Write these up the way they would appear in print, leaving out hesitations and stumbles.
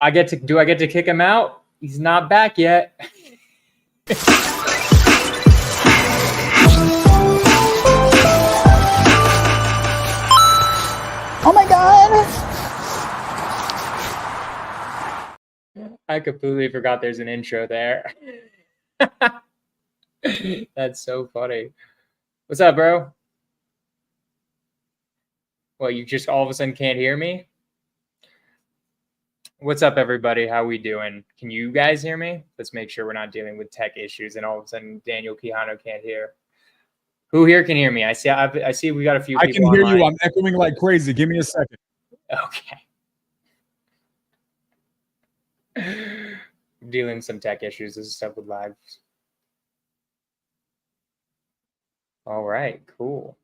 Do I get to kick him out? He's not back yet. Oh my God. I completely forgot there's an intro there. That's so funny. What's up, bro? Well, you just all of a sudden can't hear me? What's up, everybody? How we doing? Can you guys hear me? Let's make sure we're not dealing with tech issues and all of a sudden Daniel Quijano can't hear. Who here can hear me? I see we got a few people I can hear online. you. I'm echoing like crazy. Give me a second. Okay. Dealing with some tech issues. This is stuff with lives. All right, cool.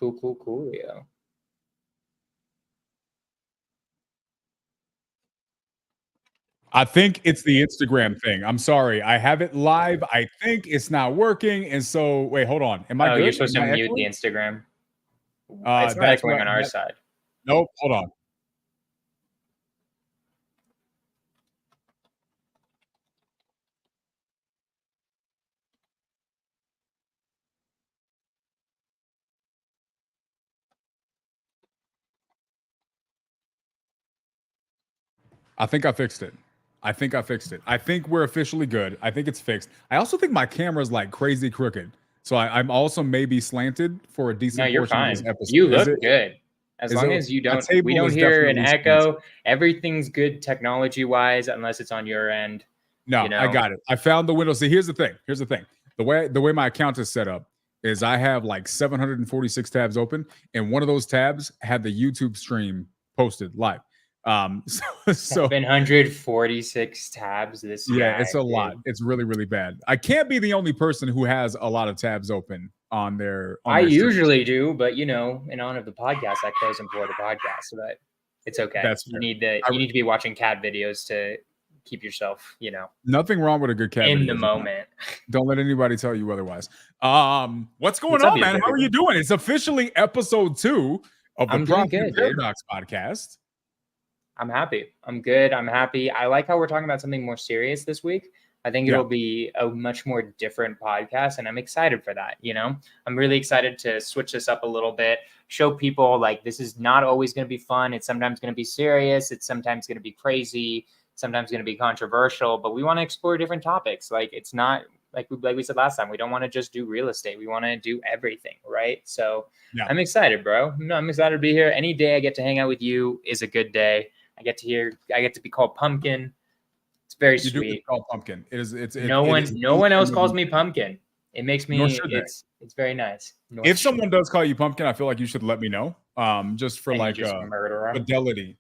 Coolio. I think it's the Instagram thing. I'm sorry. I have it live. I think it's not working. And so, wait, hold on. Am I good? You're supposed to mute the Instagram. It's not echoing on our side. Nope. Hold on. I think I fixed it. I think we're officially good. I think it's fixed. I also think my camera's like crazy crooked. So I'm also maybe slanted for a decent No, you're portion fine. of this episode. You look good. As long as we don't hear an echo, everything's good technology wise, unless it's on your end. No, I got it. I found the window. So here's the thing. The way my account is set up is I have like 746 tabs open, and one of those tabs had the YouTube stream posted live. So 746 tabs. It's a lot. It's really, really bad. I can't be the only person who has a lot of tabs open on their. I usually do, but in honor of the podcast, I close them for the podcast. But it's okay. That's fair. You need to be watching cat videos to keep yourself, Nothing wrong with a good cat in the moment. Don't let anybody tell you otherwise. What's going on, man? How are you doing? It's officially episode 2 of the Profit Paradox podcast. I'm happy. I'm good. I'm happy. I like how we're talking about something more serious this week. I think it'll be a much more different podcast, and I'm excited for that. I'm really excited to switch this up a little bit, show people like this is not always going to be fun. It's sometimes going to be serious. It's sometimes going to be crazy. Sometimes going to be controversial, but we want to explore different topics. Like it's not like we said last time, we don't want to just do real estate. We want to do everything, right? So I'm excited, bro. I'm excited to be here. Any day I get to hang out with you is a good day. I get to be called Pumpkin. It's very sweet. You do get called Pumpkin. No one else calls me Pumpkin. It makes me. It's very nice. If someone does call you Pumpkin, I feel like you should let me know. Just for like a fidelity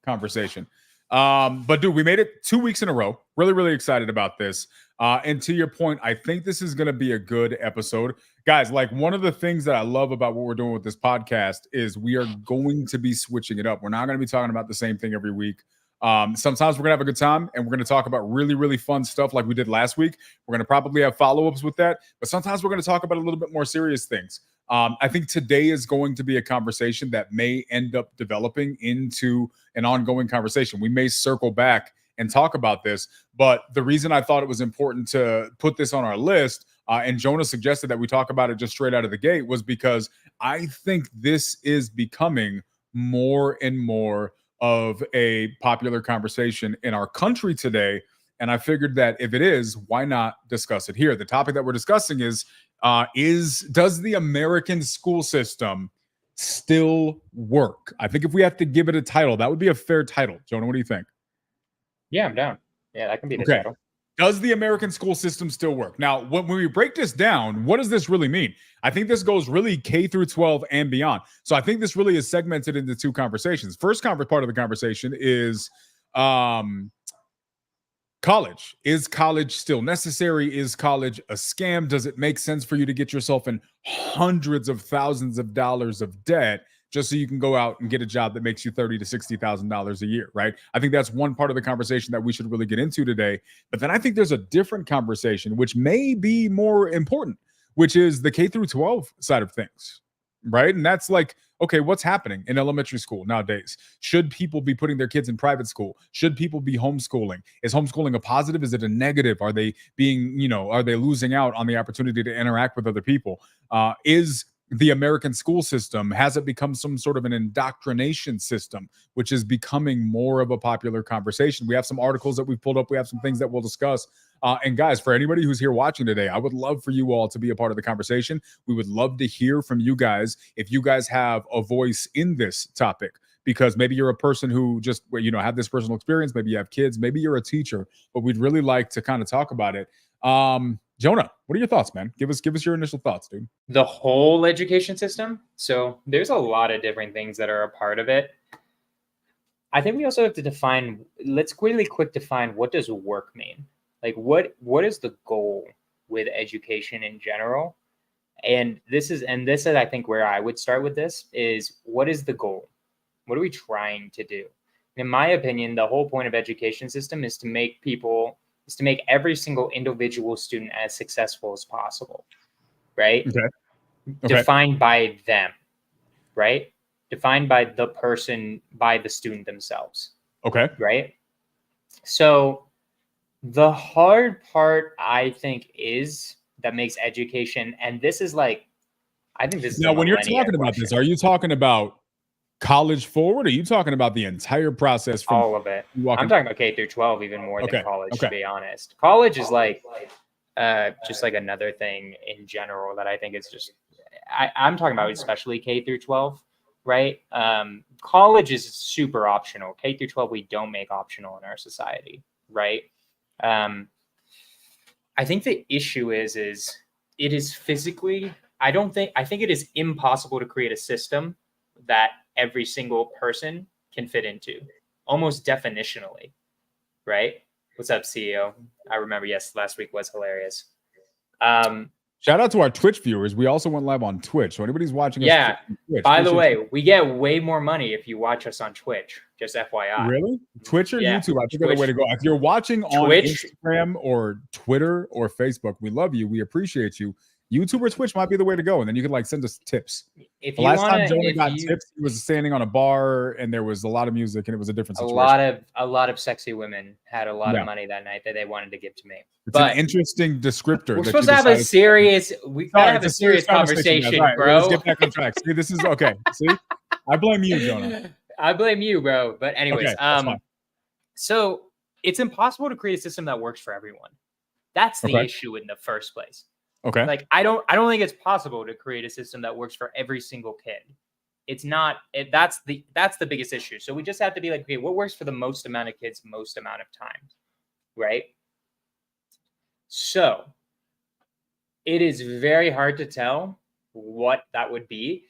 conversation. But dude, we made it 2 weeks in a row. Really, really excited about this. And to your point, I think this is going to be a good episode. Guys, like one of the things that I love about what we're doing with this podcast is we are going to be switching it up. We're not going to be talking about the same thing every week. Sometimes we're going to have a good time and we're going to talk about really, really fun stuff like we did last week. We're going to probably have follow-ups with that, but sometimes we're going to talk about a little bit more serious things. I think today is going to be a conversation that may end up developing into an ongoing conversation. We may circle back and talk about this, but the reason I thought it was important to put this on our list, and Jonah suggested that we talk about it just straight out of the gate, was because I think this is becoming more and more of a popular conversation in our country today. And I figured that if it is, why not discuss it here? The topic that we're discussing is does the American school system still work? I think if we have to give it a title, that would be a fair title. Jonah, what do you think? Yeah, I'm down. Yeah, that can be the title. Does the American school system still work? Now, when we break this down, what does this really mean? I think this goes really K through 12 and beyond. So I think this really is segmented into two conversations. First part of the conversation is college. Is college still necessary? Is college a scam? Does it make sense for you to get yourself in hundreds of thousands of dollars of debt just so you can go out and get a job that makes you $30,000 to $60,000 a year, right? I think that's one part of the conversation that we should really get into today. But then I think there's a different conversation, which may be more important, which is the K through 12 side of things, right? And that's like okay, what's happening in elementary school nowadays? Should people be putting their kids in private school? Should people be homeschooling? Is homeschooling a positive? Is it a negative? Are they being, are they losing out on the opportunity to interact with other people? Is the American school system, has it become some sort of an indoctrination system, which is becoming more of a popular conversation? We have some articles that we've pulled up. We have some things that we'll discuss. And guys, for anybody who's here watching today, I would love for you all to be a part of the conversation. We would love to hear from you guys if you guys have a voice in this topic, because maybe you're a person who just, have this personal experience. Maybe you have kids, maybe you're a teacher, but we'd really like to kind of talk about it. Jonah, what are your thoughts, man? Give us your initial thoughts, dude. The whole education system. So there's a lot of different things that are a part of it. I think we also have to define, let's quick define, what does work mean? Like what is the goal with education in general? And this is I think where I would start with this is, what is the goal? What are we trying to do? In my opinion, the whole point of education system is to make every single individual student as successful as possible, right? Okay. Defined by them, right? Defined by the person, by the student themselves. Okay. Right? So the hard part, I think, is that makes education, and this is like, I think this is now when you're talking about this, are you talking about college forward, or are you talking about the entire process? From all of it. I'm talking about K through 12 even more than college, to be honest. College is like just like another thing in general that I think is just, I'm talking about especially K through 12, right? College is super optional. K through 12 we don't make optional in our society, right? I think the issue is it is physically, I think it is impossible to create a system that every single person can fit into, almost definitionally, right? What's up, CEO? I remember, yes, last week was hilarious. Shout out to our Twitch viewers. We also went live on Twitch. So anybody's watching us on Twitch, by the way, we get way more money if you watch us on Twitch, just FYI. Really? Twitch or YouTube? I think that's the way to go. If you're watching on Twitch, Instagram or Twitter or Facebook, we love you. We appreciate you. YouTube or Twitch might be the way to go, and then you can send us tips. The last time Jonah got tips, he was standing on a bar, and there was a lot of music, and it was a different situation. A lot of sexy women had a lot of money that night that they wanted to give to me. It's an interesting descriptor. We're supposed to have a serious. We gotta have a serious conversation, right, bro. Let's get back on track. See, this is okay. See, I blame you, Jonah. I blame you, bro. But anyways, so it's impossible to create a system that works for everyone. That's the issue in the first place. Okay. Like I don't think it's possible to create a system that works for every single kid. It's not. That's the biggest issue. So we just have to be like, okay, what works for the most amount of kids, most amount of time, right? So it is very hard to tell what that would be,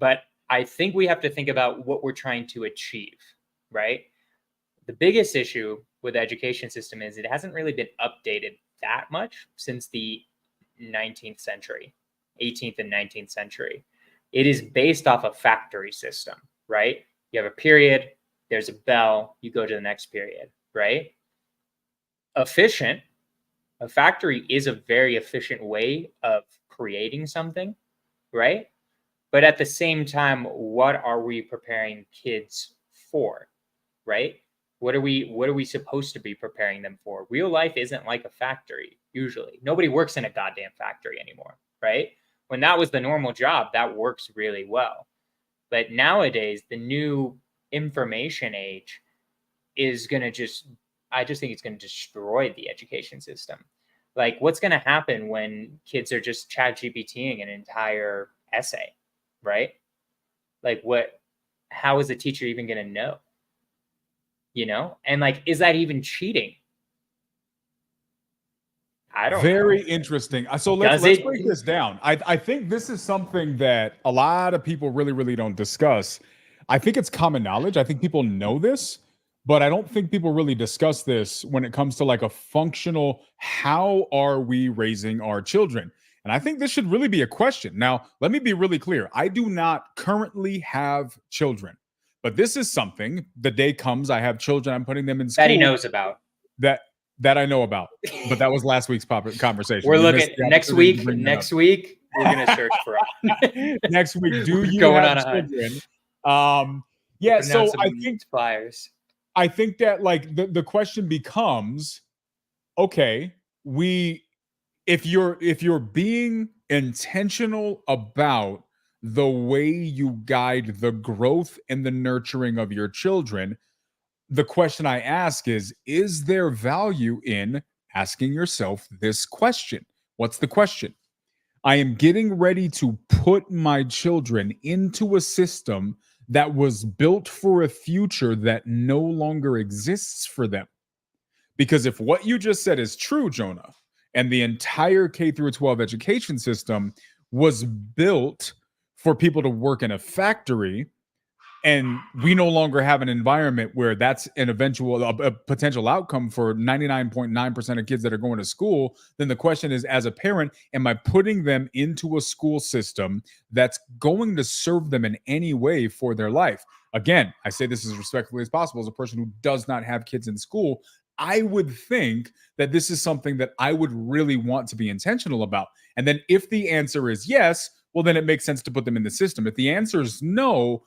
but I think we have to think about what we're trying to achieve, right? The biggest issue with the education system is it hasn't really been updated that much since the 19th century, 18th and 19th century. It is based off a factory system, right? You have a period, there's a bell, you go to the next period, right? Efficient. A factory is a very efficient way of creating something, right? But at the same time, what are we preparing kids for, right? What are we supposed to be preparing them for? Real life isn't like a factory, usually. Nobody works in a goddamn factory anymore, right? When that was the normal job, that works really well. But nowadays, the new information age is going to I just think it's going to destroy the education system. Like, what's going to happen when kids are just ChatGPTing an entire essay, right? Like, how is the teacher even going to know? And like, is that even cheating? I don't know. Very interesting. So let's break this down. I think this is something that a lot of people really, really don't discuss. I think it's common knowledge. I think people know this, but I don't think people really discuss this when it comes to like a functional, how are we raising our children? And I think this should really be a question. Now, let me be really clear. I do not currently have children. But this is something, the day comes, I have children, I'm putting them in school. That he knows about. That I know about. But that was last week's conversation. We're looking next week. We're gonna search for next week. Do you have children? Yeah. So I think flyers. I think that like the question becomes, okay, if you're being intentional about the way you guide the growth and the nurturing of your children, the question I ask is there value in asking yourself this question? What's the question? I am getting ready to put my children into a system that was built for a future that no longer exists for them. Because if what you just said is true, Jonah, and the entire K through 12 education system was built for people to work in a factory, and we no longer have an environment where that's an eventual a potential outcome for 99.9% of kids that are going to school, then the question is, as a parent, am I putting them into a school system that's going to serve them in any way for their life? Again, I say this as respectfully as possible. As a person who does not have kids in school, I would think that this is something that I would really want to be intentional about. And then if the answer is yes, well, then it makes sense to put them in the system. If the answer is no,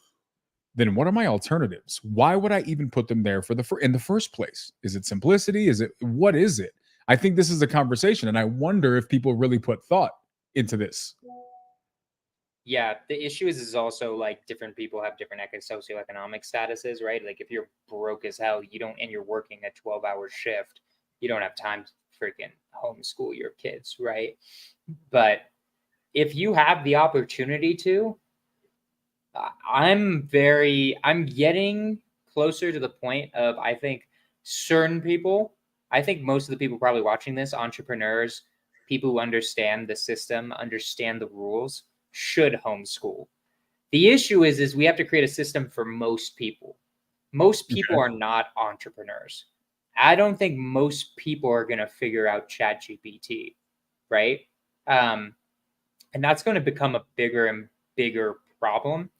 then what are my alternatives? Why would I even put them there in the first place? Is it simplicity? What is it? I think this is a conversation, and I wonder if people really put thought into this. Yeah, the issue is also like different people have different socioeconomic statuses, right? Like if you're broke as hell, and you're working a 12-hour shift, you don't have time to freaking homeschool your kids, right? But if you have the opportunity to, I'm getting closer to the point of, I think certain people, I think most of the people probably watching this, entrepreneurs, people who understand the system, understand the rules, should homeschool. The issue is we have to create a system for most people. Most people are not entrepreneurs. I don't think most people are going to figure out ChatGPT, right? And that's going to become a bigger and bigger problem.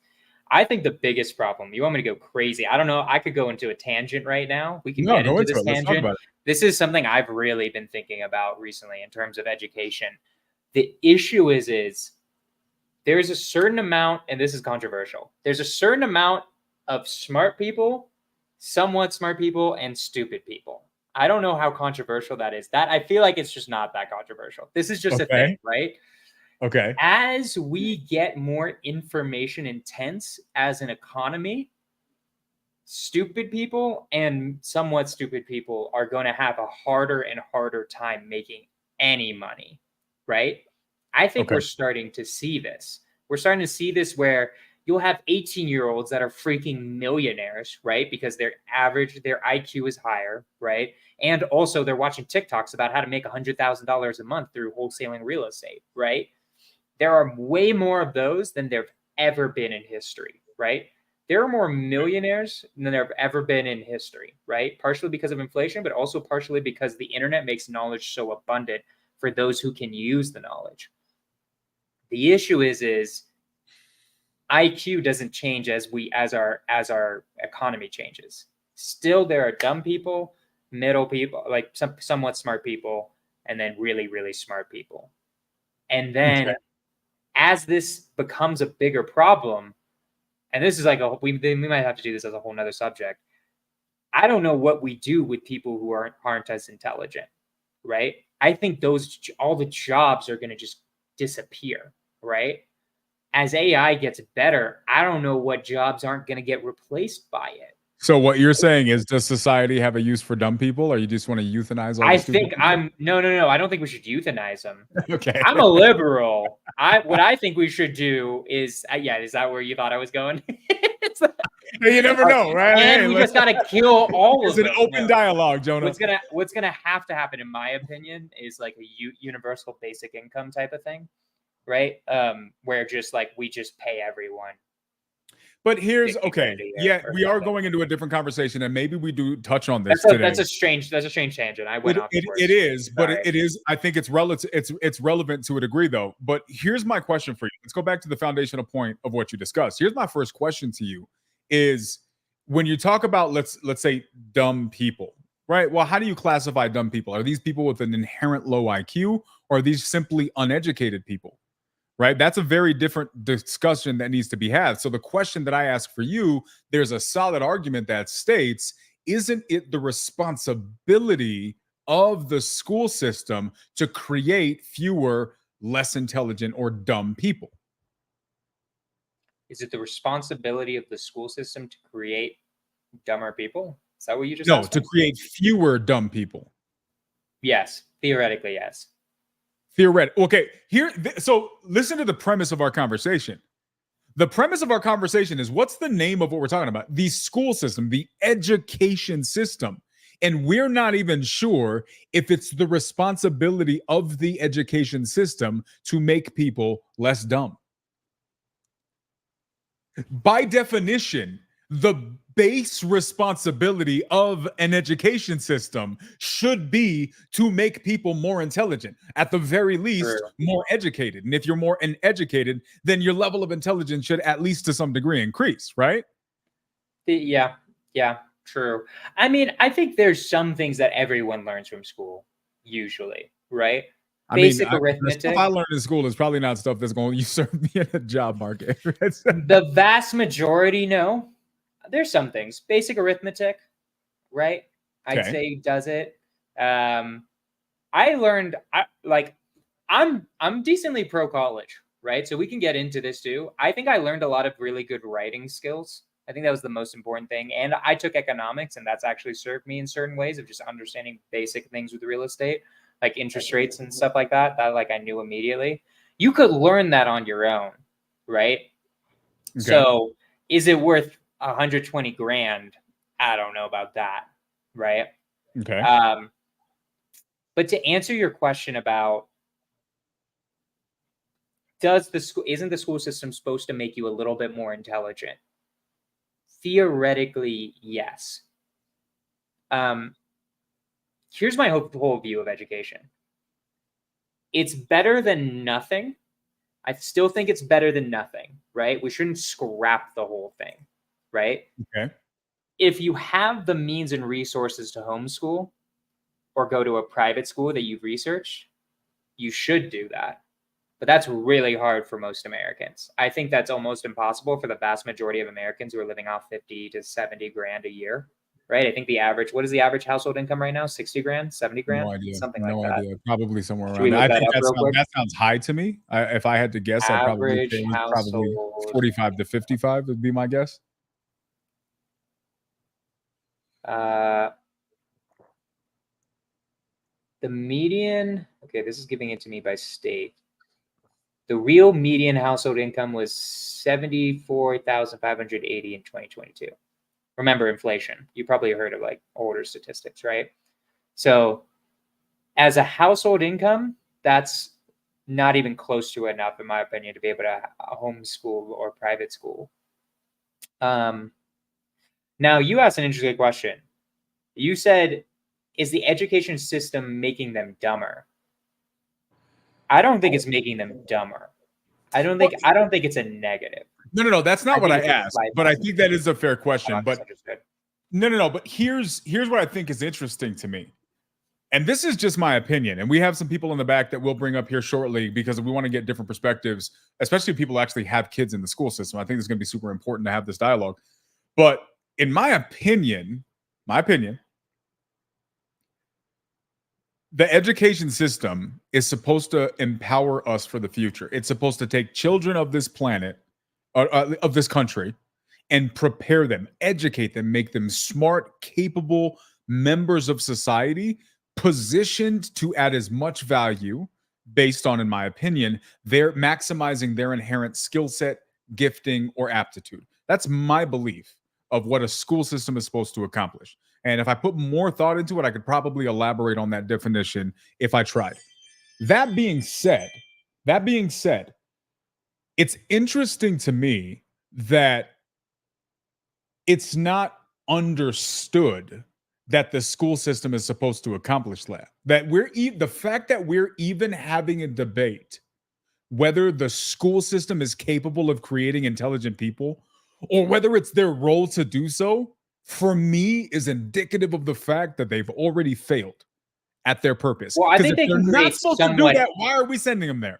I think the biggest problem, you want me to go crazy? I don't know. I could go into a tangent right now. We can get into this tangent. This is something I've really been thinking about recently in terms of education. The issue is there's a certain amount, and this is controversial, there's a certain amount of smart people, somewhat smart people, and stupid people. I don't know how controversial that is. That I feel like it's just not that controversial. This is just a thing, right? Okay. As we get more information intense as an economy, stupid people and somewhat stupid people are going to have a harder and harder time making any money, right? I think we're starting to see this. We're starting to see this where you'll have 18-year-olds that are freaking millionaires, right? Because their IQ is higher, right? And also they're watching TikToks about how to make $100,000 a month through wholesaling real estate, right? There are way more of those than there've ever been in history, right? There are more millionaires than there have ever been in history, right? Partially because of inflation, but also partially because the internet makes knowledge so abundant for those who can use the knowledge. The issue is IQ doesn't change as our economy changes. Still, there are dumb people, middle people, like somewhat smart people, and then really, really smart people. And then as this becomes a bigger problem, and this is like we might have to do this as a whole nother subject. I don't know what we do with people who aren't as intelligent, right? I think all the jobs are going to just disappear, right? As AI gets better, I don't know what jobs aren't going to get replaced by it. So what you're saying is, does society have a use for dumb people, or you just want to euthanize all? I think no. I don't think we should euthanize them. Okay, I'm a liberal. What I think we should do is, is that where you thought I was going? You never know, right? And we just gotta kill all of them. It's an open dialogue, Jonah. What's gonna have to happen, in my opinion, is like a universal basic income type of thing, right? Where just like we just pay everyone. But here's we are going into a different conversation, and maybe we do touch on this today. That's a strange tangent. I went off. It is, but it is. I think it's relative. It's relevant to a degree, though. But here's my question for you. Let's go back to the foundational point of what you discussed. Here's my first question to you: is when you talk about let's say dumb people, right? Well, how do you classify dumb people? Are these people with an inherent low IQ, or are these simply uneducated people? right? That's a very different discussion that needs to be had. So the question that I ask for you, there's a solid argument that states, isn't it the responsibility of the school system to create fewer less intelligent or dumb people? Is it the responsibility of the school system to create dumber people? Is that what you just asked? No, to create fewer dumb people. Yes, theoretically, yes. Theoretically. Okay, so listen to the premise of our conversation. The premise of our conversation is, what's the name of what we're talking about? The school system, the education system. And we're not even sure if it's the responsibility of the education system to make people less dumb. By definition, the base responsibility of an education system should be to make people more intelligent, at the very least, more educated. And if you're more educated, then your level of intelligence should at least to some degree increase, right? Yeah, true. I mean, I think there's some things that everyone learns from school, usually, right? Basic arithmetic. The stuff I learned in school is probably not stuff that's going to serve me in a job market. The vast majority, no. There's some things. Basic arithmetic, right? I'd say does it. I learned I'm decently pro college, right? So we can get into this too. I think I learned a lot of really good writing skills. I think that was the most important thing. And I took economics, and that's actually served me in certain ways of just understanding basic things with real estate, like interest rates and stuff like that like I knew immediately. You could learn that on your own, right? Okay. So is it worth 120 grand? I don't know about that, right? Okay. But to answer your question about isn't the school system supposed to make you a little bit more intelligent? Theoretically, yes. Here's my whole view of education. It's better than nothing. I still think it's better than nothing, right? We shouldn't scrap the whole thing, right? Okay. If you have the means and resources to homeschool or go to a private school that you've researched, you should do that. But that's really hard for most Americans. I think that's almost impossible for the vast majority of Americans who are living off 50 to 70 grand a year, right? I think what is the average household income right now? 60 grand, 70 grand? No idea. Something like that. No idea. Probably somewhere around there. I think that sounds high to me. If I had to guess, I'd probably say probably 45 to 55 would be my guess. The median, okay, this is giving it to me by state. The real median household income was $74,580 in 2022. Remember inflation. You probably heard of like older statistics, right? So as a household income, that's not even close to enough, in my opinion, to be able to homeschool or private school. Now, you asked an interesting question. You said, is the education system making them dumber? I don't think it's making them dumber. I don't think it's a negative. No. That's not what I asked. But I think that is a fair question. But no. But here's what I think is interesting to me. And this is just my opinion. And we have some people in the back that we'll bring up here shortly because we want to get different perspectives, especially if people actually have kids in the school system. I think it's going to be super important to have this dialogue. But in my opinion, the education system is supposed to empower us for the future. It's supposed to take children of this planet, of this country, and prepare them, educate them, make them smart, capable members of society, positioned to add as much value based on, in my opinion, they're maximizing their inherent skill set, gifting, or aptitude. That's my belief of what a school system is supposed to accomplish. And if I put more thought into it, I could probably elaborate on that definition if I tried. That being said, it's interesting to me that it's not understood that the school system is supposed to accomplish that. The fact that we're even having a debate whether the school system is capable of creating intelligent people or whether it's their role to do so, for me, is indicative of the fact that they've already failed at their purpose. Well, I think they're not supposed to do that. Why are we sending them there?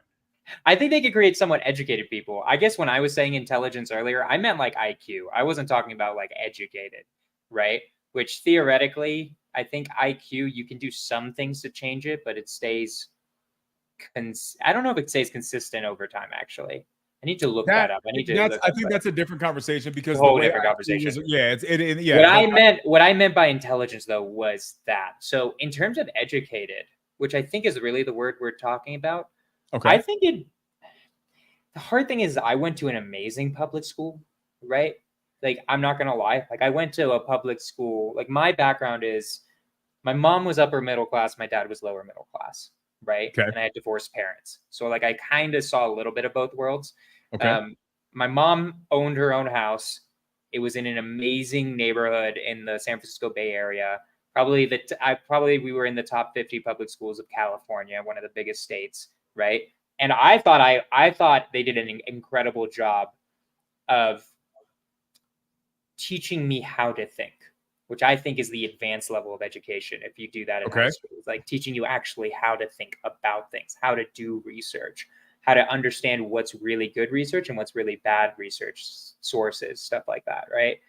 I think they could create somewhat educated people. I guess when I was saying intelligence earlier, I meant like IQ. I wasn't talking about like educated, right? Which theoretically, I think IQ, you can do some things to change it, but it stays. I don't know if it stays consistent over time, actually. I need to look that up. I need to. I think that's a different conversation because the whole different conversation. Yeah. What I meant by intelligence though was that. So in terms of educated, which I think is really the word we're talking about. Okay. I think the hard thing is I went to an amazing public school, right? Like I'm not gonna lie. Like I went to a public school. Like my background is my mom was upper middle class, my dad was lower middle class, right? Okay. And I had divorced parents. So like I kind of saw a little bit of both worlds. Okay. My mom owned her own house. It was in an amazing neighborhood in the San Francisco Bay Area. Probably we were in the top 50 public schools of California, one of the biggest states, right? And I thought they did an incredible job of teaching me how to think, which I think is the advanced level of education. If you do that in high school, it's like teaching you actually how to think about things, how to do research, how to understand what's really good research and what's really bad research sources, stuff like that, right?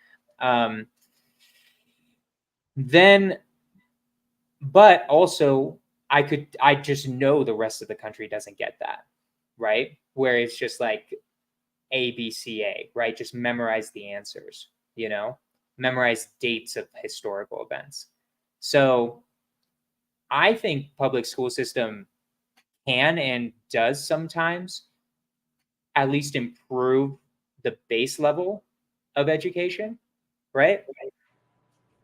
But also I just know the rest of the country doesn't get that, right? Where it's just like ABCA, right? Just memorize the answers, memorize dates of historical events. So I think public school system can and does sometimes at least improve the base level of education, right?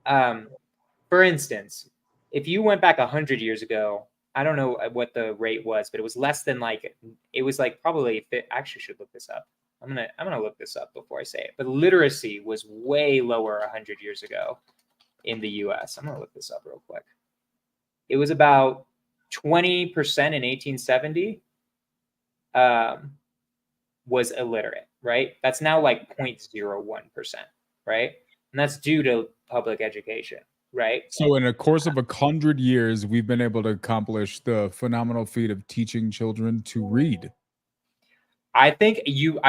For instance, if you went back 100 years ago, I don't know what the rate was, but it was less than probably, I actually should look this up. I'm gonna look this up before I say it. But literacy was way lower 100 years ago in the U.S. I'm gonna look this up real quick. It was about 20% in 1870 was illiterate, right? That's now like 0.01%, right? And that's due to public education, right? So in a course of 100 years, we've been able to accomplish the phenomenal feat of teaching children to read. I think you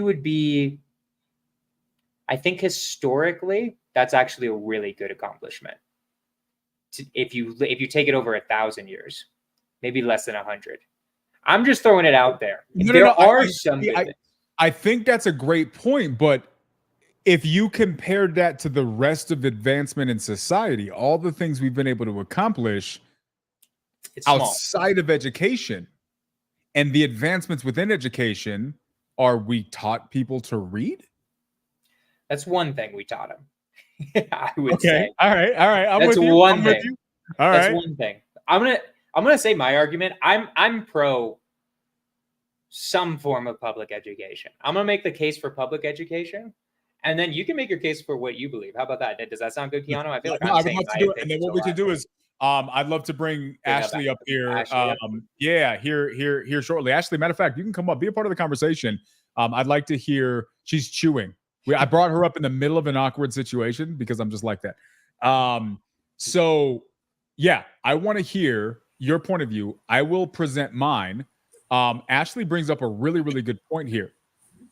would be. I think historically, that's actually a really good accomplishment. If you take it over 1,000 years, maybe less than 100. I'm just throwing it out there. I think that's a great point, but if you compared that to the rest of advancement in society, all the things we've been able to accomplish outside of education and the advancements within education, are we taught people to read? That's one thing we taught them. I would say. All right. That's one thing. That's one thing. I'm gonna say my argument. I'm pro some form of public education. I'm gonna make the case for public education, and then you can make your case for what you believe. How about that? Does that sound good, Keanu? I feel like I would love to do it. And then what we can do is, I'd love to bring Ashley up here. Here shortly. Ashley, matter of fact, you can come up, be a part of the conversation. I'd like to hear. She's chewing. I brought her up in the middle of an awkward situation because I'm just like that. So yeah, I want to hear your point of view. I will present mine. Ashley brings up a really, really good point here.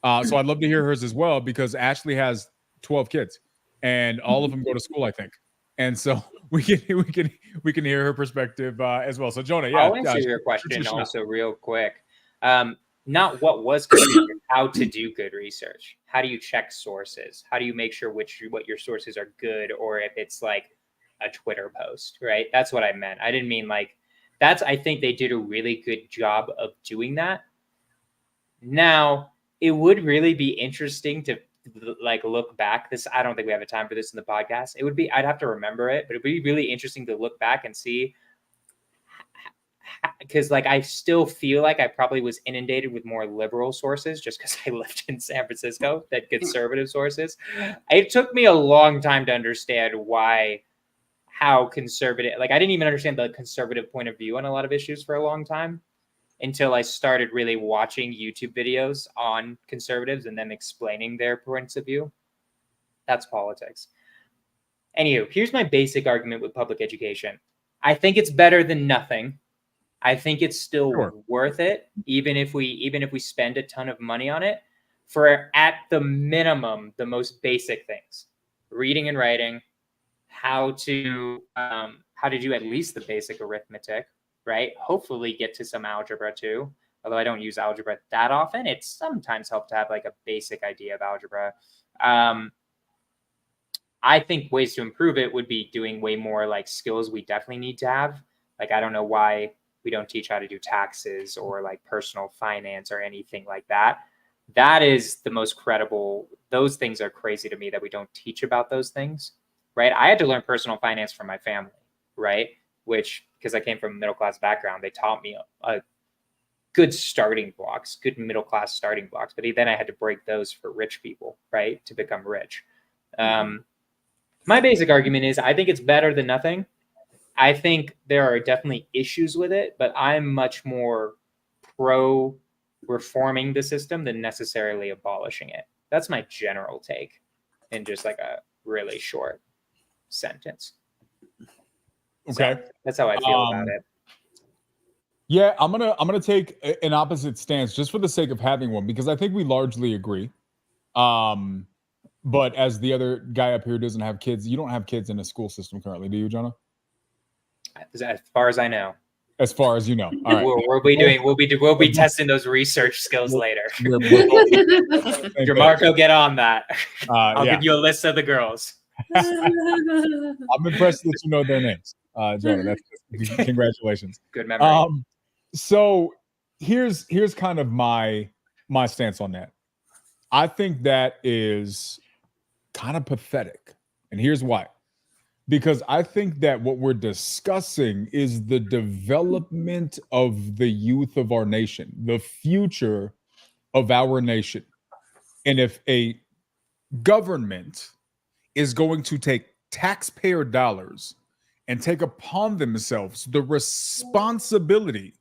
So I'd love to hear hers as well, because Ashley has 12 kids and all of them go to school, I think. And so we can hear her perspective as well. So Jonah, yeah. I'll answer your question also real quick. Not what was good research, how to do good research. How do you check sources? How do you make sure what your sources are good, or if it's like a Twitter post, right? That's what I meant. I didn't mean like that's. I think they did a really good job of doing that. Now, it would really be interesting to like look back. I don't think we have a time for this in the podcast. It would be. I'd have to remember it, but it'd be really interesting to look back and see. Because like I still feel like I probably was inundated with more liberal sources just because I lived in San Francisco than conservative sources. It took me a long time to understand how conservative, like I didn't even understand the conservative point of view on a lot of issues for a long time until I started really watching YouTube videos on conservatives and them explaining their points of view. That's politics. Anywho, here's my basic argument with public education. I think it's better than nothing. I think it's still worth it, even if we spend a ton of money on it, for at the minimum, the most basic things, reading and writing, how to do at least the basic arithmetic, right? Hopefully get to some algebra too. Although I don't use algebra that often, it sometimes helps to have like a basic idea of algebra. I think ways to improve it would be doing way more like skills we definitely need to have. Like, I don't know why we don't teach how to do taxes or like personal finance or anything like that. That is the most credible. Those things are crazy to me that we don't teach about those things, right? I had to learn personal finance from my family, right? Which, because I came from a middle-class background, they taught me a good starting blocks, good middle-class starting blocks. But then I had to break those for rich people, right? To become rich. My basic argument is I think it's better than nothing. I think there are definitely issues with it, but I'm much more pro reforming the system than necessarily abolishing it. That's my general take in just like a really short sentence. Okay. So that's how I feel about it. Yeah, I'm gonna take an opposite stance just for the sake of having one, because I think we largely agree. But as the other guy up here doesn't have kids, you don't have kids in a school system currently, do you, Jonah? As far as I know. As far as you know. All right. We'll be testing those research skills later. DeMarco, get on that. I'll give you a list of the girls. I'm impressed that you know their names. Jonah, congratulations. Good memory. So here's kind of my stance on that. I think that is kind of pathetic. And here's why. Because I think that what we're discussing is the development of the youth of our nation, the future of our nation. And if a government is going to take taxpayer dollars and take upon themselves the responsibility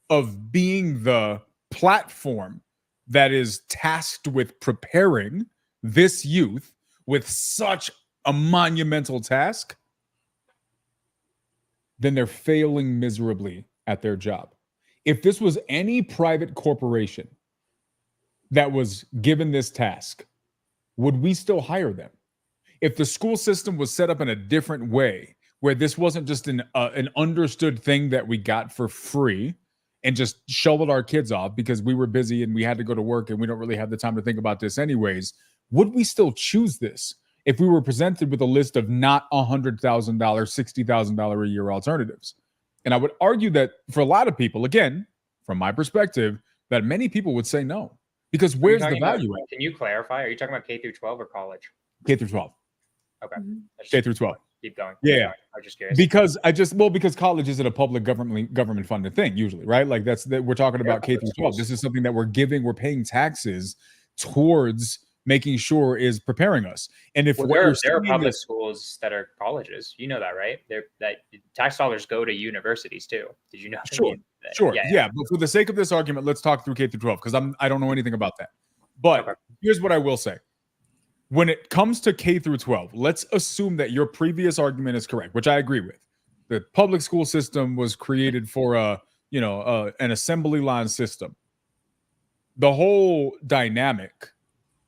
of being the platform that is tasked with preparing this youth with such a monumental task, then they're failing miserably at their job. If this was any private corporation that was given this task, would we still hire them? If the school system was set up in a different way, where this wasn't just an understood thing that we got for free and just shoveled our kids off because we were busy and we had to go to work and we don't really have the time to think about this anyways, would we still choose this if we were presented with a list of not $100,000, $60,000 a year alternatives? And I would argue that for a lot of people, again, from my perspective, that many people would say no. Because where's the value at? Can you clarify? Are you talking about K through 12 or college? K through 12. Okay. K through 12. Keep going. Yeah. I was just curious. Because college isn't a public government funded thing usually, right? Like we're talking about K through 12. This is something that we're paying taxes towards making sure is preparing us. And if there are public schools that are colleges, you know that, right? That tax dollars go to universities too. Did you know? Sure. Yeah. But for the sake of this argument, let's talk through K through 12 because I don't know anything about that. But here's what I will say. When it comes to K through 12, let's assume that your previous argument is correct, which I agree with. The public school system was created for an assembly line system. The whole dynamic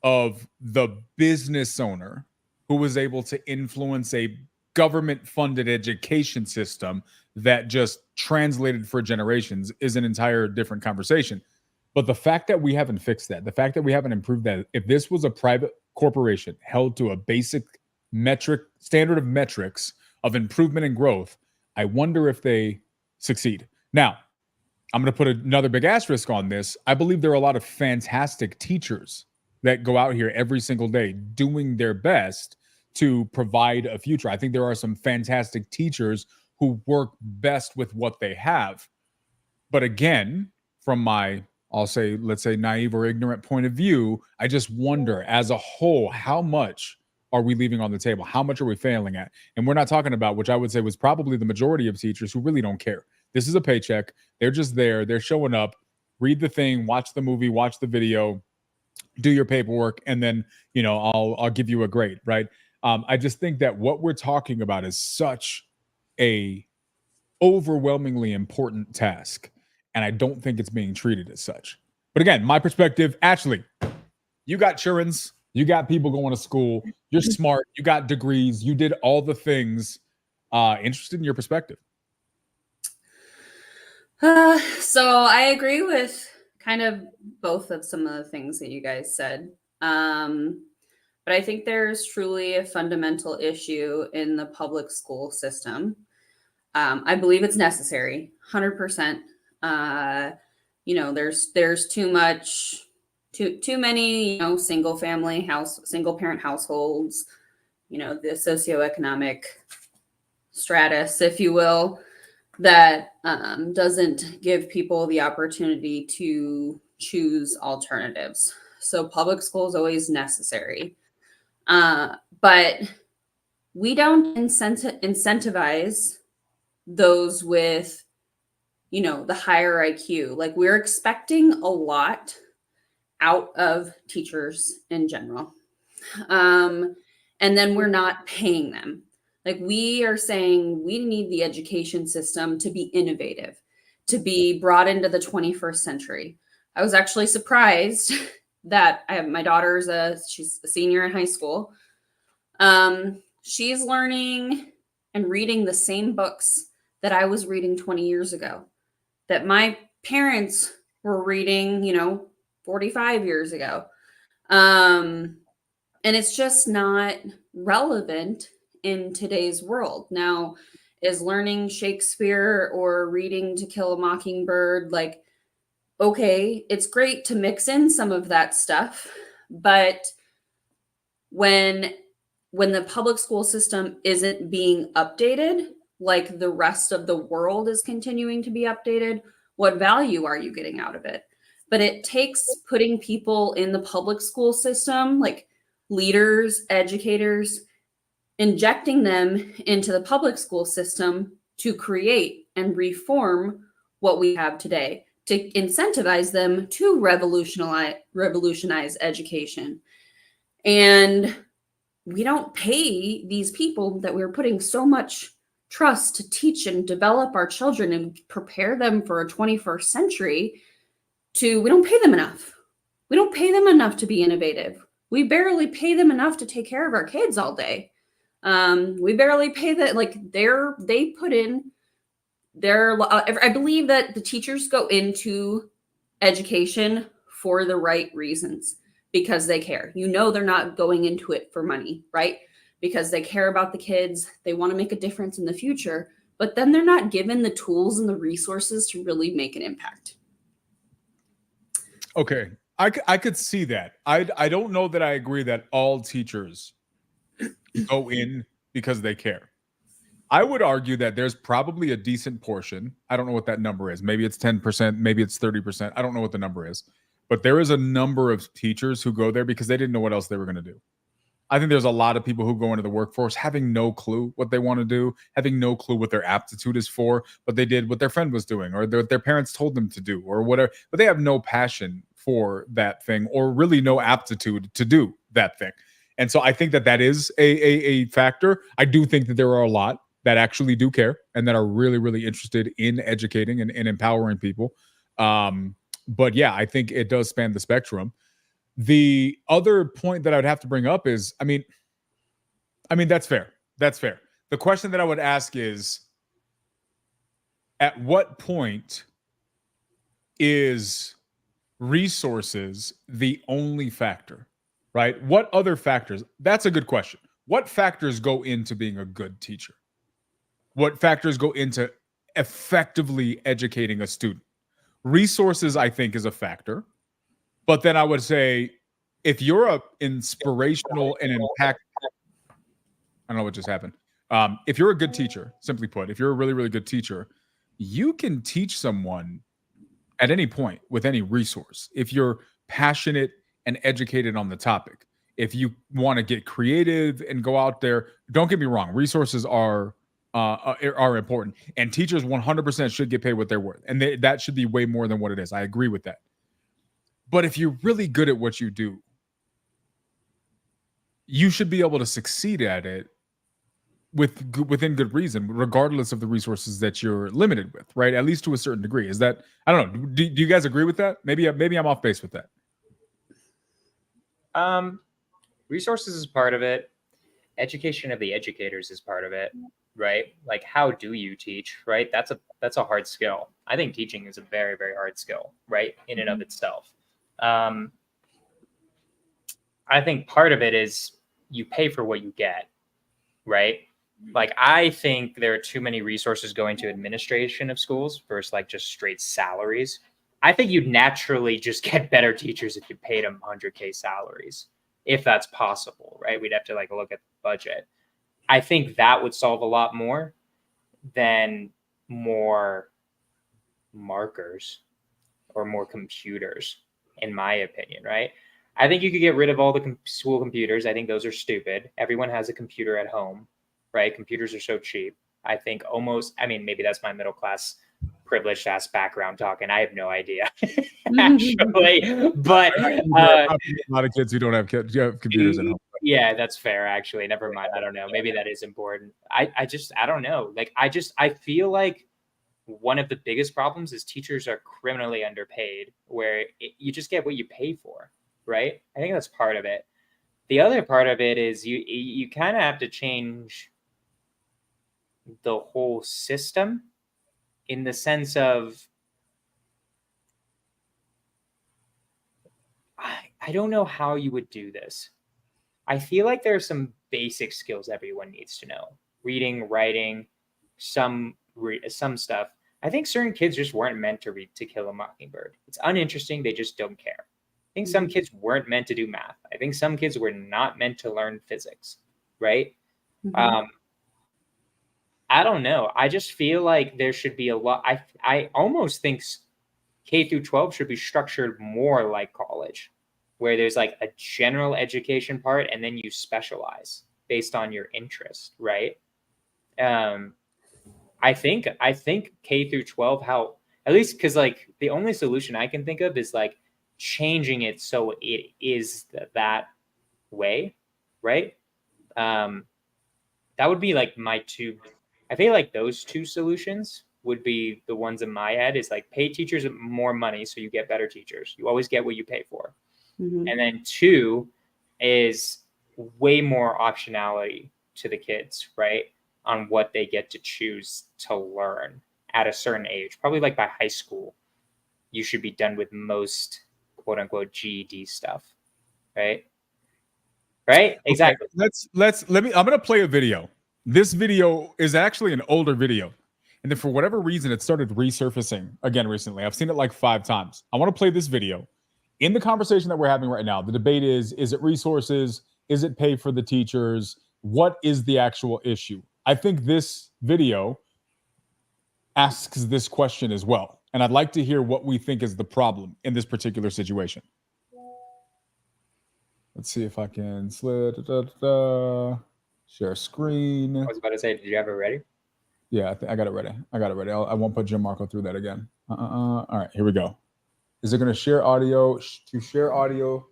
of the business owner who was able to influence a government-funded education system that just translated for generations is an entire different conversation. But the fact that we haven't fixed that, the fact that we haven't improved that, if this was a private corporation held to a basic standard of metrics of improvement and growth, I wonder if they succeed. Now, I'm going to put another big asterisk on this. I believe there are a lot of fantastic teachers that go out here every single day doing their best to provide a future. I think there are some fantastic teachers who work best with what they have. But again, from my let's say naive or ignorant point of view, I just wonder as a whole, how much are we leaving on the table? How much are we failing at? And we're not talking about, which I would say was probably the majority of teachers who really don't care. This is a paycheck. They're just there. They're showing up, read the thing, watch the movie, watch the video, do your paperwork, and then, I'll give you a grade, right? I just think that what we're talking about is such a overwhelmingly important task. And I don't think it's being treated as such. But again, my perspective, Ashley, you got children's, you got people going to school, you're smart, you got degrees, you did all the things. Interested in your perspective. So I agree with kind of both of some of the things that you guys said. But I think there's truly a fundamental issue in the public school system. I believe it's necessary, 100%. There's too many, single parent households, the socioeconomic stratus, if you will, that doesn't give people the opportunity to choose alternatives. So public school is always necessary. But we don't incentivize those with, the higher IQ. Like, we're expecting a lot out of teachers in general. And then we're not paying them. Like, we are saying we need the education system to be innovative, to be brought into the 21st century. I was actually surprised that my daughter's she's a senior in high school. She's learning and reading the same books that I was reading 20 years ago, that my parents were reading, 45 years ago. And it's just not relevant in today's world. Now, is learning Shakespeare or reading To Kill a Mockingbird, like, okay, it's great to mix in some of that stuff, but when the public school system isn't being updated, like the rest of the world is continuing to be updated, what value are you getting out of it? But it takes putting people in the public school system, like leaders, educators, injecting them into the public school system to create and reform what we have today, to incentivize them to revolutionize education. And we don't pay these people that we're putting so much trust to teach and develop our children and prepare them for a 21st century. We don't pay them enough. We don't pay them enough to be innovative. We barely pay them enough to take care of our kids all day. We barely pay that. Like, they put in their, I believe that the teachers go into education for the right reasons, because they care. They're not going into it for money, right? Because they care about the kids. They want to make a difference in the future, but then they're not given the tools and the resources to really make an impact. Okay. I could see that. I don't know that I agree that all teachers go in because they care. I would argue that there's probably a decent portion. I don't know what that number is. Maybe it's 10%, maybe it's 30%. I don't know what the number is. But there is a number of teachers who go there because they didn't know what else they were going to do. I think there's a lot of people who go into the workforce having no clue what they want to do, having no clue what their aptitude is for, but they did what their friend was doing or their parents told them to do or whatever. But they have no passion for that thing or really no aptitude to do that thing. And so I think that is a factor. I do think that there are a lot that actually do care and that are really, really interested in educating and empowering people. But yeah, I think it does span the spectrum. The other point that I would have to bring up is, I mean, that's fair. That's fair. The question that I would ask is, at what point is resources the only factor, right? What other factors? That's a good question. What factors go into being a good teacher? What factors go into effectively educating a student? Resources, I think, is a factor. But then I would say, if you're a inspirational and impact, I don't know what just happened. If you're a good teacher, simply put, if you're a really, really good teacher, you can teach someone at any point with any resource. If you're passionate and educated on the topic, if you want to get creative and go out there, don't get me wrong, resources are important, and teachers 100% should get paid what they're worth, and that should be way more than what it is. I agree with that. But if you're really good at what you do, you should be able to succeed at it within good reason, regardless of the resources that you're limited with, right? At least to a certain degree. Is that, I don't know. Do you guys agree with that? Maybe I'm off base with that. Resources is part of it. Education of the educators is part of it, right? Like, how do you teach, right? That's a hard skill. I think teaching is a very, very hard skill, right? In and of itself. I think part of it is you pay for what you get, right? Like, I think there are too many resources going to administration of schools versus like just straight salaries. I think you'd naturally just get better teachers if you paid them 100K salaries, if that's possible, right? We'd have to like look at the budget. I think that would solve a lot more than more markers or more computers, in my opinion, right? I think you could get rid of all the school computers. I think those are stupid. Everyone has a computer at home, right? Computers are so cheap. I think maybe that's my middle class privileged ass background talking. I have no idea, actually. But a lot of kids who don't have computers at home. Yeah, that's fair. Actually, never mind. I don't know. Maybe that is important. I don't know. Like, I feel like one of the biggest problems is teachers are criminally underpaid, where you just get what you pay for, right? I think that's part of it. The other part of it is you kind of have to change the whole system, in the sense of, I don't know how you would do this. I feel like there are some basic skills everyone needs to know: reading, writing, some stuff. I think certain kids just weren't meant to read To Kill a Mockingbird. It's uninteresting. They just don't care. I think some kids weren't meant to do math. I think some kids were not meant to learn physics, right? Mm-hmm. I don't know. I just feel like there should be a lot. I almost think K through 12 should be structured more like college, where there's like a general education part and then you specialize based on your interest, right? I think K through 12, how, at least, because like the only solution I can think of is like changing it so it is that way, right? That would be like my two. I feel like those two solutions would be the ones in my head, is like pay teachers more money so you get better teachers. You always get what you pay for. Mm-hmm. And then two is way more optionality to the kids, right? On what they get to choose to learn at a certain age. Probably like by high school, you should be done with most quote unquote GED stuff, right? Right? Exactly. Okay, I'm going to play a video. This video is actually an older video. And then for whatever reason, it started resurfacing again recently. I've seen it like 5 times. I want to play this video. In the conversation that we're having right now, the debate is it resources? Is it pay for the teachers? What is the actual issue? I think this video asks this question as well. And I'd like to hear what we think is the problem in this particular situation. Let's see if I can share screen. I was about to say, did you have it ready? Yeah, I got it ready. I won't put Gianmarco through that again. All right, here we go. Is it going to share audio? To share audio.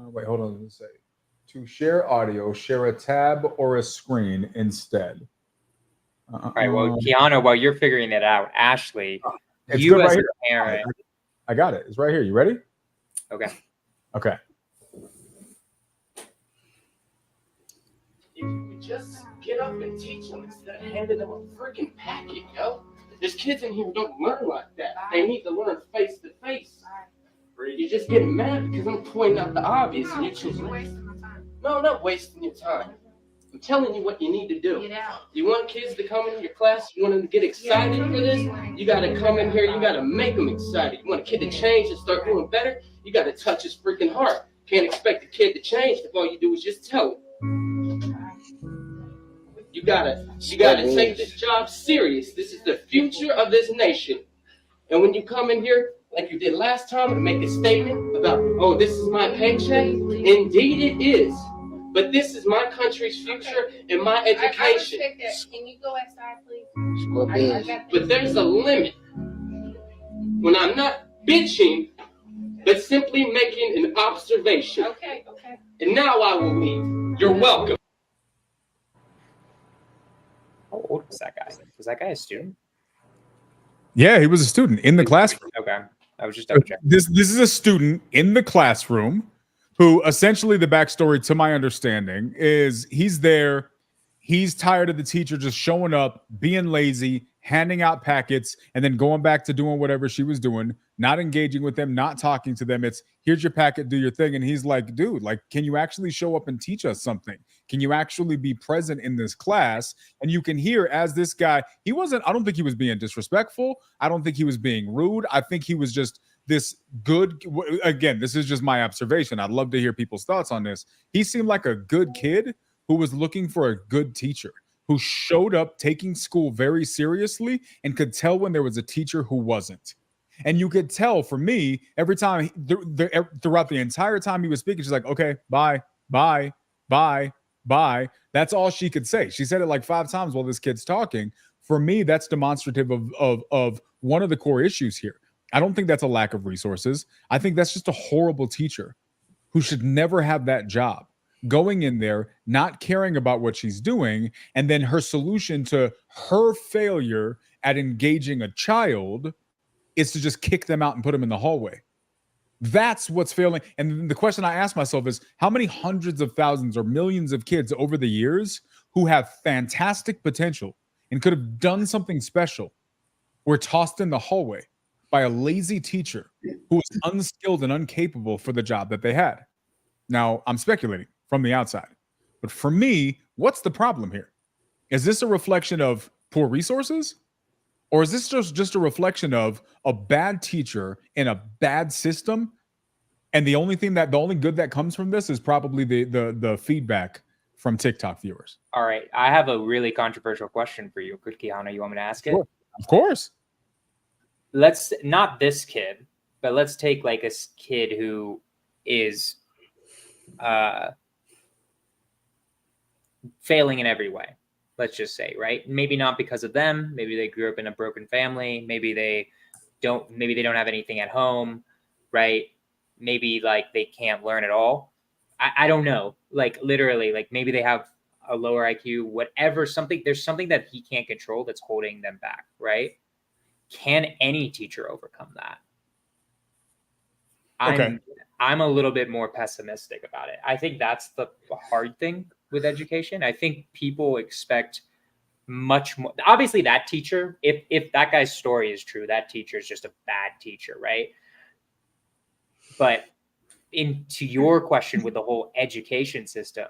Wait, hold on. Let me say. To share audio, share a tab or a screen instead. All right. Well, Keanu, while you're figuring it out, Ashley, it's you as right a parent. I got it. It's right here. You ready? Okay. Okay. If you could just get up and teach them instead of handing them a freaking packet, yo. There's kids in here who don't learn like that. They need to learn face to face. You're just getting mad because I'm pointing out the obvious and you're choosing. No, I'm not wasting your time. I'm telling you what you need to do. You want kids to come in your class, you want them to get excited for this, you got to come in here, you got to make them excited. You want a kid to change and start doing better, you got to touch his freaking heart. Can't expect a kid to change if all you do is just tell him. You gotta take this job serious. This is the future of this nation. And when you come in here, like you did last time, and make a statement about, oh, this is my paycheck, indeed it is. But this is my country's future and my education. Can you go outside, please? But there's a limit. When I'm not bitching, but simply making an observation. Okay. And now I will leave. You're welcome. was that guy? Was that guy a student? Yeah, he was a student in the classroom. Okay. I was just double checking. This is a student in the classroom who essentially, the backstory to my understanding is he's there. He's tired of the teacher just showing up, being lazy, handing out packets, and then going back to doing whatever she was doing, not engaging with them, not talking to them. It's here's your packet, do your thing. And he's like, dude, like, can you actually show up and teach us something? Can you actually be present in this class? And you can hear as this guy, I don't think he was being disrespectful. I don't think he was being rude. I think he was just this good, again, this is just my observation. I'd love to hear people's thoughts on this. He seemed like a good kid who was looking for a good teacher, who showed up taking school very seriously and could tell when there was a teacher who wasn't. And you could tell for me, every time throughout the entire time he was speaking, she's like, okay, bye, bye, bye, bye. That's all she could say. She said it like 5 times while this kid's talking. For me, that's demonstrative of one of the core issues here. I don't think that's a lack of resources. I think that's just a horrible teacher who should never have that job. Going in there, not caring about what she's doing, and then her solution to her failure at engaging a child is to just kick them out and put them in the hallway. That's what's failing. And the question I ask myself is, how many hundreds of thousands or millions of kids over the years who have fantastic potential and could have done something special were tossed in the hallway by a lazy teacher who was unskilled and incapable for the job that they had? Now, I'm speculating from the outside, but for me, what's the problem here? Is this a reflection of poor resources? Or is this just a reflection of a bad teacher in a bad system? And the only good that comes from this is probably the feedback from TikTok viewers. All right. I have a really controversial question for you. Good Kihana, you want me to ask it? Sure. Of course. Let's not this kid, but let's take like a kid who is failing in every way. Let's just say, right? Maybe not because of them. Maybe they grew up in a broken family. Maybe they don't have anything at home, right? Maybe like they can't learn at all. I don't know. Like literally, like maybe they have a lower IQ, whatever, there's something that he can't control that's holding them back, right? Can any teacher overcome that? Okay. I'm a little bit more pessimistic about it. I think that's the hard thing with education. I think people expect much more. Obviously, that teacher, if that guy's story is true, that teacher is just a bad teacher, right? But into your question with the whole education system,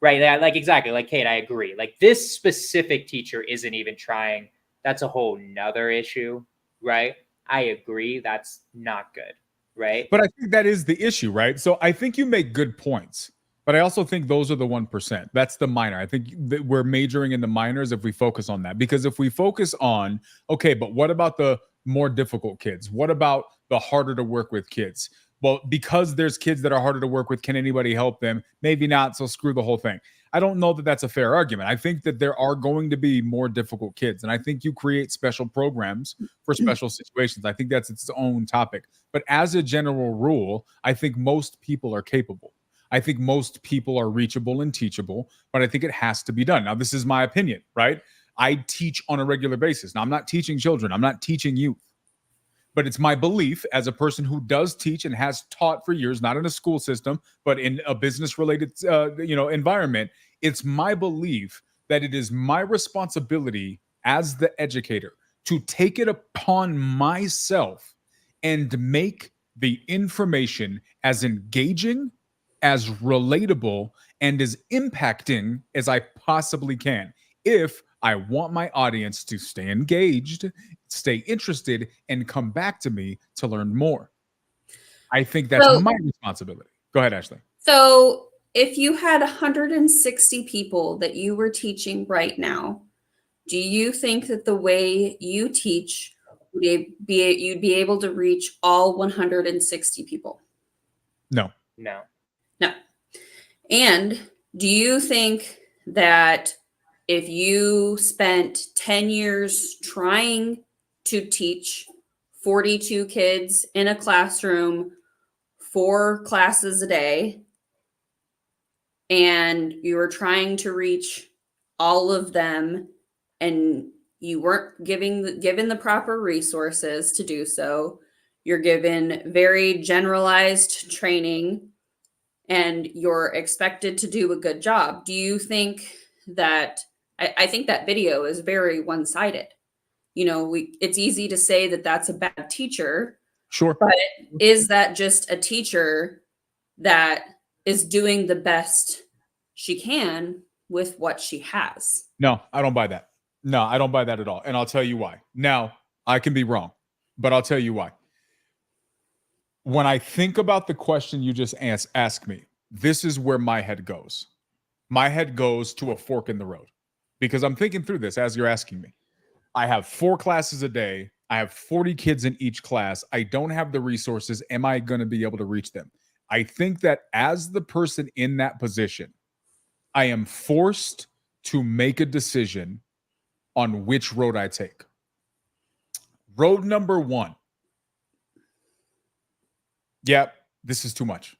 right? Like exactly, like Kate, I agree. Like this specific teacher isn't even trying. That's a whole nother issue, right? I agree. That's not good. Right. But I think that is the issue, right? So I think you make good points, but I also think those are the 1%. That's the minor. I think that we're majoring in the minors if we focus on that, because if we focus on, okay, but what about the more difficult kids? What about the harder to work with kids? Well, because there's kids that are harder to work with, can anybody help them? Maybe not. So screw the whole thing. I don't know that that's a fair argument. I think that there are going to be more difficult kids. And I think you create special programs for special situations. I think that's its own topic. But as a general rule, I think most people are capable. I think most people are reachable and teachable, but I think it has to be done. Now, this is my opinion, right? I teach on a regular basis. Now, I'm not teaching children. I'm not teaching youth. But it's my belief as a person who does teach and has taught for years, not in a school system, but in a business-related, environment. It's my belief that it is my responsibility as the educator to take it upon myself and make the information as engaging, as relatable, and as impacting as I possibly can. If I want my audience to stay engaged, stay interested, and come back to me to learn more. I think that's my responsibility. Go ahead, Ashley. So if you had 160 people that you were teaching right now, do you think that the way you teach, you'd be able to reach all 160 people? No. And do you think that if you spent 10 years trying to teach 42 kids in a classroom, 4 classes a day, and you were trying to reach all of them and you weren't given the proper resources to do so. You're given very generalized training and you're expected to do a good job. Do you think that I think that video is very one-sided? You know, it's easy to say that that's a bad teacher. Sure. But is that just a teacher that is doing the best she can with what she has? No, I don't buy that. No, I don't buy that at all. And I'll tell you why. Now, I can be wrong, but I'll tell you why. When I think about the question you just asked me, this is where my head goes. My head goes to a fork in the road because I'm thinking through this as you're asking me. I have 4 classes a day. I have 40 kids in each class. I don't have the resources. Am I going to be able to reach them? I think that as the person in that position, I am forced to make a decision on which road I take. Road number 1. Yep, this is too much,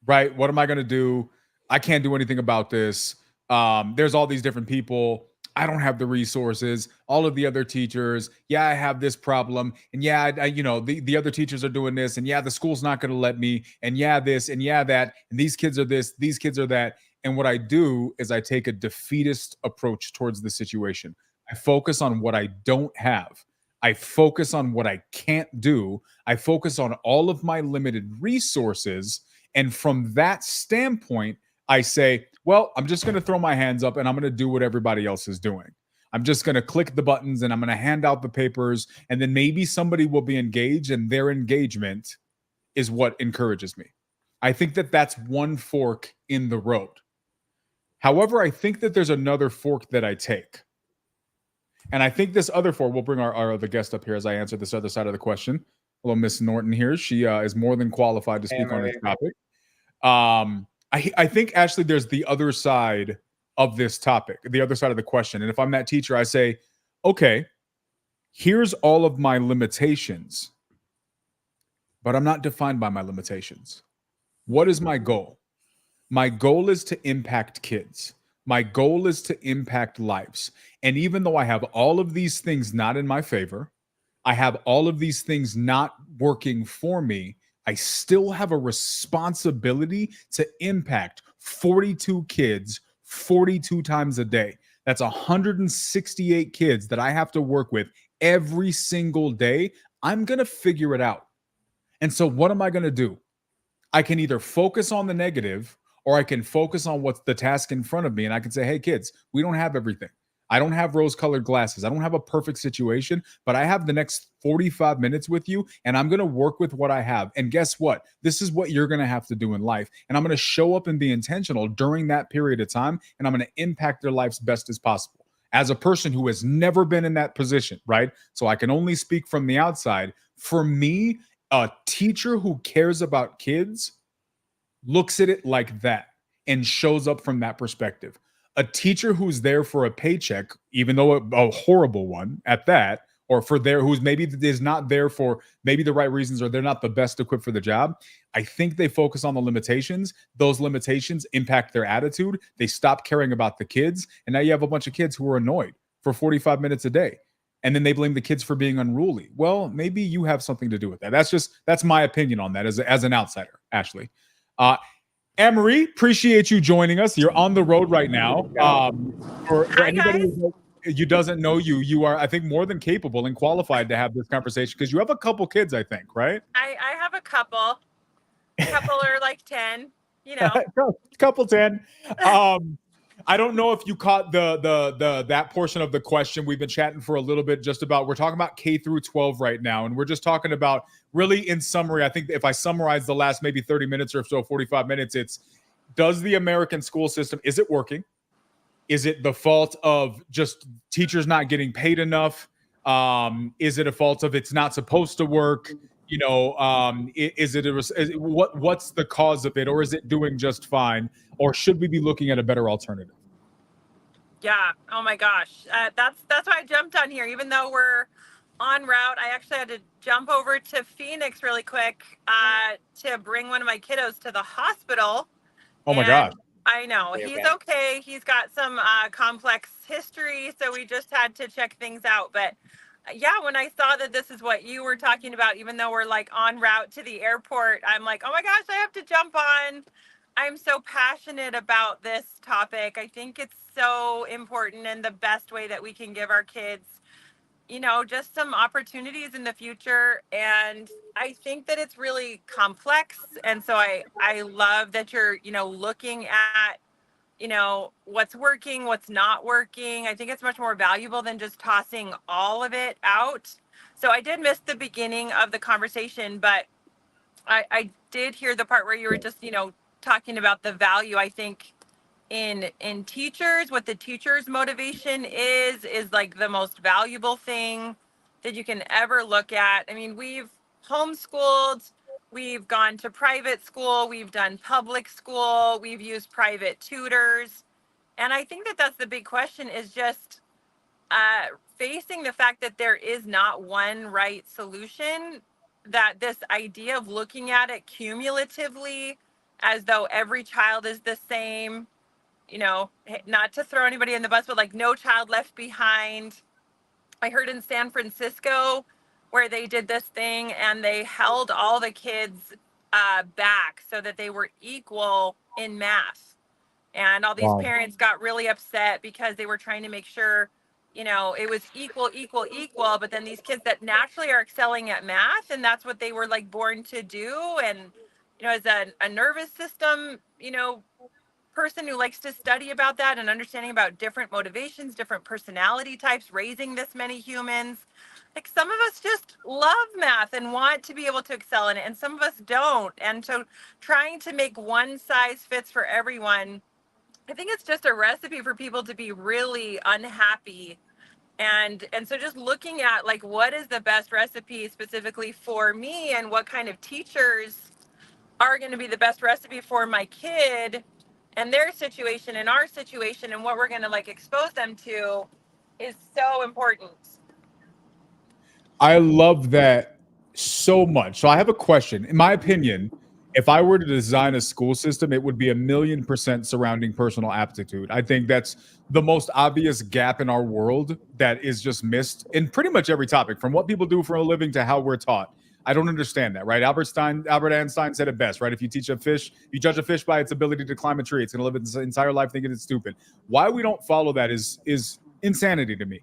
right? What am I going to do? I can't do anything about this. There's all these different people. I don't have the resources. All of the other teachers, yeah, I have this problem. And yeah, the other teachers are doing this. And yeah, the school's not going to let me. And yeah, this and yeah, that. And these kids are this, these kids are that. And what I do is I take a defeatist approach towards the situation. I focus on what I don't have. I focus on what I can't do. I focus on all of my limited resources. And from that standpoint, I say, well, I'm just going to throw my hands up and I'm going to do what everybody else is doing. I'm just going to click the buttons and I'm going to hand out the papers. And then maybe somebody will be engaged and their engagement is what encourages me. I think that that's one fork in the road. However, I think that there's another fork that I take. And I think this other fork, we'll bring our other guest up here as I answer this other side of the question. Hello, Miss Norton here. She is more than qualified to speak on this topic. I think, Ashley, there's the other side of this topic, the other side of the question. And if I'm that teacher, I say, okay, here's all of my limitations, but I'm not defined by my limitations. What is my goal? My goal is to impact kids. My goal is to impact lives. And even though I have all of these things not in my favor, I have all of these things not working for me, I still have a responsibility to impact 42 kids 42 times a day. That's 168 kids that I have to work with every single day. I'm going to figure it out. And so what am I going to do? I can either focus on the negative or I can focus on what's the task in front of me. And I can say, hey, kids, we don't have everything. I don't have rose-colored glasses. I don't have a perfect situation, but I have the next 45 minutes with you, and I'm going to work with what I have. And guess what? This is what you're going to have to do in life. And I'm going to show up and be intentional during that period of time, and I'm going to impact their lives best as possible. As a person who has never been in that position, right? So I can only speak from the outside. For me, a teacher who cares about kids looks at it like that and shows up from that perspective. A teacher who's there for a paycheck, even though a horrible one at that, or for there who's maybe is not there for maybe the right reasons, or they're not the best equipped for the job. I think they focus on the limitations. Those limitations impact their attitude. They stop caring about the kids. And now you have a bunch of kids who are annoyed for 45 minutes a day. And then they blame the kids for being unruly. Well, maybe you have something to do with that. That's my opinion on that as an outsider, Ashley. Anne-Marie, appreciate you joining us. You're on the road right now. For anybody who doesn't know you, you are, I think, more than capable and qualified to have this conversation because you have a couple kids, I think, right? I have a couple. A couple are like 10, you know. Couple 10. I don't know if you caught that portion of the question. We've been chatting for a little bit just about, we're talking about K through 12 right now. And we're just talking about, really in summary, I think if I summarize the last maybe 30 minutes or so, 45 minutes, it's, does the American school system, is it working? Is it the fault of just teachers not getting paid enough? Is it a fault of it's not supposed to work? You know, what's the cause of it, or is it doing just fine, or should we be looking at a better alternative? Yeah. Oh my gosh. That's why I jumped on here, even though we're en route. I actually had to jump over to Phoenix really quick to bring one of my kiddos to the hospital. Oh my gosh. I know. He's okay. He's got some complex history, so we just had to check things out. But yeah, when I saw that this is what you were talking about, even though we're like en route to the airport, I'm like, oh my gosh, I have to jump on. I'm so passionate about this topic. I think it's so important, and the best way that we can give our kids, you know, just some opportunities in the future. And I think that it's really complex. And so I love that you're, you know, looking at, you know, what's working, what's not working. I think it's much more valuable than just tossing all of it out. So I did miss the beginning of the conversation, but I did hear the part where you were just, you know, talking about the value, I think, in teachers, what the teacher's motivation is like the most valuable thing that you can ever look at. I mean, we've homeschooled, we've gone to private school, we've done public school, we've used private tutors. And I think that that's the big question, is just facing the fact that there is not one right solution, that this idea of looking at it cumulatively as though every child is the same, you know, not to throw anybody in the bus, but like no child left behind. I heard in San Francisco where they did this thing and they held all the kids back so that they were equal in math. And all these parents got really upset because they were trying to make sure, you know, it was equal. But then these kids that naturally are excelling at math, and that's what they were like born to do. And, you know, as a nervous system, you know, person who likes to study about that and understanding about different motivations, different personality types, raising this many humans. Like, some of us just love math and want to be able to excel in it, and some of us don't. And so trying to make one size fits for everyone, I think it's just a recipe for people to be really unhappy. And so just looking at like, what is the best recipe specifically for me, and what kind of teachers are going to be the best recipe for my kid and their situation and our situation, and what we're going to like expose them to, is so important. I love that so much. So I have a question. In my opinion, if I were to design a school system, it would be 1,000,000% surrounding personal aptitude. I think that's the most obvious gap in our world that is just missed in pretty much every topic, from what people do for a living to how we're taught. I don't understand that, right? Albert Einstein said it best, right? If you teach a fish, you judge a fish by its ability to climb a tree, it's going to live its entire life thinking it's stupid. Why we don't follow that is insanity to me.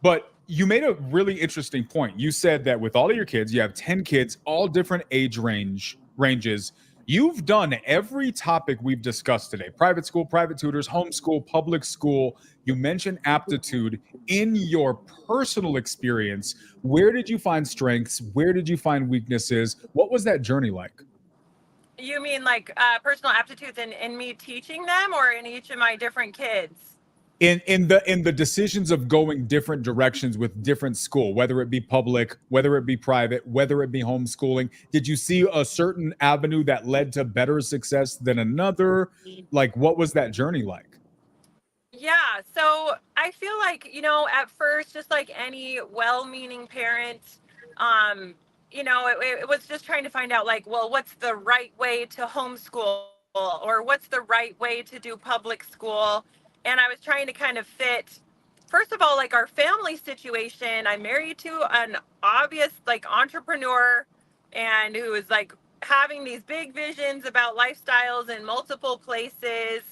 But you made a really interesting point. You said that with all of your kids, you have 10 kids, all different age ranges. You've done every topic we've discussed today: private school, private tutors, homeschool, public school. You mentioned aptitude. In your personal experience, where did you find strengths? Where did you find weaknesses? What was that journey like? You mean like personal aptitudes in me teaching them, or in each of my different kids? In the decisions of going different directions with different school, whether it be public, whether it be private, whether it be homeschooling, did you see a certain avenue that led to better success than another? Like, what was that journey like? Yeah, so I feel like, you know, at first, just like any well-meaning parent, you know, it was just trying to find out like, well, what's the right way to homeschool, or what's the right way to do public school? And I was trying to kind of fit, first of all, like our family situation. I'm married to an obvious like entrepreneur, and who is like having these big visions about lifestyles in multiple places.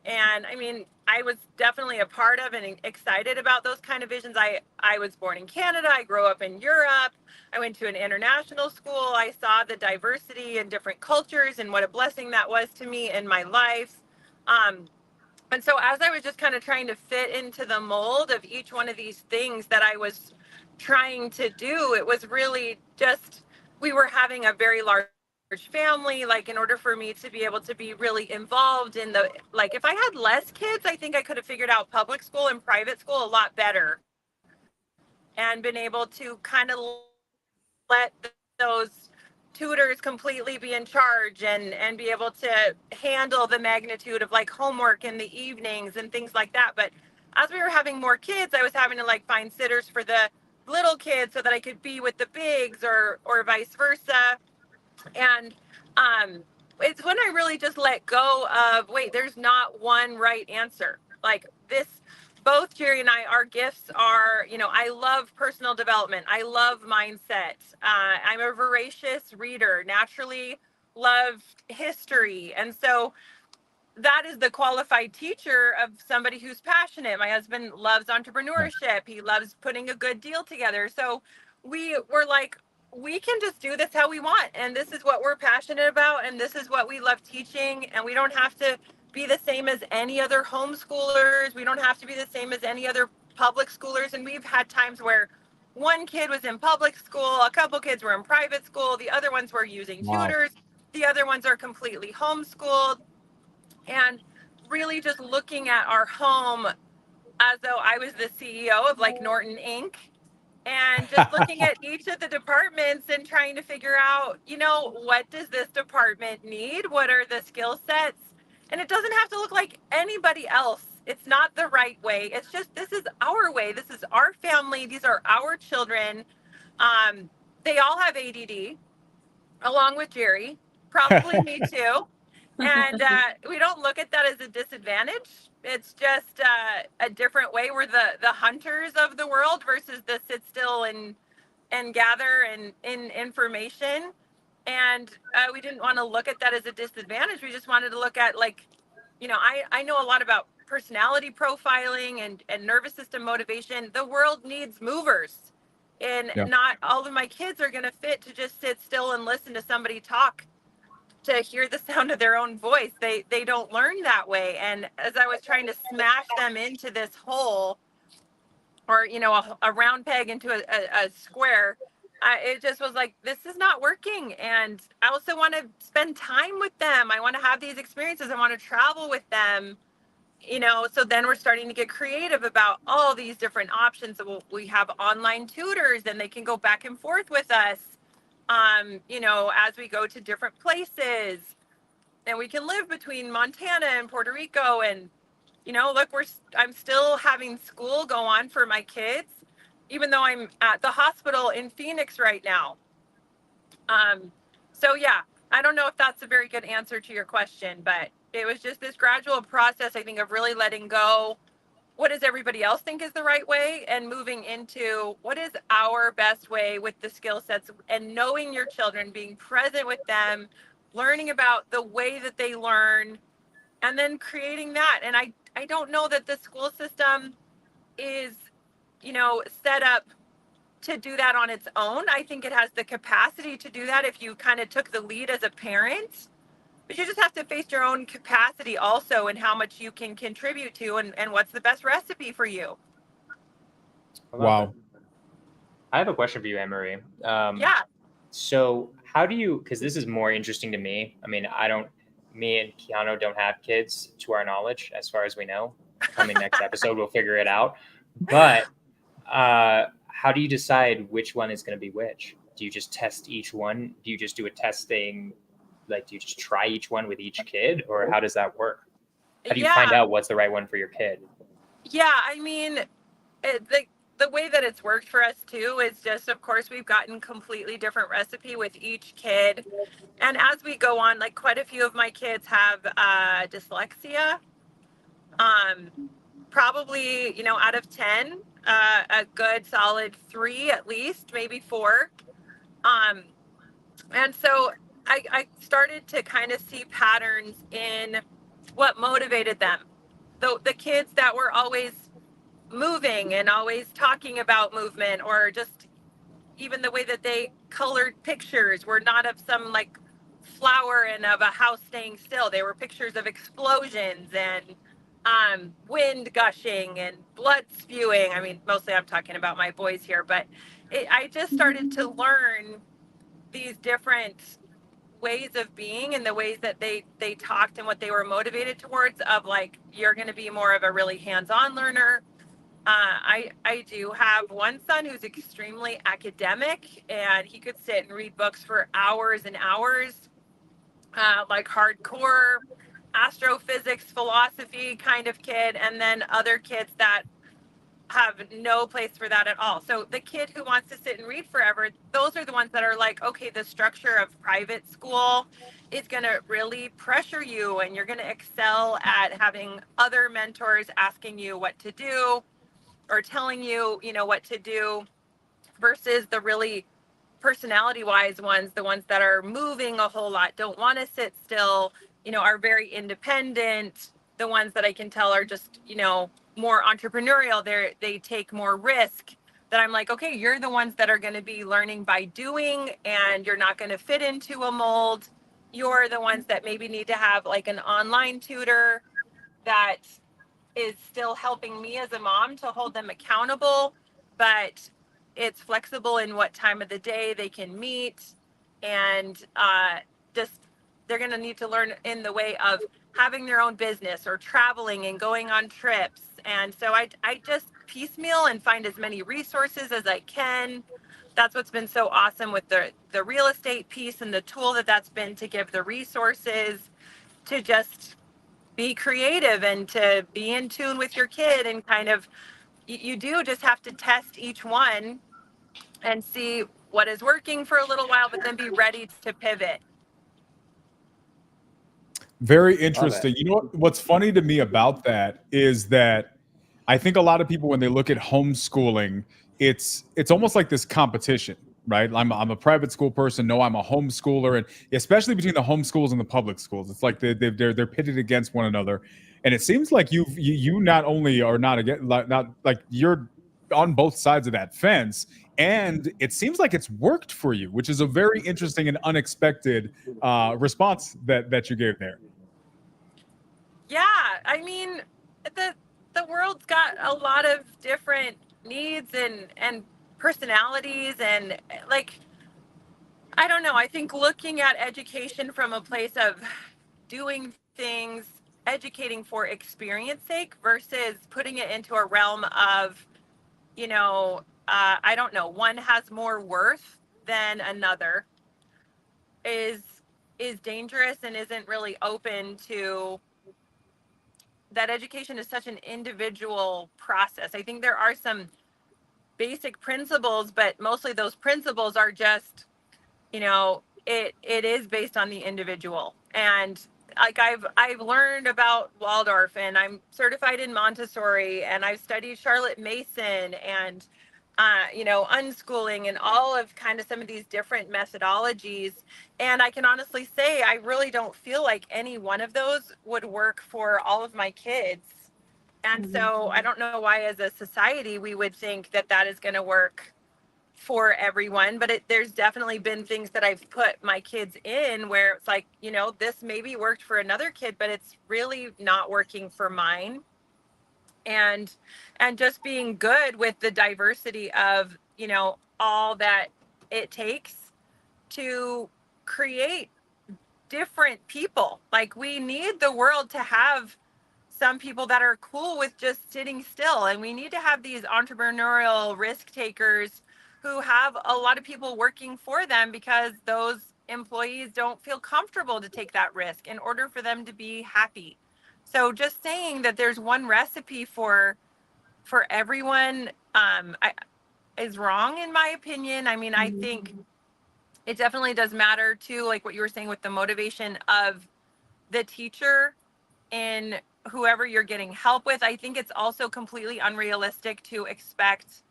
And I mean, I was definitely a part of and excited about those kind of visions. I was born in Canada. I grew up in Europe. I went to an international school. I saw the diversity in different cultures, and what a blessing that was to me in my life. And so as I was just kind of trying to fit into the mold of each one of these things that I was trying to do, it was really just, we were having a very large family. Like, in order for me to be able to be really involved in the, like, if I had less kids, I think I could have figured out public school and private school a lot better, and been able to kind of let those tutors completely be in charge, and be able to handle the magnitude of like homework in the evenings and things like that. But as we were having more kids, I was having to like find sitters for the little kids so that I could be with the bigs, or vice versa. And it's when I really just let go of, wait, there's not one right answer. Like this, both Jerry and I, our gifts are, I love personal development. I love mindset. I'm a voracious reader, naturally love history. And so that is the qualified teacher of somebody who's passionate. My husband loves entrepreneurship. He loves putting a good deal together. So we were like, we can just do this how we want. And this is what we're passionate about. And this is what we love teaching. And we don't have to be the same as any other homeschoolers. We don't have to be the same as any other public schoolers. And we've had times where one kid was in public school, a couple kids were in private school, the other ones were using tutors, the other ones are completely homeschooled. And really just looking at our home as though I was the CEO of like Norton Inc. And just looking at each of the departments and trying to figure out, what does this department need? What are the skill sets? And it doesn't have to look like anybody else. It's not the right way. It's just, this is our way. This is our family. These are our children. They all have ADD, along with Jerry, probably me too. And we don't look at that as a disadvantage. It's just a different way. We're the hunters of the world versus the sit still and gather and in information. And we didn't want to look at that as a disadvantage. We just wanted to look at I know a lot about personality profiling and nervous system motivation. The world needs movers. And not all of my kids are going to fit to just sit still and listen to somebody talk, to hear the sound of their own voice. They don't learn that way. And as I was trying to smash them into this hole, or a round peg into a square, it just was like, this is not working. And I also want to spend time with them. I want to have these experiences. I want to travel with them. So then we're starting to get creative about all these different options. So we have online tutors, and they can go back and forth with us, as we go to different places. And we can live between Montana and Puerto Rico. And, look, I'm still having school go on for my kids, even though I'm at the hospital in Phoenix right now. So yeah, I don't know if that's a very good answer to your question, but it was just this gradual process, I think, of really letting go what does everybody else think is the right way, and moving into what is our best way with the skill sets, and knowing your children, being present with them, learning about the way that they learn, and then creating that. And I don't know that the school system is, set up to do that on its own. I think it has the capacity to do that if you kind of took the lead as a parent. But you just have to face your own capacity also, and how much you can contribute to, and what's the best recipe for you. Wow. I have a question for you, Anne-Marie. Yeah. So how do you, because this is more interesting to me. I mean, me and Keanu don't have kids to our knowledge, as far as we know. Coming next episode, we'll figure it out. But how do you decide which one is going to be which? Do you just test each one? Do you just do a testing? Like, do you just try each one with each kid, or how does that work? How do you find out what's the right one for your kid? Yeah, I mean, the way that it's worked for us too is just, of course, we've gotten completely different recipe with each kid. And as we go on, like, quite a few of my kids have dyslexia. Probably, out of 10, a good solid 3 at least, maybe 4. And so I started to kind of see patterns in what motivated them. The kids that were always moving and always talking about movement, or just even the way that they colored pictures were not of some like flower and of a house staying still. They were pictures of explosions and wind gushing and blood spewing. I mean, mostly I'm talking about my boys here, but I just started to learn these different ways of being, and the ways that they talked and what they were motivated towards, of like, you're going to be more of a really hands-on learner. I do have one son who's extremely academic, and he could sit and read books for hours and hours, like hardcore astrophysics, philosophy kind of kid. And then other kids that have no place for that at all. So the kid who wants to sit and read forever, those are the ones that are like, okay, the structure of private school is going to really pressure you, and you're going to excel at having other mentors asking you what to do or telling you, you know, what to do, versus the really personality wise ones, the ones that are moving a whole lot, don't want to sit still, you know, are very independent, the ones that I can tell are just, you know, more entrepreneurial, they take more risk, that I'm like, okay, you're the ones that are going to be learning by doing, and you're not going to fit into a mold. You're the ones that maybe need to have like an online tutor that is still helping me as a mom to hold them accountable, but it's flexible in what time of the day they can meet, and just they're going to need to learn in the way of having their own business or traveling and going on trips. And so I just piecemeal and find as many resources as I can. That's what's been so awesome with the real estate piece, and the tool that's been to give the resources to just be creative and to be in tune with your kid, and kind of, you do just have to test each one and see what is working for a little while, but then be ready to pivot. Very interesting. You know what's funny to me about that is that I think a lot of people, when they look at homeschooling, it's almost like this competition, right? I'm a private school person. No, I'm a homeschooler, and especially between the homeschools and the public schools, it's like they're pitted against one another. And it seems like you not only are not like you're on both sides of that fence, and it seems like it's worked for you, which is a very interesting and unexpected response that you gave there. Yeah, I mean, the world's got a lot of different needs and personalities, and like, I don't know, I think looking at education from a place of doing things, educating for experience sake, versus putting it into a realm of, you know, I don't know, one has more worth than another, is dangerous, and isn't really open to that. Education is such an individual process. I think there are some basic principles, but mostly those principles are just, you know, it is based on the individual. And like, I've learned about Waldorf, and I'm certified in Montessori, and I've studied Charlotte Mason, and you know, unschooling, and all of kind of some of these different methodologies. And I can honestly say I really don't feel like any one of those would work for all of my kids. And so I don't know why as a society we would think that that is going to work for everyone, but there's definitely been things that I've put my kids in where it's like, you know, this maybe worked for another kid, but it's really not working for mine. And just being good with the diversity of, you know, all that it takes to create different people. Like, we need the world to have some people that are cool with just sitting still, and we need to have these entrepreneurial risk takers who have a lot of people working for them, because those employees don't feel comfortable to take that risk in order for them to be happy. So just saying that there's one recipe for everyone is wrong, in my opinion. I mean, I think it definitely does matter too, like what you were saying with the motivation of the teacher in whoever you're getting help with. I think it's also completely unrealistic to expect,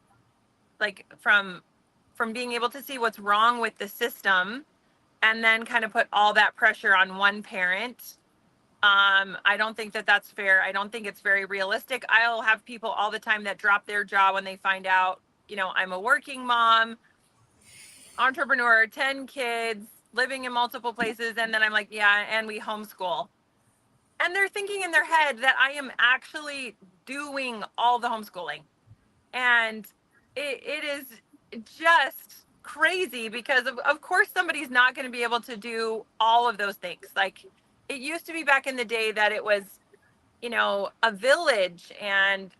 like, from being able to see what's wrong with the system and then kind of put all that pressure on one parent. I don't think that that's fair. I don't think it's very realistic. I'll have people all the time that drop their job when they find out, you know, I'm a working mom, entrepreneur, 10 kids, living in multiple places. And then I'm like, yeah, and we homeschool. And they're thinking in their head that I am actually doing all the homeschooling. And it is just crazy, because of course somebody's not going to be able to do all of those things. Like, it used to be back in the day that it was, you know, a village, and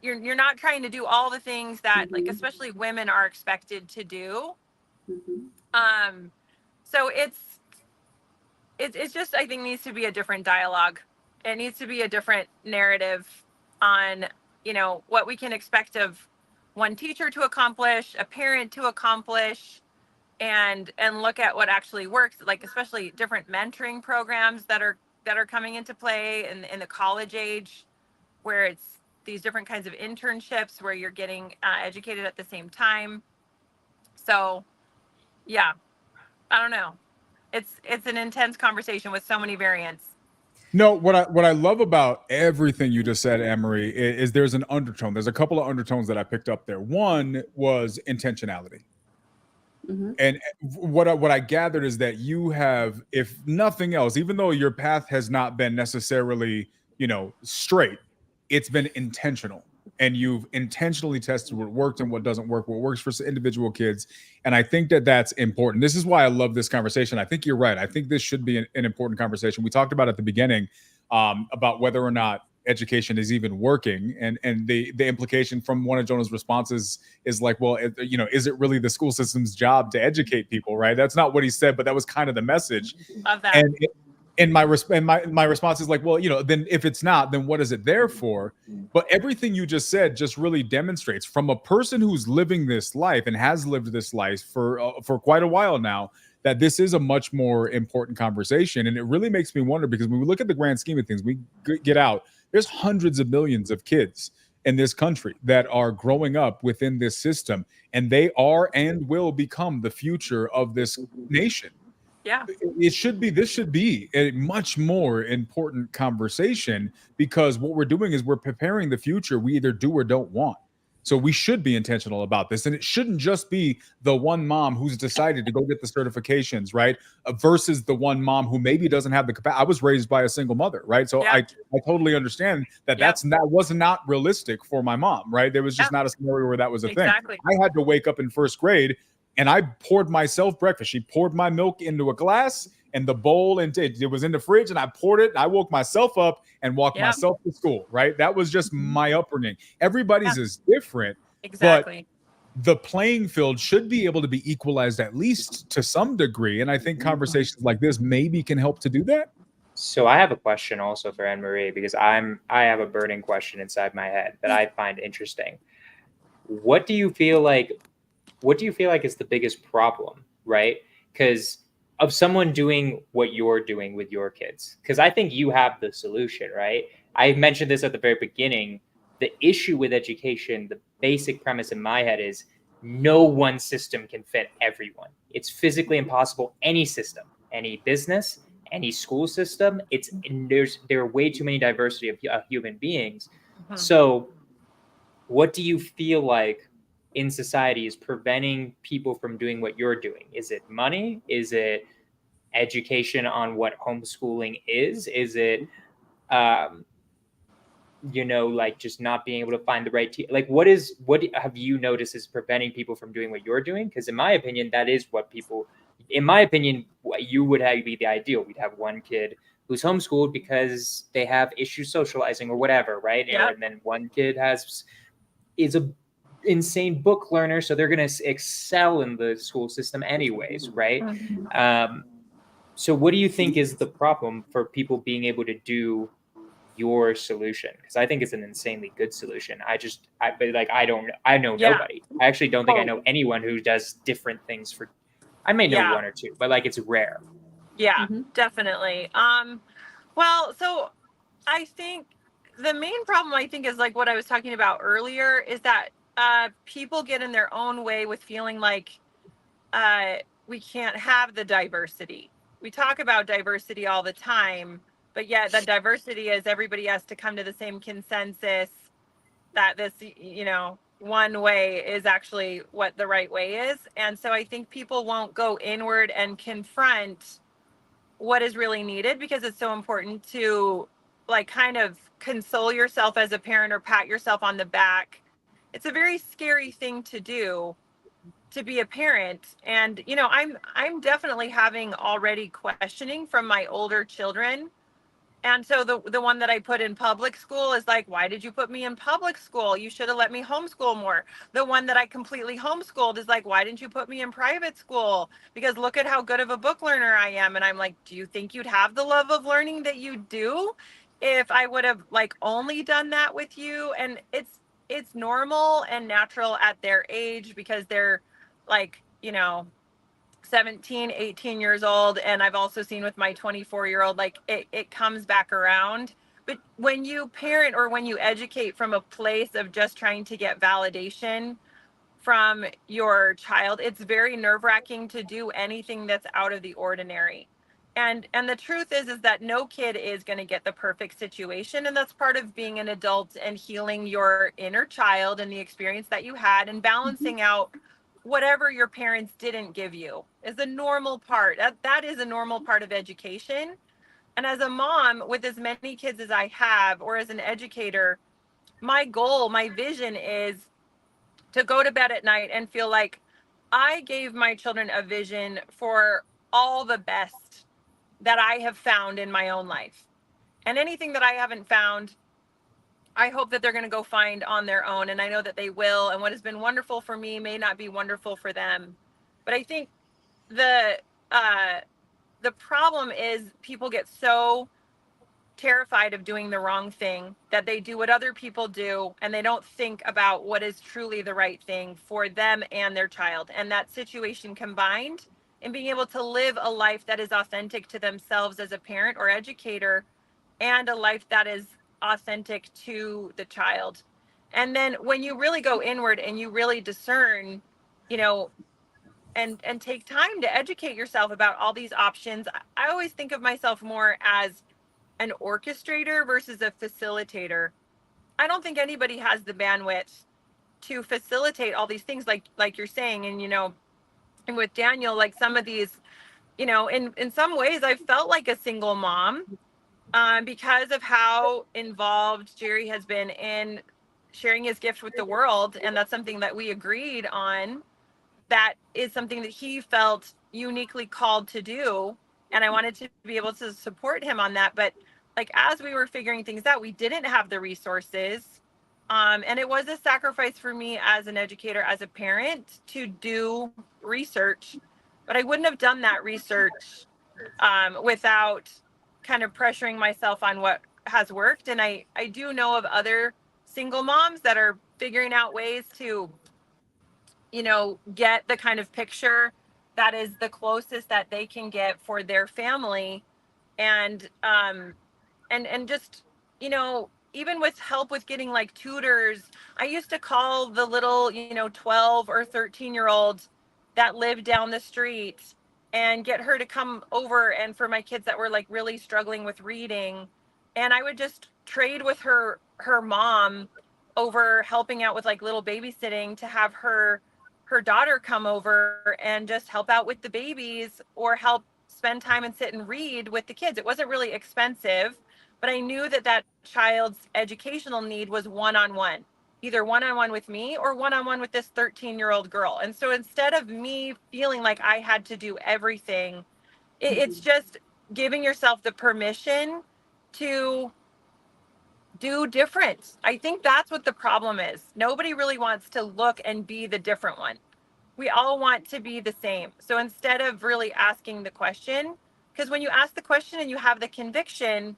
you're not trying to do all the things that, like, especially women are expected to do. So it's just, I think, needs to be a different dialogue. It needs to be a different narrative on what we can expect of one teacher to accomplish, a parent to accomplish, and look at what actually works, like especially different mentoring programs that are coming into play in the college age, where it's these different kinds of internships where you're getting educated at the same time. So yeah, I don't know. It's an intense conversation with so many variants. No, what I love about everything you just said, Anne-Marie, is there's an undertone. There's a couple of undertones that I picked up there. One was intentionality. Mm-hmm. And what I gathered is that you have, if nothing else, even though your path has not been necessarily, straight, it's been intentional. And you've intentionally tested what worked and what doesn't work, what works for individual kids. And I think that that's important. This is why I love this conversation. I think you're right. I think this should be an important conversation. We talked about at the beginning about whether or not education is even working, and the implication from one of Jonah's responses is like, well, is it really the school system's job to educate people, right? That's not what he said, but that was kind of the message. Love that. And my response is like, well, then if it's not, then what is it there for? But everything you just said just really demonstrates, from a person who's living this life and has lived this life for quite a while now, that this is a much more important conversation. And it really makes me wonder, because when we look at the grand scheme of things, we get out, there's hundreds of millions of kids in this country that are growing up within this system, and they are and will become the future of this nation. Yeah, this should be a much more important conversation, because what we're doing is we're preparing the future we either do or don't want. So we should be intentional about this. And it shouldn't just be the one mom who's decided to go get the certifications, right? Versus the one mom who maybe doesn't have the capacity. I was raised by a single mother, right? So I totally understand that that was not realistic for my mom, right? There was just not a scenario where that was a thing. I had to wake up in first grade and I poured myself breakfast. She poured my milk into a glass and the bowl, and it was in the fridge, and I poured it. And I woke myself up and walked myself to school, right? That was just my upbringing. Everybody's is different. Exactly. But the playing field should be able to be equalized, at least to some degree. And I think conversations like this maybe can help to do that. So I have a question also for Anne-Marie, because I have a burning question inside my head that I find interesting. What do you feel like is the biggest problem, right? Because of someone doing what you're doing with your kids, because I think you have the solution, right? I mentioned this at the very beginning. The issue with education, the basic premise in my head is no one system can fit everyone. It's physically impossible. Any system, any business, any school system, there are way too many diversity of human beings. Mm-hmm. So what do you feel like in society is preventing people from doing what you're doing? Is it money? Is it education on what homeschooling is? Is it, like just not being able to find the right what have you noticed is preventing people from doing what you're doing? Because in my opinion, that is what you would have be the ideal. We'd have one kid who's homeschooled because they have issues socializing or whatever, right? Yeah. And then one kid is a insane book learner, so they're going to excel in the school system anyways, right? Mm-hmm. So what do you think is the problem for people being able to do your solution? Because I think it's an insanely good solution. I know nobody. I actually don't think I know anyone who does different things I may know one or two, but it's rare. Yeah, definitely. Well, so I think the main problem is what I was talking about earlier, is that people get in their own way with feeling like we can't have the diversity. We talk about diversity all the time, but yet the diversity is everybody has to come to the same consensus that this, one way is actually what the right way is. And so I think people won't go inward and confront what is really needed, because it's so important to kind of console yourself as a parent or pat yourself on the back. It's a very scary thing to do, to be a parent. And, I'm definitely having already questioning from my older children. And so the one that I put in public school is like, why did you put me in public school? You should have let me homeschool more. The one that I completely homeschooled is like, why didn't you put me in private school? Because look at how good of a book learner I am. And I'm like, do you think you'd have the love of learning that you do if I would have only done that with you? And it's it's normal and natural at their age because they're like, 17, 18 years old. And I've also seen with my 24-year-old, like it comes back around. But when you parent or when you educate from a place of just trying to get validation from your child, it's very nerve-wracking to do anything that's out of the ordinary. And the truth is that no kid is going to get the perfect situation, and that's part of being an adult and healing your inner child and the experience that you had and balancing out whatever your parents didn't give you is a normal part. That is a normal part of education. And as a mom with as many kids as I have, or as an educator, my goal, my vision is to go to bed at night and feel like I gave my children a vision for all the best that I have found in my own life. And anything that I haven't found, I hope that they're going to go find on their own. And I know that they will. And what has been wonderful for me may not be wonderful for them. But I think the problem is people get so terrified of doing the wrong thing that they do what other people do, and they don't think about what is truly the right thing for them and their child. And that situation combined and being able to live a life that is authentic to themselves as a parent or educator, and a life that is authentic to the child. And then when you really go inward and you really discern, and take time to educate yourself about all these options, I always think of myself more as an orchestrator versus a facilitator. I don't think anybody has the bandwidth to facilitate all these things like you're saying. And with Daniel, like some of these, in some ways I felt like a single mom because of how involved Jerry has been in sharing his gift with the world. And that's something that we agreed on. That is something that he felt uniquely called to do. And I wanted to be able to support him on that. But like, as we were figuring things out, we didn't have the resources. And it was a sacrifice for me as an educator, as a parent, to do research. But I wouldn't have done that research without kind of pressuring myself on what has worked. And I do know of other single moms that are figuring out ways to, get the kind of picture that is the closest that they can get for their family. And just, even with help with getting like tutors, I used to call the little, 12 or 13-year-old that lived down the street and get her to come over, and for my kids that were like really struggling with reading. And I would just trade with her mom over helping out with like little babysitting, to have her daughter come over and just help out with the babies or help spend time and sit and read with the kids. It wasn't really expensive, but I knew that child's educational need was one-on-one, either one-on-one with me or one-on-one with this 13-year-old girl. And so instead of me feeling like I had to do everything, it's just giving yourself the permission to do different. I think that's what the problem is. Nobody really wants to look and be the different one. We all want to be the same. So instead of really asking the question, because when you ask the question and you have the conviction,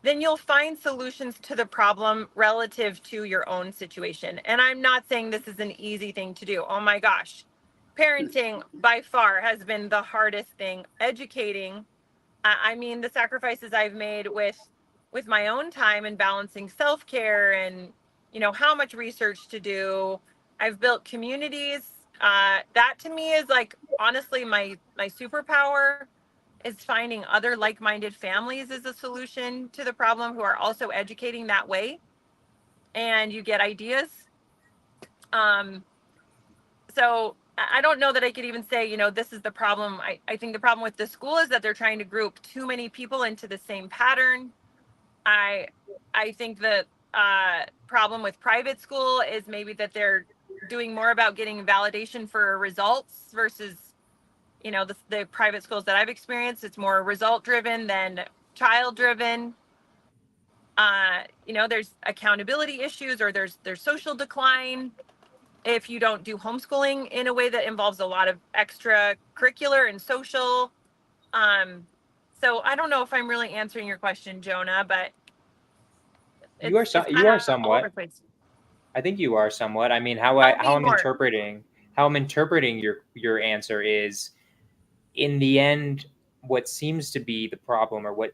then you'll find solutions to the problem relative to your own situation. And I'm not saying this is an easy thing to do. Oh my gosh. Parenting by far has been the hardest thing. Educating, I mean, the sacrifices I've made with my own time and balancing self-care and, how much research to do. I've built communities. That to me is like, honestly, my superpower is finding other like-minded families as a solution to the problem, who are also educating that way. And you get ideas. So I don't know that I could even say, this is the problem. I think the problem with the school is that they're trying to group too many people into the same pattern. I think the problem with private school is maybe that they're doing more about getting validation for results versus, the private schools that I've experienced. It's more result driven than child driven. There's accountability issues, or there's social decline if you don't do homeschooling in a way that involves a lot of extracurricular and social. So I don't know if I'm really answering your question, Jonah, but you are somewhat. I think you are somewhat. I mean, how I'm interpreting your answer is, in the end, what seems to be the problem, or what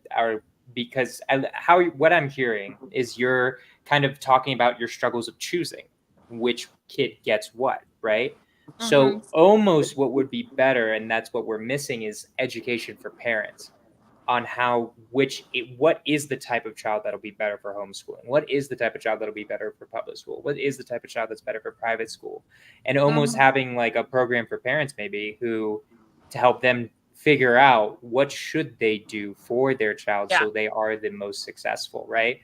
what I'm hearing is you're kind of talking about your struggles of choosing which kid gets what, right? So almost what would be better, and that's what we're missing, is education for parents on what is the type of child that'll be better for homeschooling, what is the type of child that'll be better for public school, what is the type of child that's better for private school, and almost having like a program for parents maybe to help them figure out what should they do for their child so they are the most successful, right?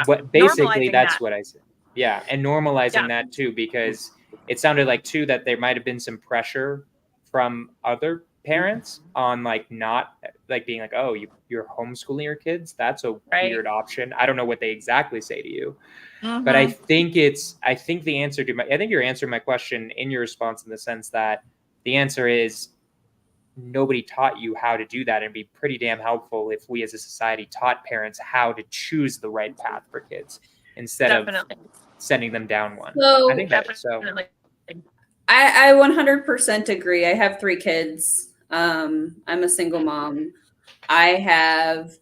But basically that's what I said. Yeah, and normalizing that too, because it sounded like too that there might have been some pressure from other parents on like not like being like, oh, you're homeschooling your kids, that's a weird option. I don't know what they exactly say to you, but I think you're answering my question in your response, in the sense that the answer is nobody taught you how to do that, and it'd be pretty damn helpful if we as a society taught parents how to choose the right path for kids instead of sending them down one. So, I think that so. I 100% agree. I have 3 kids. I'm a single mom. I have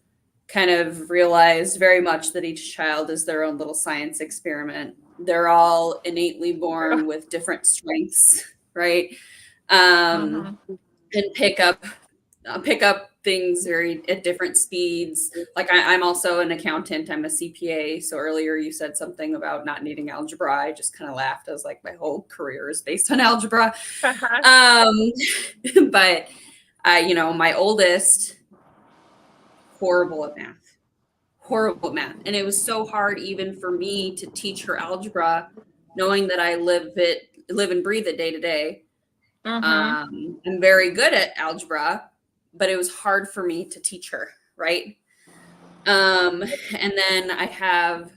kind of realized very much that each child is their own little science experiment. They're all innately born with different strengths, right? And pick up things very at different speeds. Like I'm also an accountant. I'm a CPA. So earlier you said something about not needing algebra. I just kind of laughed. I was like, my whole career is based on algebra. But my oldest, horrible at math. And it was so hard even for me to teach her algebra, knowing that I live and breathe it day to day. I'm very good at algebra, but it was hard for me to teach her, right? And then I have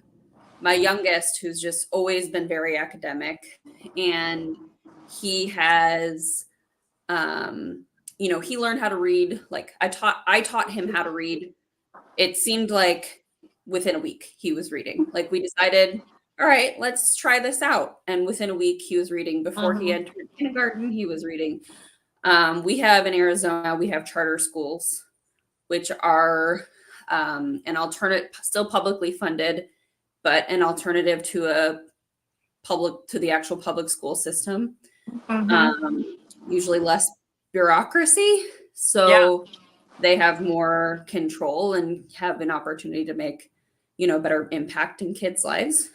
my youngest, who's just always been very academic, and he has, he learned how to read. Like I taught him how to read. It seemed like within a week he was reading. Like we decided, all right, let's try this out. And within a week he was reading. Before he entered kindergarten, he was reading. We have in Arizona, we have charter schools, which are an alternate, still publicly funded, but an alternative to the actual public school system. Usually less bureaucracy. So they have more control and have an opportunity to make, better impact in kids' lives.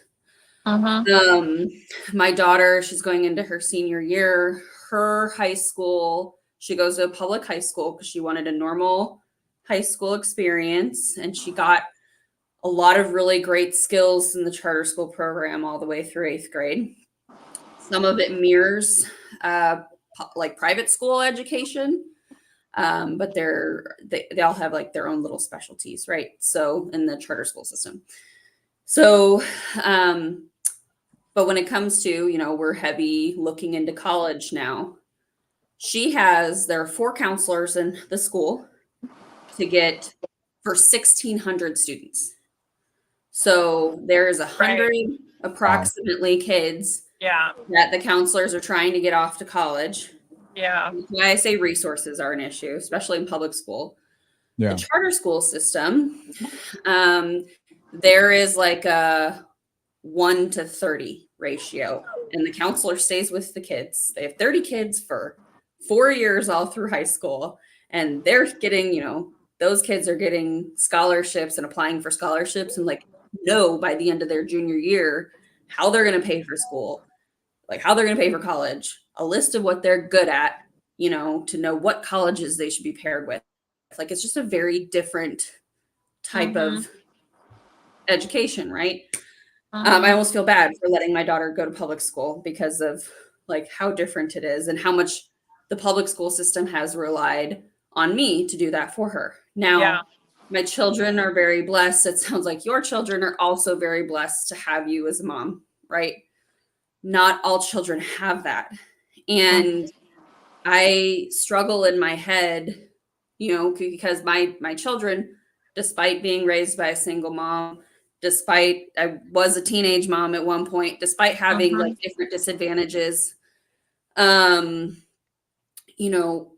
My daughter, she's going into her senior year. Her high school, she goes to a public high school because she wanted a normal high school experience, and she got a lot of really great skills in the charter school program all the way through 8th grade. Some of it mirrors like private school education, but they all have like their own little specialties, right? So in the charter school system. So, but when it comes to, we're heavy looking into college now. There are 4 counselors in the school to get for 1,600 students. So there is 100 approximately kids that the counselors are trying to get off to college. Yeah. That's why I say resources are an issue, especially in public school. Yeah. The charter school system, there is like a 1-to-30 ratio, and the counselor stays with the kids. They have 30 kids for 4 years all through high school, and they're getting, those kids are getting scholarships and applying for scholarships, and by the end of their junior year how they're going to pay for school, like how they're going to pay for college, a list of what they're good at, to know what colleges they should be paired with. Like it's just a very different type of education, right? I almost feel bad for letting my daughter go to public school because of like how different it is and how much the public school system has relied on me to do that for her. Now, my children are very blessed. It sounds like your children are also very blessed to have you as a mom, right? Not all children have that. And I struggle in my head, because my children, despite being raised by a single mom, despite I was a teenage mom at one point, despite having like different disadvantages, you know,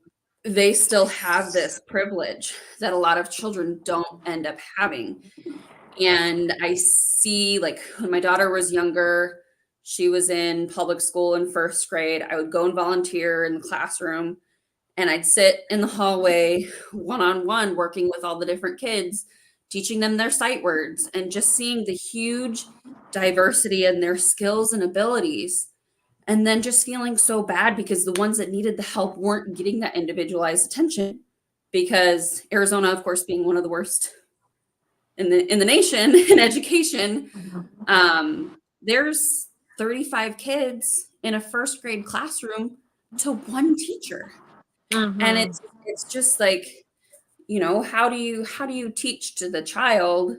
they still have this privilege that a lot of children don't end up having. And I see, like, when my daughter was younger, she was in public school in first grade. I would go and volunteer in the classroom, and I'd sit in the hallway one-on-one working with all the different kids, teaching them their sight words and just seeing the huge diversity in their skills and abilities. And then just feeling so bad because the ones that needed the help weren't getting that individualized attention, because Arizona, of course, being one of the worst in the nation in education, there's 35 kids in a first grade classroom to one teacher. And it's just like, you know, how do you teach to the child,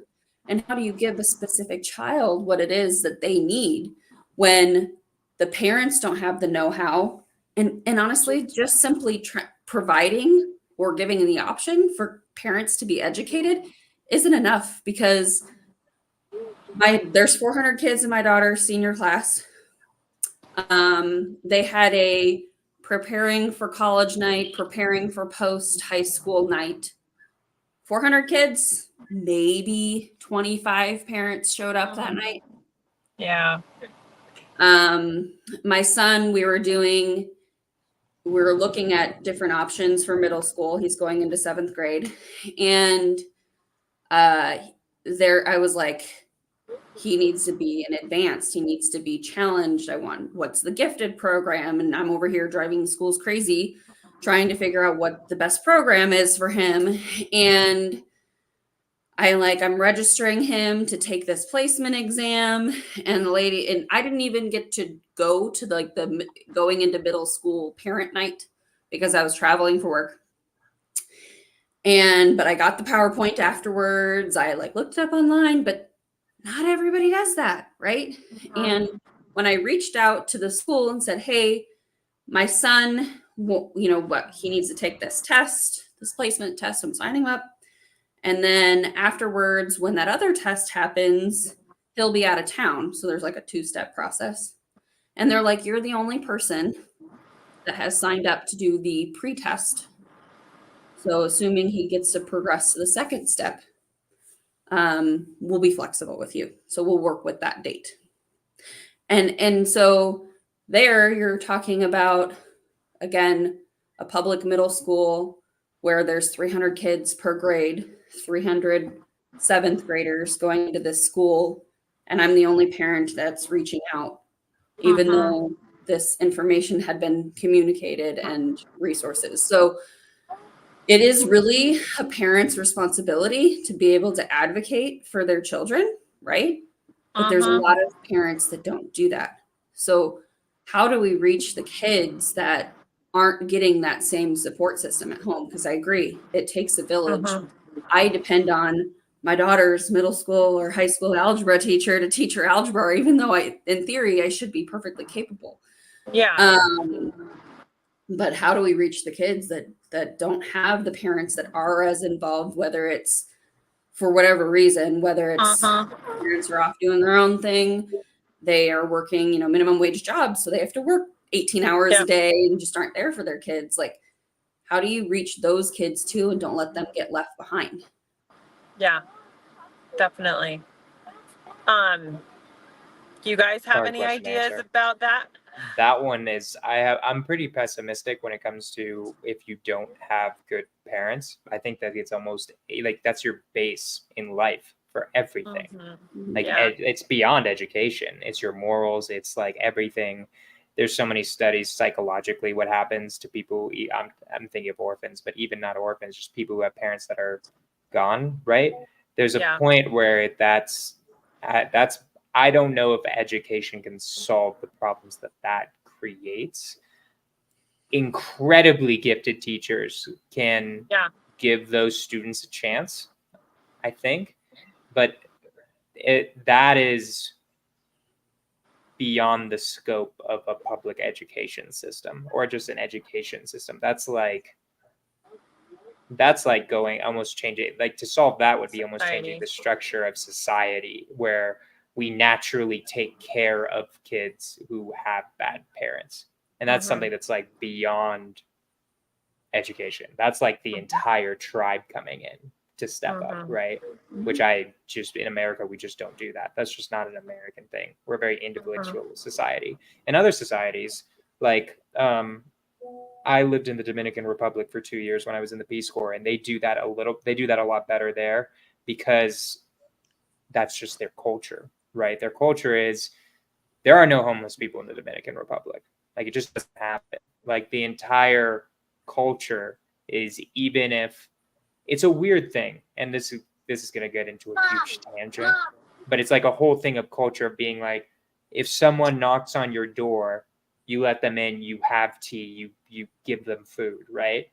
and how do you give a specific child what it is that they need when the parents don't have the know-how? And honestly, just simply providing or giving the option for parents to be educated isn't enough, because there's 400 kids in my daughter's senior class. They had a preparing for college night, preparing for post high school night. 400 kids, maybe 25 parents showed up that night. Yeah. My son, we were looking at different options for middle school. He's going into 7th grade. And I was like, he needs to be in advanced. He needs to be challenged. What's the gifted program? And I'm over here driving the schools crazy, trying to figure out what the best program is for him. And I'm registering him to take this placement exam, and I didn't even get to go to the going into middle school parent night because I was traveling for work. But I got the PowerPoint afterwards. I looked it up online, but not everybody does that, right? And when I reached out to the school and said, hey, my son, he needs to take this test, this placement test, I'm signing him up. And then afterwards, when that other test happens, he'll be out of town. So there's a 2-step process. And they're like, you're the only person that has signed up to do the pre-test. So assuming he gets to progress to the 2nd step, we'll be flexible with you. So we'll work with that date. And so there you're talking about, again, a public middle school where there's 300 kids per grade, 300 7th graders going to this school. And I'm the only parent that's reaching out, even though this information had been communicated and resources. So it is really a parent's responsibility to be able to advocate for their children, right? But there's a lot of parents that don't do that. So how do we reach the kids that aren't getting that same support system at home? Because I agree, it takes a village. I depend on my daughter's middle school or high school algebra teacher to teach her algebra, even though in theory, I should be perfectly capable. Yeah. But how do we reach the kids that don't have the parents that are as involved, whether it's for whatever reason, whether it's parents are off doing their own thing, they are working, minimum wage jobs, so they have to work 18 hours a day and just aren't there for their kids. How do you reach those kids too and don't let them get left behind? Yeah, definitely. Do you guys have any ideas about that? That one is, I'm pretty pessimistic when it comes to if you don't have good parents. I think that it's almost that's your base in life for everything. It's beyond education. It's your morals. It's everything. There's so many studies psychologically what happens to people. I'm thinking of orphans, but even not orphans, just people who have parents that are gone, right? There's a point where that's I don't know if education can solve the problems that creates. Incredibly gifted teachers can give those students a chance, I think, but that is beyond the scope of a public education system or just an education system. That's that's like almost changing, like to solve that would be almost changing the structure of society where we naturally take care of kids who have bad parents. And that's something that's like beyond education. That's like the entire tribe coming in to step up, right? Which in America, we just don't do that. That's just not an American thing. We're a very individual society. In other societies, like I lived in the Dominican Republic for 2 years when I was in the Peace Corps, and they do that a lot better there because that's just their culture, right? Their culture is there are no homeless people in the Dominican Republic. Like it just doesn't happen. Like the entire culture is, even if it's a weird thing, and this is going to get into a huge tangent, but it's like a whole thing of culture of being like, if someone knocks on your door, you let them in, you have tea, you give them food, right?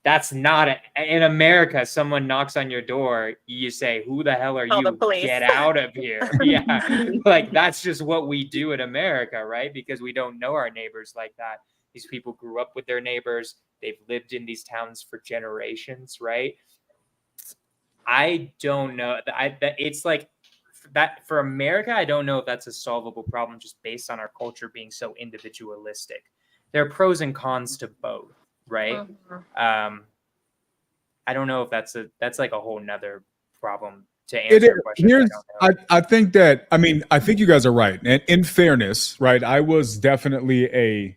That's not in America. Someone knocks on your door, you say, "Who the hell are you? Get out of here!" Yeah, like that's just what we do in America, right? Because we don't know our neighbors like that. These people grew up with their neighbors. They've lived in these towns for generations, right? I don't know. It's like that for America. I don't know if that's a solvable problem just based on our culture being so individualistic. There are pros and cons to both, right? I don't know if that's like a whole nother problem to answer your question. I think that, I think you guys are right. And in fairness, right, I was definitely a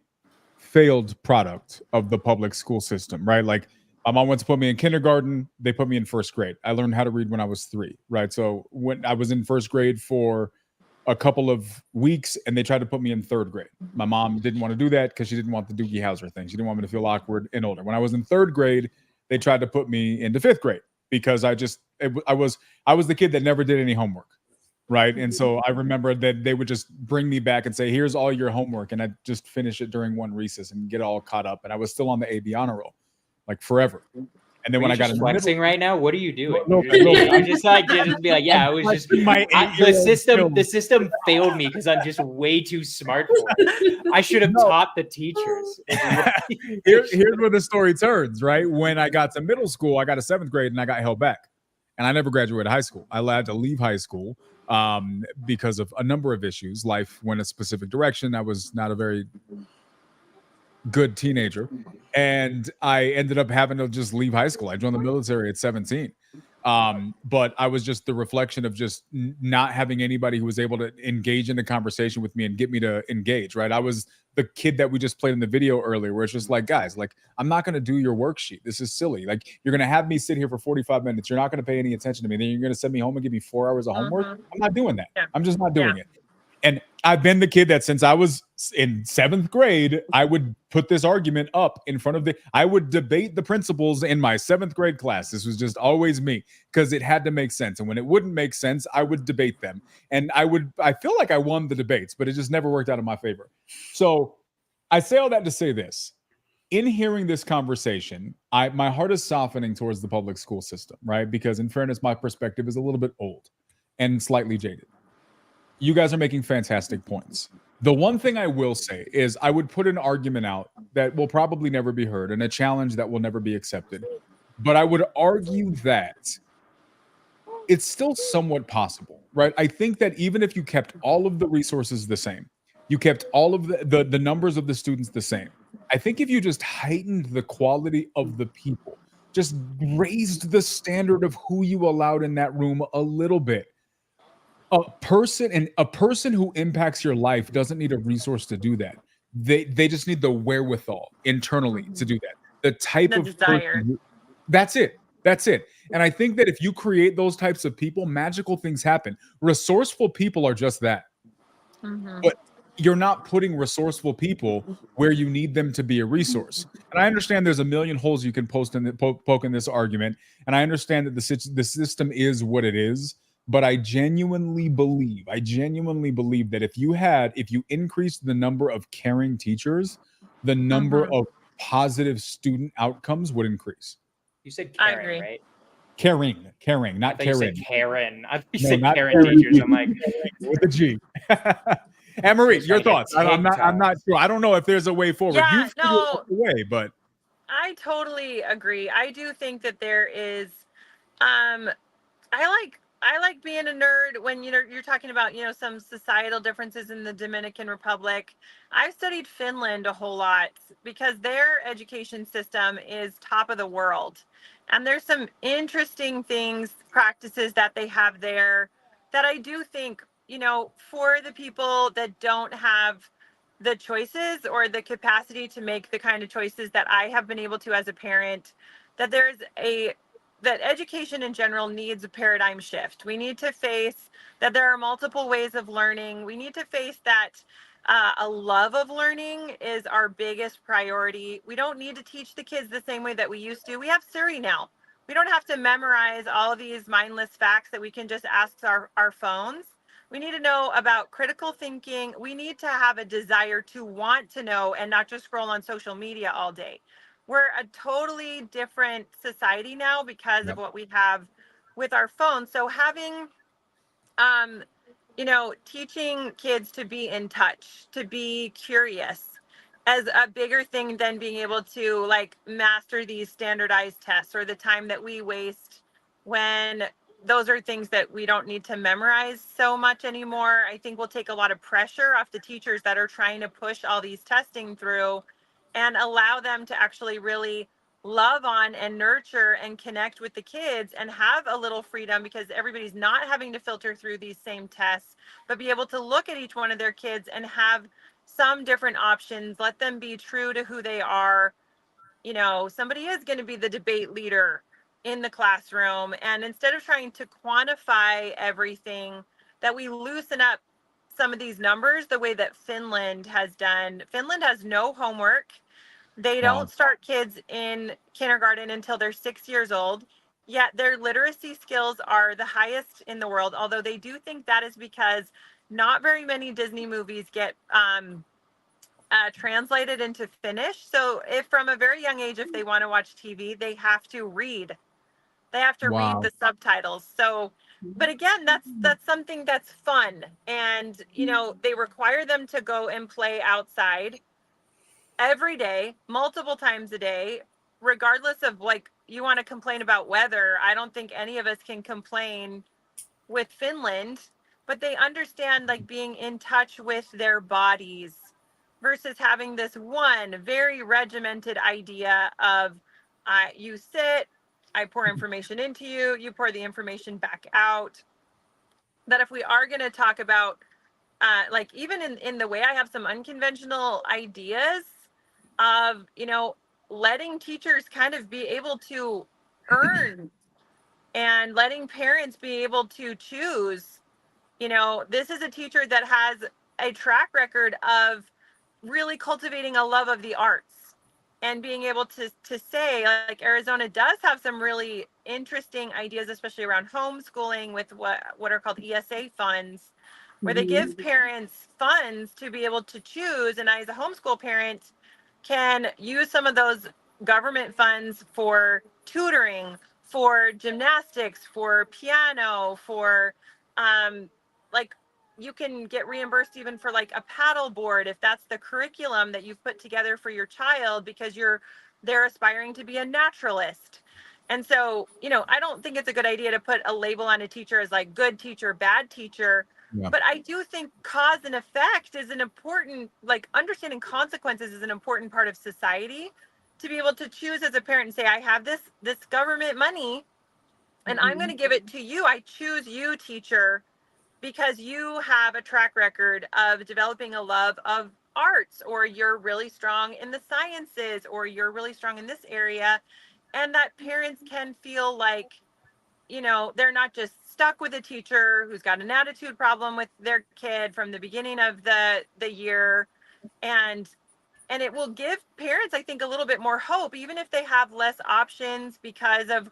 failed product of the public school system, right? Like my mom went to put me in kindergarten. They put me in first grade. I learned how to read when I was 3, right? So when I was in first grade for a couple of weeks and they tried to put me in 3rd grade. My mom didn't want to do that because she didn't want the Doogie Howser thing. She didn't want me to feel awkward and older. When I was in 3rd grade, they tried to put me into 5th grade because I was the kid that never did any homework, right? And so I remember that they would just bring me back and say, "Here's all your homework," and I'd just finish it during one recess and get all caught up. And I was still on the AB honor roll, like forever. And then when I got flexing right now, what are you doing? I'm just like, just be like, yeah, I was just the system failed me because I'm just way too smart for it. I should have taught the teachers. Here's where the story turns, right? When I got to middle school, I got to 7th grade and I got held back. And I never graduated high school. I had to leave high school because of a number of issues. Life went a specific direction. I was not a very good teenager, and I ended up having to just leave high school. I joined the military at 17. But I was just the reflection of just not having anybody who was able to engage in a conversation with me and get me to engage, right? I was the kid that we just played in the video earlier, where it's just like, guys, like, I'm not going to do your worksheet. This is silly. Like, you're going to have me sit here for 45 minutes. You're not going to pay any attention to me. Then you're going to send me home and give me 4 hours of homework. I'm not doing that. Yeah. I'm just not doing it. And I've been the kid that since I was in 7th grade, I would put this argument up in front of I would debate the principals in my 7th grade class. This was just always me because it had to make sense. And when it wouldn't make sense, I would debate them. And I feel like I won the debates, but it just never worked out in my favor. So I say all that to say this. In hearing this conversation, my heart is softening towards the public school system, right? Because in fairness, my perspective is a little bit old and slightly jaded. You guys are making fantastic points. The one thing I will say is I would put an argument out that will probably never be heard and a challenge that will never be accepted. But I would argue that it's still somewhat possible, right? I think that even if you kept all of the resources the same, you kept all of the numbers of the students the same, I think if you just heightened the quality of the people, just raised the standard of who you allowed in that room a little bit, a person who impacts your life doesn't need a resource to do that. They just need the wherewithal internally to do that. The type of desire. That's it. And I think that if you create those types of people, magical things happen. Resourceful people are just that. But you're not putting resourceful people where you need them to be a resource. And I understand there's a million holes you can poke in this argument. And I understand that the system is what it is. But I genuinely believe that if you increased the number of caring teachers, the number of positive student outcomes would increase. You said caring, right? Caring, not caring. You said Karen. I thought you said Karen teachers. I'm like, with a G. Anne-Marie, your thoughts? I'm not sure. I don't know if there's a way forward. Yeah, you no way, but I totally agree. I do think that there is, um, I like being a nerd when you're talking about some societal differences in the Dominican Republic. I've studied Finland a whole lot because their education system is top of the world, and there's some interesting things, practices that they have there that I do think for the people that don't have the choices or the capacity to make the kind of choices that I have been able to as a parent, that there's a that education in general needs a paradigm shift. We need to face that there are multiple ways of learning. We need to face that a love of learning is our biggest priority. We don't need to teach the kids the same way that we used to. We have Siri now. We don't have to memorize all of these mindless facts that we can just ask our phones. We need to know about critical thinking. We need to have a desire to want to know and not just scroll on social media all day. We're a totally different society now because of what we have with our phones. So having, teaching kids to be in touch, to be curious, as a bigger thing than being able to like master these standardized tests, or the time that we waste when those are things that we don't need to memorize so much anymore. I think will take a lot of pressure off the teachers that are trying to push all these testing through and allow them to actually really love on and nurture and connect with the kids and have a little freedom, because everybody's not having to filter through these same tests, but be able to look at each one of their kids and have some different options, let them be true to who they are. Somebody is going to be the debate leader in the classroom. And instead of trying to quantify everything, that we loosen up some of these numbers the way that Finland has done. Finland has no homework. They don't start kids in kindergarten until they're 6 years old. Yet their literacy skills are the highest in the world, although they do think that is because not very many Disney movies get translated into Finnish. So if from a very young age, if they want to watch TV, they have to read. They have to read the subtitles. So, but again, that's something that's fun. And, they require them to go and play outside every day, multiple times a day, regardless of like, you want to complain about weather. I don't think any of us can complain with Finland, but they understand like being in touch with their bodies versus having this one very regimented idea of you sit, I pour information into you, you pour the information back out. That if we are going to talk about like even in the way, I have some unconventional ideas of, letting teachers kind of be able to earn and letting parents be able to choose. This is a teacher that has a track record of really cultivating a love of the arts and being able to say, like, Arizona does have some really interesting ideas, especially around homeschooling with what are called ESA funds, where they give parents funds to be able to choose. And I, as a homeschool parent, can use some of those government funds for tutoring, for gymnastics, for piano, for like you can get reimbursed even for like a paddle board if that's the curriculum that you've put together for your child, because they're aspiring to be a naturalist. And so, I don't think it's a good idea to put a label on a teacher as like good teacher, bad teacher. Yeah. But I do think cause and effect is an important, like understanding consequences is an important part of society, to be able to choose as a parent and say, I have this government money and I'm going to give it to you. I choose you, teacher, because you have a track record of developing a love of arts, or you're really strong in the sciences, or you're really strong in this area. And that parents can feel like, they're not just stuck with a teacher who's got an attitude problem with their kid from the beginning of the year. And it will give parents, I think, a little bit more hope, even if they have less options because of,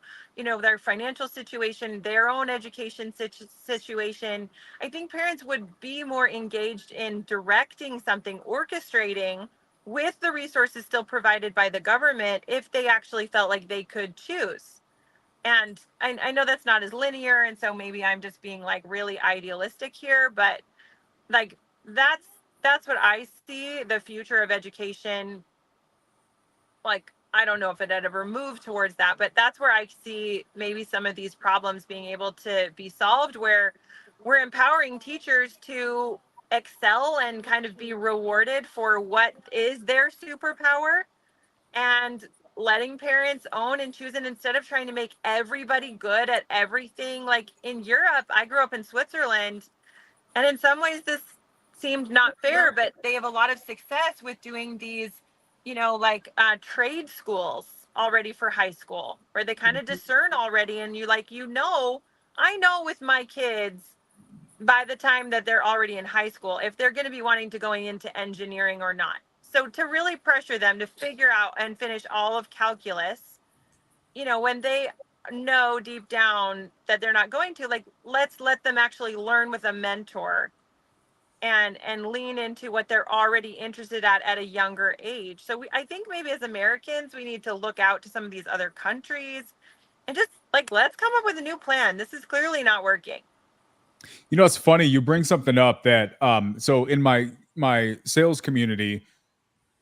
their financial situation, their own education situation. I think parents would be more engaged in directing something, orchestrating with the resources still provided by the government, if they actually felt like they could choose. And I know that's not as linear, and so maybe I'm just being like really idealistic here, but like that's what I see the future of education like I don't know if it had ever moved towards that, but that's where I see maybe some of these problems being able to be solved, where we're empowering teachers to excel and kind of be rewarded for what is their superpower, and letting parents own and choose it instead of trying to make everybody good at everything. Like in Europe, I grew up in Switzerland, and in some ways this seemed not fair, but they have a lot of success with doing these, like trade schools already for high school, where they kind of discern already. And I know with my kids, by the time that they're already in high school, if they're going to be wanting to going into engineering or not. So to really pressure them to figure out and finish all of calculus, when they know deep down that they're not going to, like, let's let them actually learn with a mentor and lean into what they're already interested at a younger age. So I think maybe as Americans, we need to look out to some of these other countries and just like, let's come up with a new plan. This is clearly not working. It's funny. You bring something up that, so in my sales community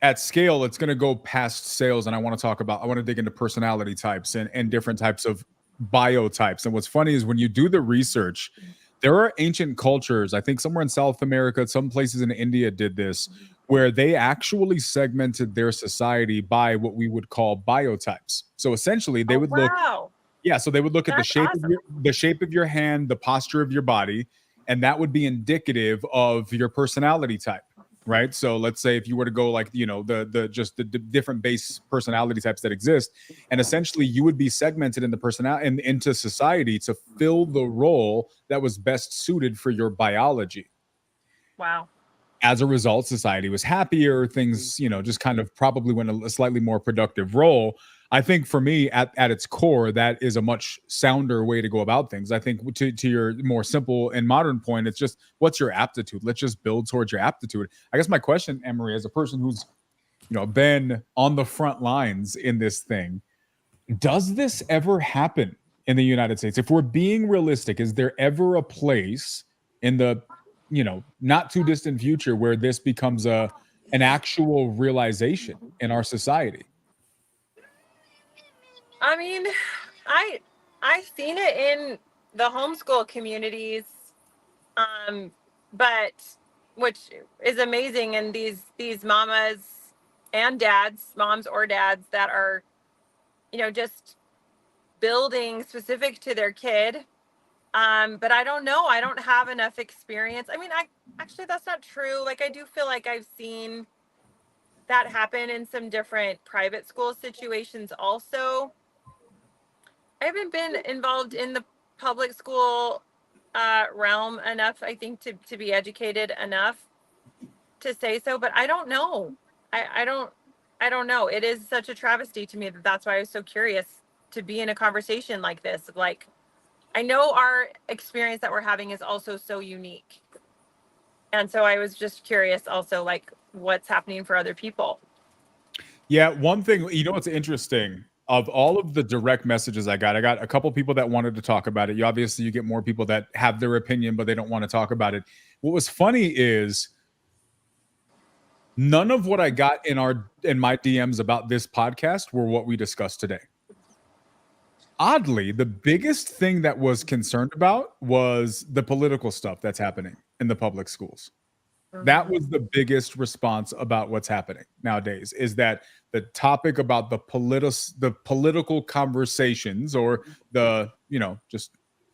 at scale, it's going to go past sales. And I want to dig into personality types and different types of biotypes. And what's funny is when you do the research, there are ancient cultures, I think somewhere in South America, some places in India did this, where they actually segmented their society by what we would call biotypes. So essentially they would look, so they would look at the shape of your hand, the posture of your body, and that would be indicative of your personality type, right? So let's say if you were to go like, the different base personality types that exist, and essentially you would be segmented in the personality into society to fill the role that was best suited for your biology. Wow. As a result, society was happier. Things, just kind of probably went a slightly more productive role. I think for me, at its core, that is a much sounder way to go about things. I think to your more simple and modern point, it's just, what's your aptitude? Let's just build towards your aptitude. I guess my question, Emery, as a person who's, been on the front lines in this thing, does this ever happen in the United States? If we're being realistic, is there ever a place in the, not too distant future where this becomes an actual realization in our society? I mean, I've seen it in the homeschool communities, but which is amazing. And these mamas and dads, moms or dads that are, just building specific to their kid. But I don't know. I don't have enough experience. I mean, actually, that's not true. Like, I do feel like I've seen that happen in some different private school situations also. I haven't been involved in the public school realm enough, I think, to be educated enough to say so, but I don't know. I don't know. It is such a travesty to me that's why I was so curious to be in a conversation like this. Like, I know our experience that we're having is also so unique. And so I was just curious also, like, what's happening for other people. Yeah, one thing, what's interesting, of all of the direct messages I got a couple people that wanted to talk about it. You get more people that have their opinion, but they don't want to talk about it. What was funny is none of what I got in my DMs about this podcast were what we discussed today. Oddly, the biggest thing that was concerned about was the political stuff that's happening in the public schools. That was the biggest response about what's happening nowadays, is that the topic about the political conversations, or the, just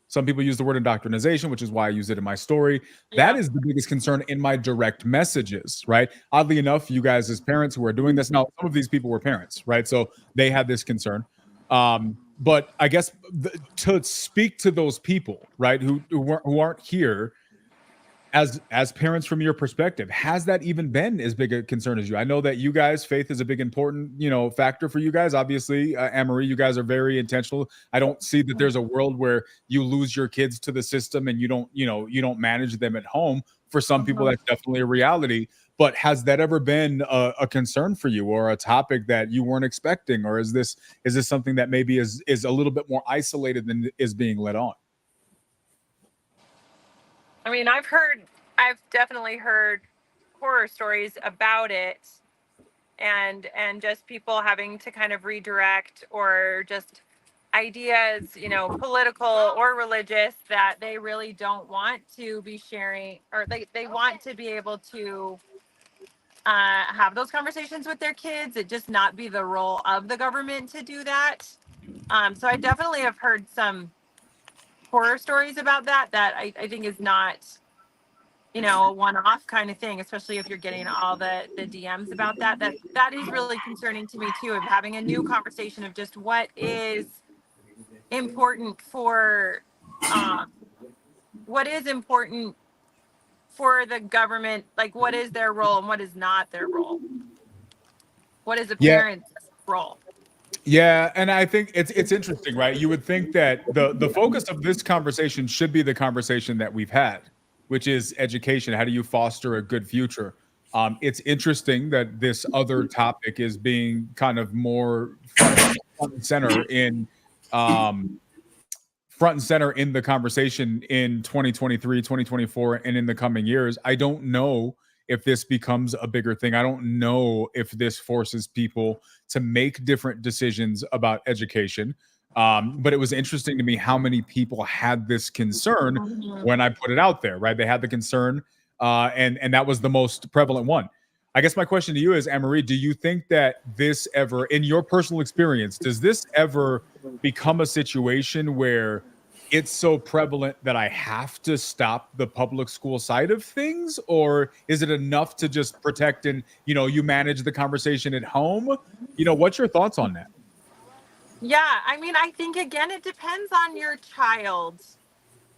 some people use the word indoctrination, which is why I use it in my story. That is the biggest concern in my direct messages, right? Oddly enough, you guys as parents who are doing this, now some of these people were parents, right? So they had this concern. But I guess to speak to those people, right, who aren't here, as parents, from your perspective, has that even been as big a concern as you? I know that you guys, faith is a big important, factor for you guys. Obviously, Anne-Marie, you guys are very intentional. I don't see that there's a world where you lose your kids to the system and you don't manage them at home. For some people, that's definitely a reality. But has that ever been a concern for you, or a topic that you weren't expecting? Or is this something that maybe is a little bit more isolated than is being led on? I mean, I've definitely heard horror stories about it. and just people having to kind of redirect, or just ideas, political or religious, that they really don't want to be sharing, or they want to be able to have those conversations with their kids. It just not be the role of the government to do that. So I definitely have heard some horror stories about that I think is not, a one-off kind of thing, especially if you're getting all the DMs about that is really concerning to me too, of having a new conversation of just what is important for the government, like what is their role and what is not their role, what is a parent's role. Yeah, and I think it's interesting, right? You would think that the focus of this conversation should be the conversation that we've had, which is education. How do you foster a good future? It's interesting that this other topic is being kind of more front and center in the conversation in 2023, 2024, and in the coming years. I don't know if this becomes a bigger thing. I don't know if this forces people to make different decisions about education. But it was interesting to me how many people had this concern when I put it out there, right? They had the concern, and that was the most prevalent one. I guess my question to you is, Anne-Marie, do you think that this ever, in your personal experience, does this ever become a situation where it's so prevalent that I have to stop the public school side of things? Or is it enough to just protect and, you manage the conversation at home? What's your thoughts on that? Yeah, I mean, I think, again, it depends on your child.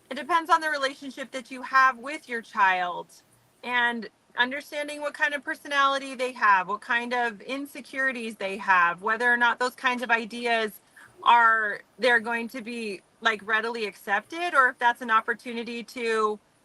It depends on the relationship that you have with your child, and understanding what kind of personality they have, what kind of insecurities they have, whether or not those kinds of ideas they're going to be like readily accepted, or if that's an opportunity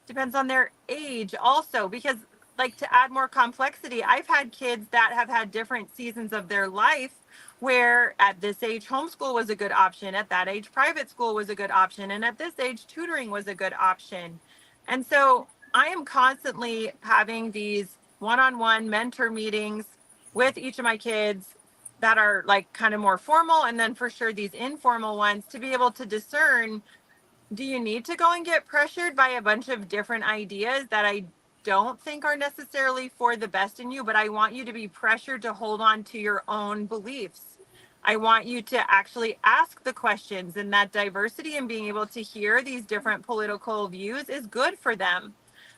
depends on their age also. Because, like, to add more complexity, I've had kids that have had different seasons of their life where at this age homeschool was a good option, at that age private school was a good option, and at this age tutoring was a good option. And so I am constantly having these one-on-one mentor meetings with each of my kids that are like kind of more formal, and then for sure these informal ones, to be able to discern, do you need to go and get pressured by a bunch of different ideas that I don't think are necessarily for the best in you, but I want you to be pressured to hold on to your own beliefs. I want you to actually ask the questions, and that diversity and being able to hear these different political views is good for them.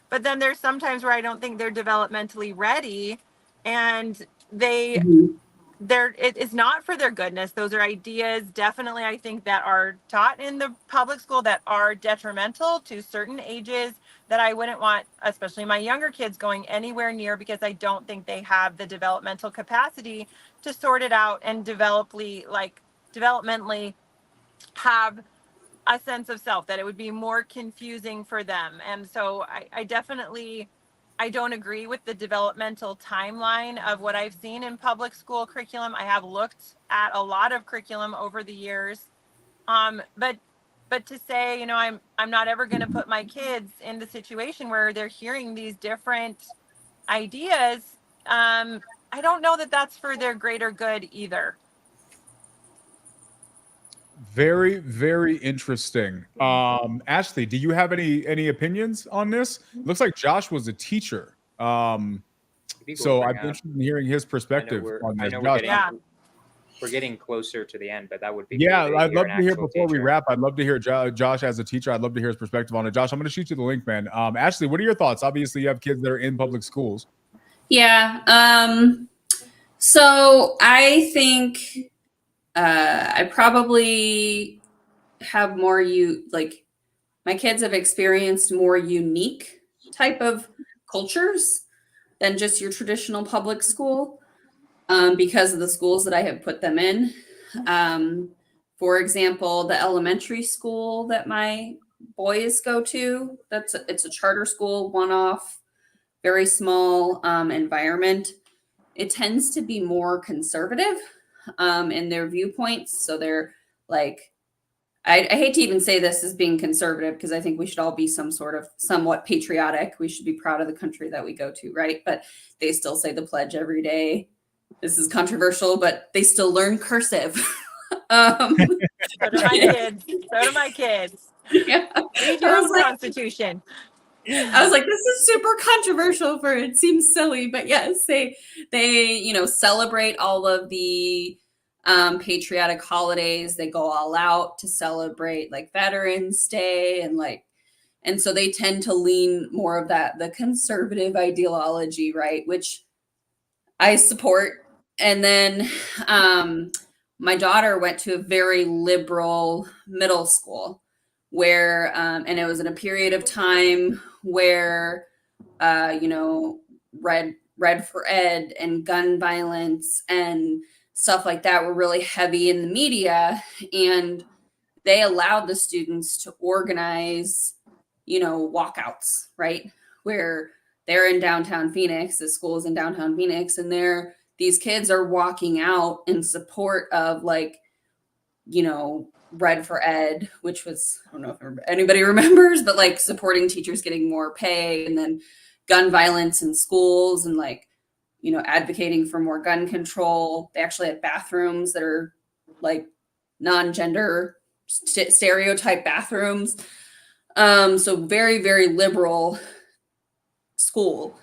But then there's sometimes where I don't think they're developmentally ready, and it is not for their goodness. Those are ideas, definitely, I think, that are taught in the public school that are detrimental to certain ages, that I wouldn't want, especially my younger kids, going anywhere near, because I don't think they have the developmental capacity to sort it out and developmentally have a sense of self, that it would be more confusing for them. And so I don't agree with the developmental timeline of what I've seen in public school curriculum. I have looked at a lot of curriculum over the years. But to say, I'm not ever going to put my kids in the situation where they're hearing these different ideas, I don't know that that's for their greater good either. Very, very interesting. Ashley, do you have any opinions on this? Looks like Josh was a teacher. So I'm interested in hearing his perspective on this. We're getting closer to the end, but that would be cool. I'd love to hear before we wrap. I'd love to hear Josh as a teacher. I'd love to hear his perspective on it. Josh, I'm going to shoot you the link, man. Ashley, what are your thoughts? Obviously, you have kids that are in public schools. Yeah. So I think I probably have my kids have experienced more unique type of cultures than just your traditional public school, because of the schools that I have put them in. For example, the elementary school that my boys go to, it's a charter school, one-off, very small environment. It tends to be more conservative in their viewpoints. So they're like, I hate to even say this as being conservative, because I think we should all be somewhat patriotic. We should be proud of the country that we go to, right? But they still say the pledge every day. this is controversial, but they still learn cursive. So do my kids. So do my kids. Yeah. Read your own Constitution. I was like, this is super controversial for it seems silly, but yes, they celebrate all of the patriotic holidays. They go all out to celebrate like Veterans Day and so they tend to lean more of the conservative ideology, right? Which I support. And then my daughter went to a very liberal middle school where, and it was in a period of time where, Red for Ed and gun violence and stuff like that were really heavy in the media. And they allowed the students to organize, walkouts, right? Where they're in downtown Phoenix, the school is in downtown Phoenix, and these kids are walking out in support of Red for Ed, which was, I don't know if anybody remembers, but like supporting teachers getting more pay, and then gun violence in schools and advocating for more gun control. They actually had bathrooms that are like non-gender stereotype bathrooms. So very, very liberal school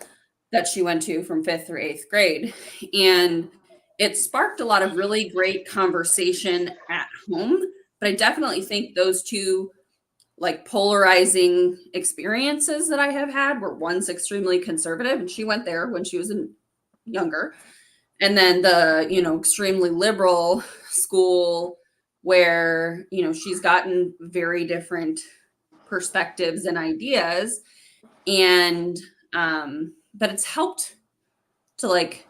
that she went to from 5th through 8th grade. And it sparked a lot of really great conversation at home. But I definitely think those two like polarizing experiences that I have had were one's extremely conservative, and she went there when she was younger. And then the, extremely liberal school where, she's gotten very different perspectives and ideas. And, but it's helped to like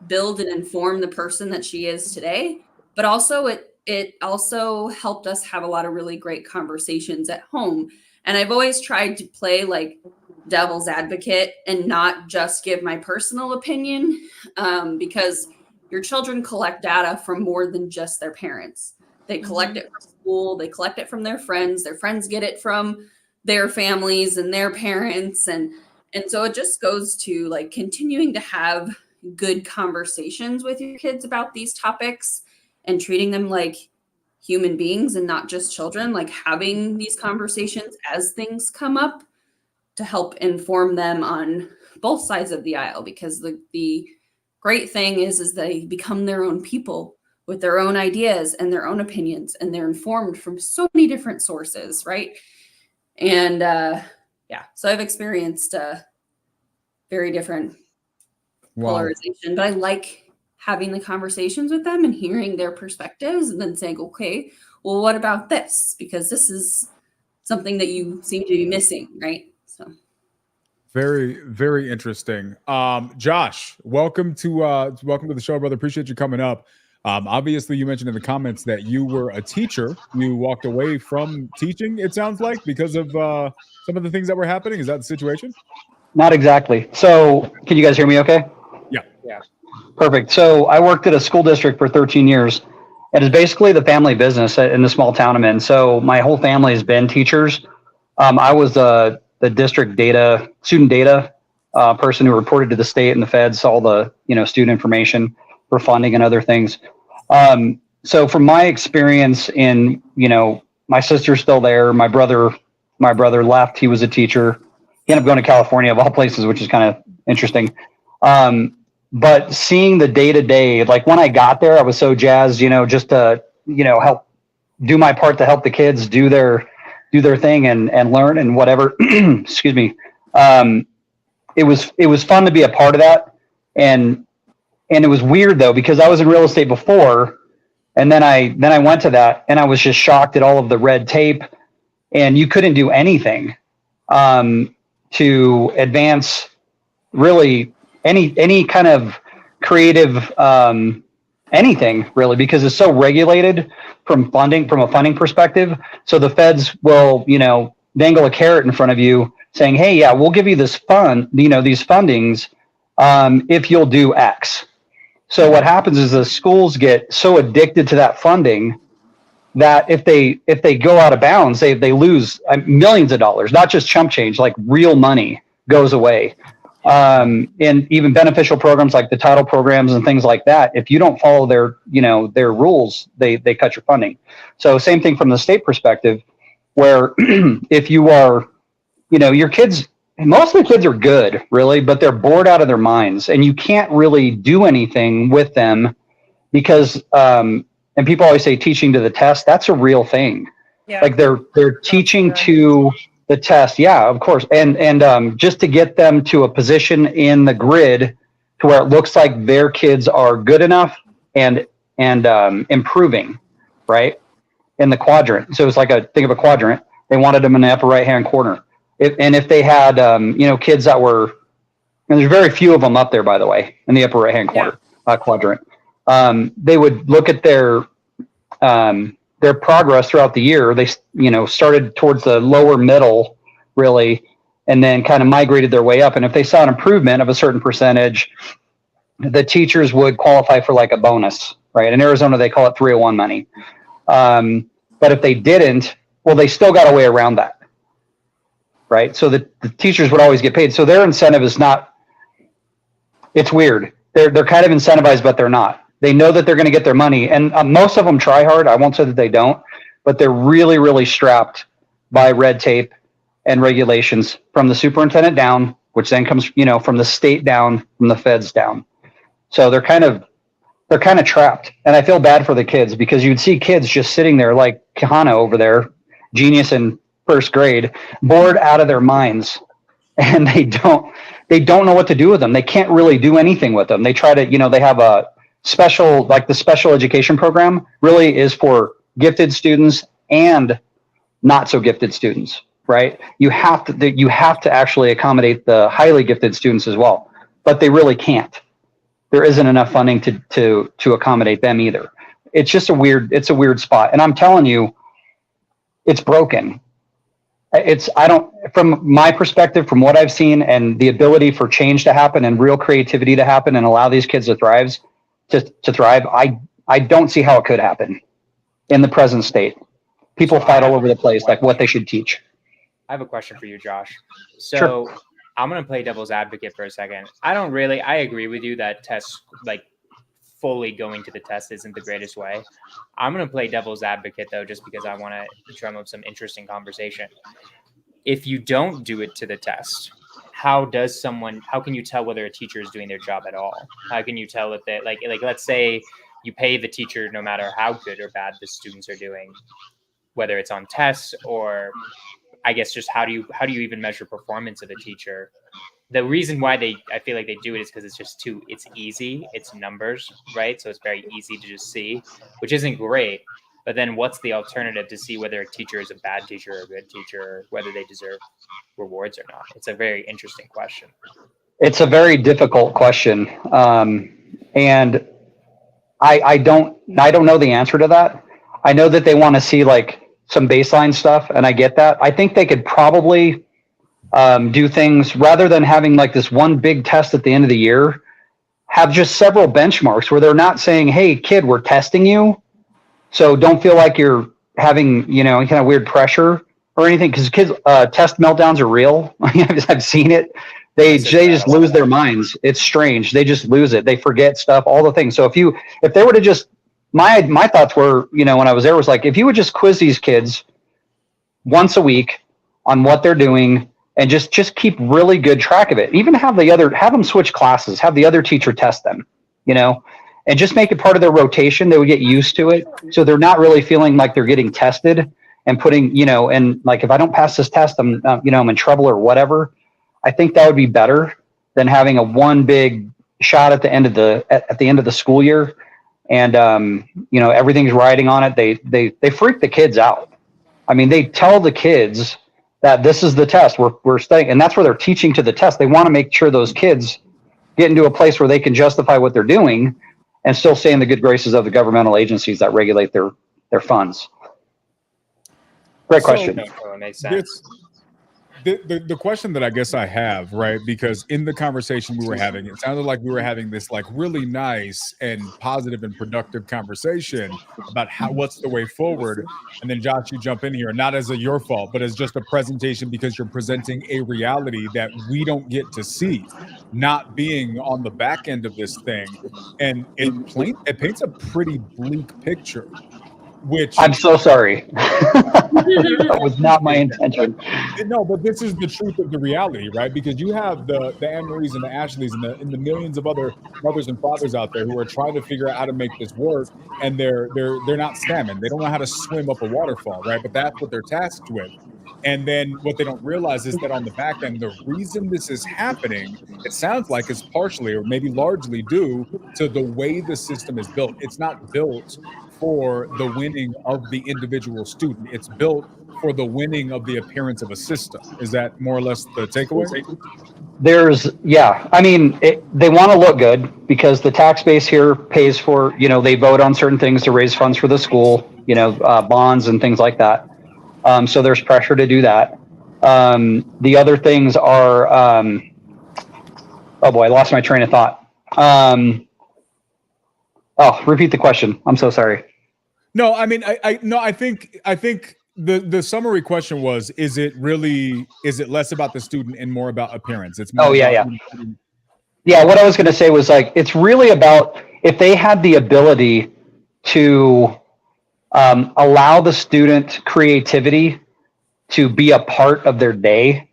build and inform the person that she is today. But also it also helped us have a lot of really great conversations at home. And I've always tried to play like devil's advocate and not just give my personal opinion, because your children collect data from more than just their parents. They collect it from school, they collect it from their friends get it from their families and their parents. And so it just goes to like continuing to have good conversations with your kids about these topics and treating them like human beings and not just children, like having these conversations as things come up to help inform them on both sides of the aisle. Because the great thing is they become their own people with their own ideas and their own opinions, and they're informed from so many different sources, right? And so I've experienced very different polarization, but I like having the conversations with them and hearing their perspectives and then saying, okay, well, what about this? Because this is something that you seem to be missing, right? So very, very interesting. Josh, welcome to the show, brother. Appreciate you coming up. Obviously you mentioned in the comments that you were a teacher. You walked away from teaching, it sounds like, because of some of the things that were happening. Is that the situation? Not exactly. So can you guys hear me okay? Yeah. Perfect. So I worked at a school district for 13 years. It is basically the family business in the small town I'm in. So my whole family has been teachers. I was the district student data person who reported to the state and the feds all the student information for funding and other things. So from my experience in my sister's still there. My brother left. He was a teacher. He ended up going to California of all places, which is kind of interesting. But seeing the day-to-day, like when I got there, I was so jazzed, just to, help do my part to help the kids do their thing and learn and whatever. Excuse me. It was fun to be a part of that. And it was weird though, because I was in real estate before, and then I went to that, and I was just shocked at all of the red tape, and you couldn't do anything to advance really any kind of creative anything really, because it's so regulated from a funding perspective. So the feds will dangle a carrot in front of you saying, hey, yeah, we'll give you this these fundings if you'll do X. So what happens is the schools get so addicted to that funding that if they go out of bounds, they lose millions of dollars, not just chump change, like real money goes away. and even beneficial programs like the title programs and things like that. If you don't follow their, their rules, they cut your funding. So same thing from the state perspective, where if you are, your kids, most of the kids are good, really, but they're bored out of their minds, and you can't really do anything with them because, and people always say teaching to the test. That's a real thing. Yeah. Like they're teaching to the test. Yeah, of course. And just to get them to a position in the grid to where it looks like their kids are good enough and improving, right? In the quadrant. So it's like think of a quadrant. They wanted them in the upper right-hand corner. If they had, kids that were, and there's very few of them up there, by the way, in the upper right-hand corner, quadrant. They would look at their progress throughout the year. They, started towards the lower middle, really, and then kind of migrated their way up. And if they saw an improvement of a certain percentage, the teachers would qualify for like a bonus, right? In Arizona, they call it 301 money. But if they didn't, well, they still got a way around that. Right. So the teachers would always get paid. So their incentive is not, it's weird. They're kind of incentivized, but they're not. They know that they're going to get their money. And most of them try hard. I won't say that they don't, but they're really, really strapped by red tape and regulations from the superintendent down, which then comes, from the state down, from the feds down. So they're kind of trapped. And I feel bad for the kids because you'd see kids just sitting there like Kahana over there, genius in first grade, bored out of their minds, and they don't know what to do with them. They can't really do anything with them. They try to, they have a special, like the special education program really is for gifted students and not so gifted students, right? You have to actually accommodate the highly gifted students as well, but they really can't. There isn't enough funding to accommodate them either. It's just a weird spot. And I'm telling you, it's broken. From my perspective, from what I've seen and the ability for change to happen and real creativity to happen and allow these kids to thrive, I don't see how it could happen in the present state. People fight all over the place, like what they should teach. I have a question for you, Josh. So sure. I'm going to play devil's advocate for a second. I agree with you that tests, like fully going to the test, isn't the greatest way. I'm going to play devil's advocate though, just because I want to drum up some interesting conversation. If you don't do it to the test, how can you tell whether a teacher is doing their job at all? How can you tell if they like let's say you pay the teacher no matter how good or bad the students are doing, whether it's on tests or I guess just how do you even measure performance of a teacher? The reason why I feel like they do it is because it's easy. It's numbers, right? So it's very easy to just see, which isn't great. But then what's the alternative to see whether a teacher is a bad teacher or a good teacher, or whether they deserve rewards or not? It's a very interesting question. It's a very difficult question. And I don't know the answer to that. I know that they want to see like some baseline stuff, and I get that. I think they could probably do things rather than having like this one big test at the end of the year, have just several benchmarks where they're not saying, hey kid, we're testing you, so don't feel like you're having, any kind of weird pressure or anything. Because kids, test meltdowns are real. I've seen it. They just lose their minds. It's strange. They just lose it. They forget stuff, all the things. So if they were to just, my thoughts were, when I was there was like, if you would just quiz these kids once a week on what they're doing, and just keep really good track of it. Even have them switch classes, have the other teacher test them, and just make it part of their rotation. They would get used to it. So they're not really feeling like they're getting tested and putting, and like, if I don't pass this test, I'm in trouble or whatever. I think that would be better than having a one big shot at the end of the school year. And, everything's riding on it. They freak the kids out. I mean, they tell the kids that this is the test we're studying, and that's where they're teaching to the test. They want to make sure those kids get into a place where they can justify what they're doing and still stay in the good graces of the governmental agencies that regulate their funds. Great question. It makes sense. the question that I guess I have, right? Because in the conversation we were having, it sounded like we were having this like really nice and positive and productive conversation about what's the way forward. And then Josh, you jump in here, not as your fault, but as just a presentation because you're presenting a reality that we don't get to see, not being on the back end of this thing. And it paints a pretty bleak picture. Which I'm so sorry. That was not my intention. No, but this is the truth of the reality, right? Because you have the Anne-Maries and the Ashleys and the millions of other mothers and fathers out there who are trying to figure out how to make this work, and they're not salmon. They don't know how to swim up a waterfall, right? But that's what they're tasked with. And then what they don't realize is that on the back end, the reason this is happening, it sounds like is partially or maybe largely due to the way the system is built. It's not built for the winning of the individual student. It's built for the winning of the appearance of a system. Is that more or less the takeaway? I mean, they want to look good because the tax base here pays for, they vote on certain things to raise funds for the school, bonds and things like that. So there's pressure to do that. The other things are, oh boy, I lost my train of thought. Repeat the question. I'm so sorry. No, I mean, I think the summary question was, is it less about the student and more about appearance? It's more Yeah. What I was going to say was like, it's really about if they had the ability to allow the student creativity to be a part of their day.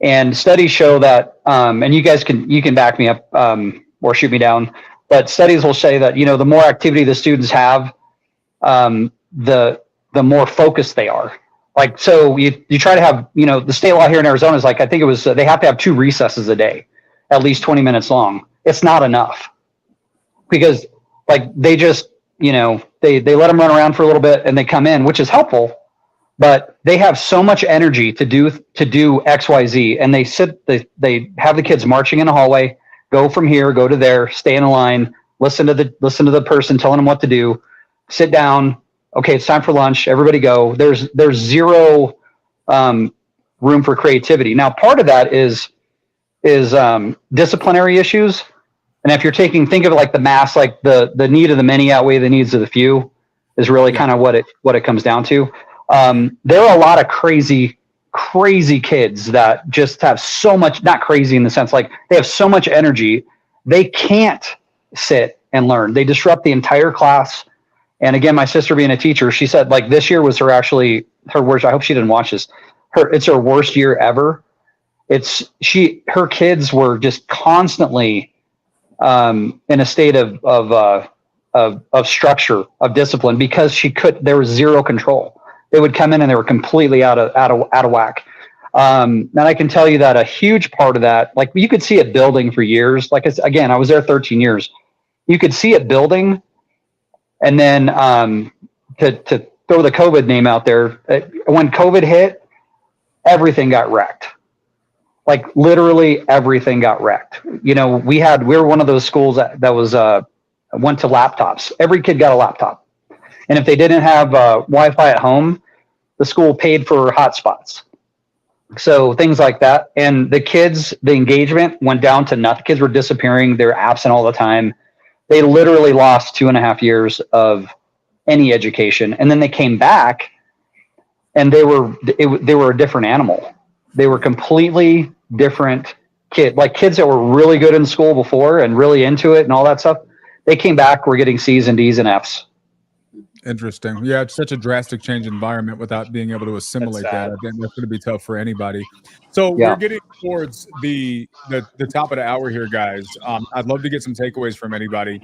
And studies show that, and you guys can back me up or shoot me down, but studies will say that, the more activity the students have, the more focused they are. Like, so you try to have, the state law here in Arizona is like, I think it was, they have to have 2 recesses a day, at least 20 minutes long. It's not enough because like they just, they let them run around for a little bit and they come in, which is helpful, but they have so much energy to do X, Y, Z. And they have the kids marching in the hallway, go from here, go to there, stay in a line, listen to the person telling them what to do, sit down. Okay, it's time for lunch. Everybody go. There's zero room for creativity. Now, part of that is disciplinary issues. And if you're think of it like the mass, like the need of the many outweigh the needs of the few is really kind of what it comes down to. There are a lot of crazy kids that just have so much, not crazy in the sense like they have so much energy, they can't sit and learn. They disrupt the entire class. And again, my sister being a teacher, she said like this year was her worst. I hope she didn't watch this. It's her worst year ever. Her kids were just constantly in a state of structure, of discipline, because there was zero control. They would come in and they were completely out of whack. And I can tell you that a huge part of that, like you could see it building for years. Like again, I was there 13 years. You could see it building. And then to throw the COVID name out there, when COVID hit, everything got wrecked. Like literally everything got wrecked. We were one of those schools that went to laptops. Every kid got a laptop. And if they didn't have Wi-Fi at home, the school paid for hotspots. So things like that. And the engagement went down to nothing. Kids were disappearing. They were absent all the time. They literally lost 2.5 years of any education. And then they came back and they were a different animal. They were completely different kids that were really good in school before and really into it and all that stuff. They came back, were getting C's and D's and F's. Interesting. Yeah, it's such a drastic change environment without being able to assimilate that. I think that's going to be tough for anybody. So we're getting towards the top of the hour here, guys. I'd love to get some takeaways from anybody.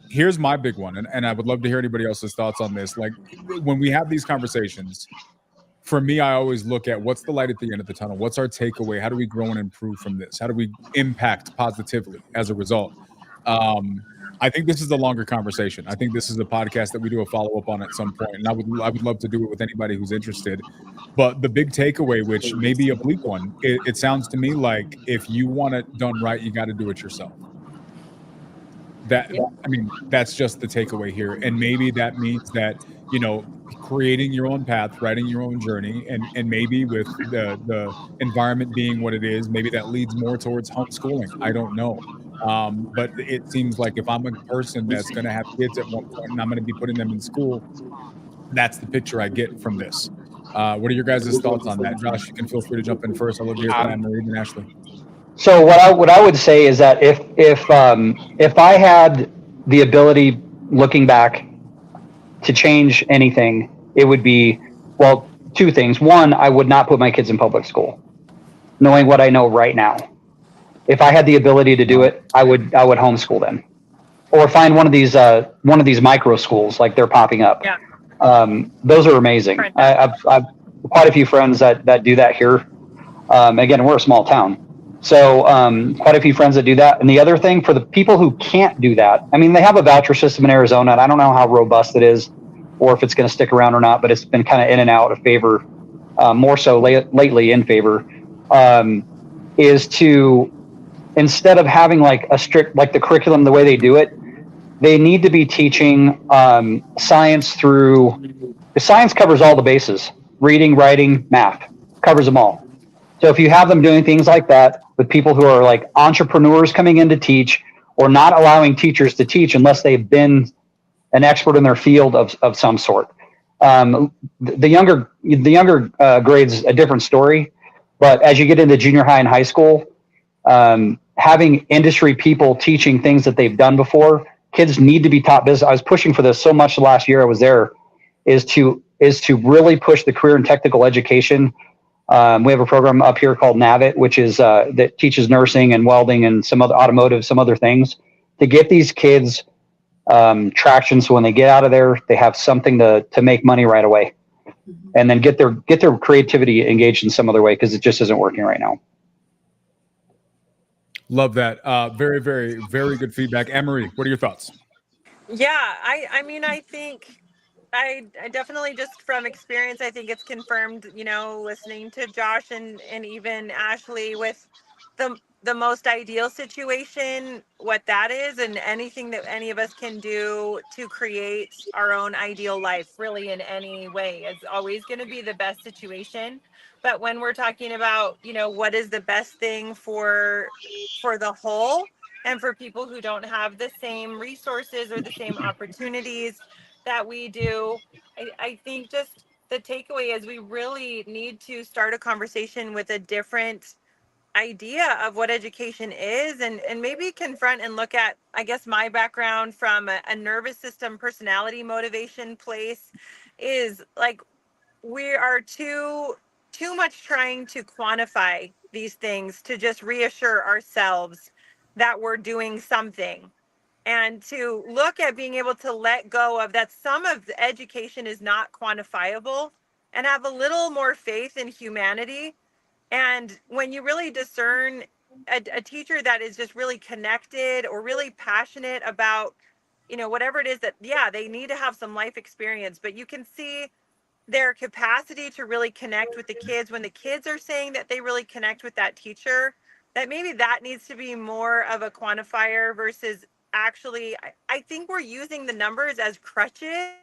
Here's my big one, and I would love to hear anybody else's thoughts on this. Like when we have these conversations, for me, I always look at what's the light at the end of the tunnel. What's our takeaway? How do we grow and improve from this? How do we impact positively as a result? I think this is a longer conversation. I think this is a podcast that we do a follow-up on at some point, and I would love to do it with anybody who's interested. But the big takeaway, which may be a bleak one, it sounds to me like if you want it done right, you got to do it yourself. That's just the takeaway here. And maybe that means that, creating your own path, writing your own journey, and maybe with the environment being what it is, maybe that leads more towards homeschooling. I don't know. But it seems like if I'm a person that's going to have kids at one point and I'm going to be putting them in school, that's the picture I get from this. What are your guys' thoughts on that? Josh, you can feel free to jump in first. I'll love to hear from Anne-Marie and Ashley. So what I would say is that if I had the ability, looking back, to change anything, it would be, well, two things. One, I would not put my kids in public school, knowing what I know right now. If I had the ability to do it, I would homeschool them, or find one of these micro schools like they're popping up. Yeah. Those are amazing. I've quite a few friends that do that here. Again, we're a small town. So quite a few friends that do that. And the other thing, for the people who can't do that, I mean, they have a voucher system in Arizona, and I don't know how robust it is or if it's going to stick around or not, but it's been kind of in and out of favor, more so lately in favor, is to, instead of having like a strict, like the curriculum, the way they do it, they need to be teaching science through, the science covers all the bases, reading, writing, math, covers them all. So if you have them doing things like that with people who are like entrepreneurs coming in to teach, or not allowing teachers to teach unless they've been an expert in their field of some sort. The younger grades, a different story, but as you get into junior high and high school, having industry people teaching things that they've done before, kids need to be taught business. I was pushing for this so much the last year I was there, is to really push the career and technical education. We have a program up here called NAVIT, which is that teaches nursing and welding and some other automotive, some other things, to get these kids traction, so when they get out of there, they have something to make money right away, and then get their creativity engaged in some other way, because it just isn't working right now. Love that. Very, very, very good feedback. Anne-Marie, what are your thoughts? Yeah, I mean, I think I definitely, just from experience, I think it's confirmed, listening to Josh and even Ashley, with the most ideal situation, what that is, and anything that any of us can do to create our own ideal life, really, in any way, is always going to be the best situation. But when we're talking about, what is the best thing for the whole, and for people who don't have the same resources or the same opportunities that we do, I think just the takeaway is we really need to start a conversation with a different idea of what education is, and maybe confront and look at, I guess, my background from a nervous system personality motivation place, is like, we are too much trying to quantify these things to just reassure ourselves that we're doing something, and to look at being able to let go of that. Some of the education is not quantifiable, and have a little more faith in humanity. And when you really discern a teacher that is just really connected or really passionate about, whatever it is that, yeah, they need to have some life experience, but you can see their capacity to really connect with the kids when the kids are saying that they really connect with that teacher, that maybe that needs to be more of a quantifier versus actually, I think we're using the numbers as crutches.